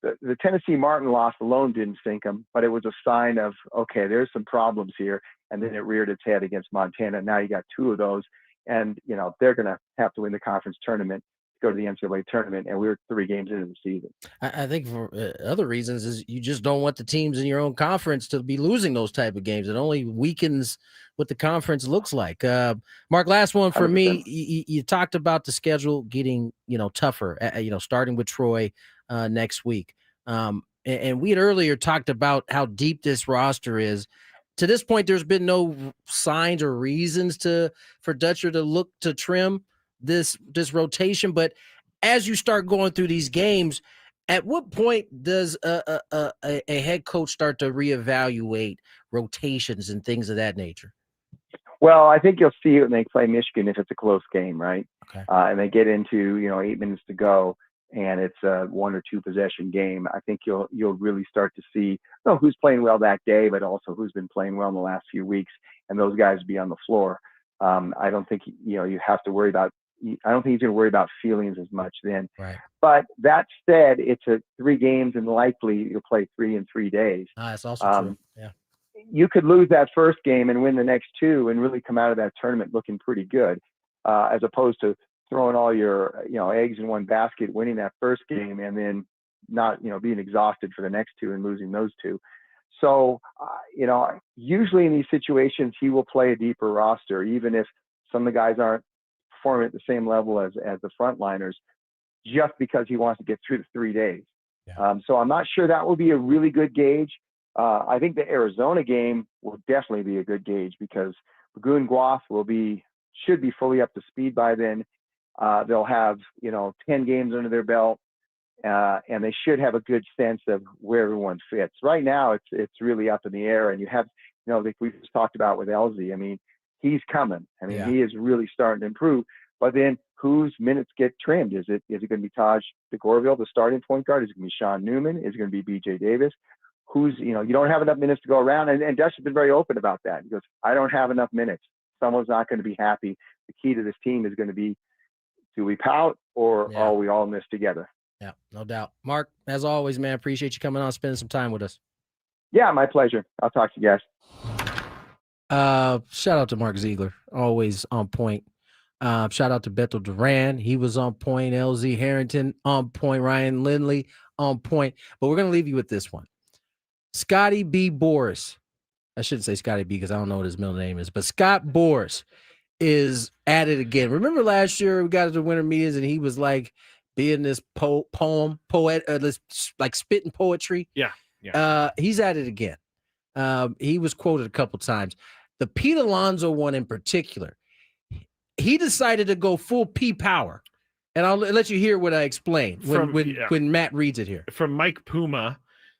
S5: the Tennessee Martin loss alone didn't sink them, but it was a sign of, okay, there's some problems here. And then it reared its head against Montana. Now you got 2 of those, and they're going to have to win the conference tournament go to the NCAA tournament, and we were 3 games into the season.
S1: I think for other reasons is you just don't want the teams in your own conference to be losing those type of games. It only weakens what the conference looks like. Mark, last one for 100%. Me. You talked about the schedule getting, tougher, starting with Troy next week. And we had earlier talked about how deep this roster is. To this point, there's been no signs or reasons for Dutcher to look to trim this rotation. But as you start going through these games, at what point does a head coach start to reevaluate rotations and things of that nature?
S5: Well, I think you'll see it when they play Michigan if it's a close game, right?
S1: Okay.
S5: And they get into 8 minutes to go, and it's a 1 or 2 possession game. I think you'll really start to see who's playing well that day, but also who's been playing well in the last few weeks, and those guys be on the floor. I don't think you have to worry about. I don't think he's going to worry about feelings as much then.
S1: Right.
S5: But that said, it's 3 games, and likely you'll play 3 in 3 days.
S1: That's also true. Yeah.
S5: You could lose that first game and win the next 2 and really come out of that tournament looking pretty good, as opposed to throwing all your eggs in one basket, winning that first game, and then not being exhausted for the next 2 and losing those 2. So usually in these situations he will play a deeper roster, even if some of the guys aren't performing at the same level as the frontliners, just because he wants to get through the 3 days. Yeah. So I'm not sure that will be a really good gauge. I think the Arizona game will definitely be a good gauge because Gwynn should be fully up to speed by then. They'll have 10 games under their belt, and they should have a good sense of where everyone fits. Right now, it's really up in the air, and you have like we just talked about with Elsie. I mean, he's coming. I mean, He is really starting to improve. But then, whose minutes get trimmed? Is it going to be Taj DeGorville, the starting point guard? Is it going to be Sean Newman? Is it going to be B.J. Davis? You don't have enough minutes to go around, and Dutch has been very open about that. He goes, I don't have enough minutes. Someone's not going to be happy. The key to this team is going to be, do we pout or are we all in this together?
S1: Yeah, no doubt. Mark, as always, man, appreciate you coming on, spending some time with us.
S5: Yeah, my pleasure. I'll talk to you guys.
S1: Shout out to Mark Ziegler, always on point. Shout out to Beto Duran. He was on point. LZ Harrington on point. Ryan Lindley on point. But we're going to leave you with this one. Scotty B. Boris. I shouldn't say Scotty B because I don't know what his middle name is, but Scott Boris is at it again. Remember last year we got to the winter meetings and he was like being this poet, like spitting poetry.
S2: Yeah.
S1: He's at it again. He was quoted a couple times. The Pete Alonso one in particular, he decided to go full P power. And I'll let you hear what I explained when Matt reads it here.
S2: From Mike Puma,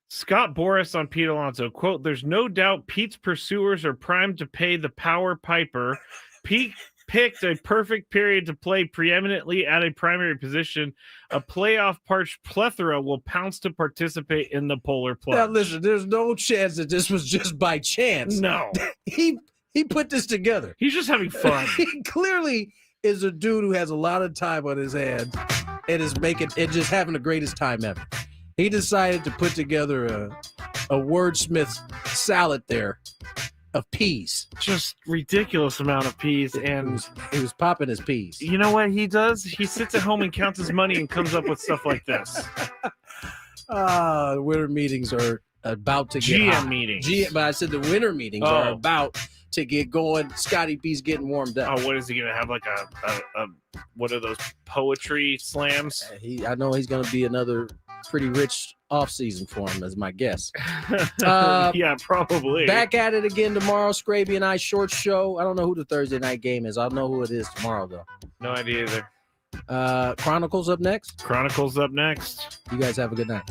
S2: Scott Boris on Pete Alonso, quote, "There's no doubt Pete's pursuers are primed to pay the power piper. Pete picked a perfect period to play preeminently at a primary position. A playoff parched plethora will pounce to participate in the polar plunge."
S1: Now listen, there's no chance that this was just by chance.
S2: No.
S1: He put this together.
S2: He's just having fun.
S1: He clearly is a dude who has a lot of time on his hands and is just having the greatest time ever. He decided to put together a wordsmith salad there of peas.
S2: Just ridiculous amount of peas, and
S1: he was popping his peas.
S2: You know what he does? He sits at home and counts his money and comes up with stuff like this.
S1: Winter meetings are about to get hot.
S2: meetings.
S1: But I said the winter meetings are about to get going. Scotty B's getting warmed up.
S2: Oh, what is he gonna have? Like a what are those poetry slams?
S1: I know he's gonna be another pretty rich off season for him, as my guess.
S2: Yeah, probably.
S1: Back at it again tomorrow. Skraby and I short show. I don't know who the Thursday night game is. I'll know who it is tomorrow though.
S2: No idea either.
S1: Chronicles up next.
S2: Chronicles up next.
S1: You guys have a good night.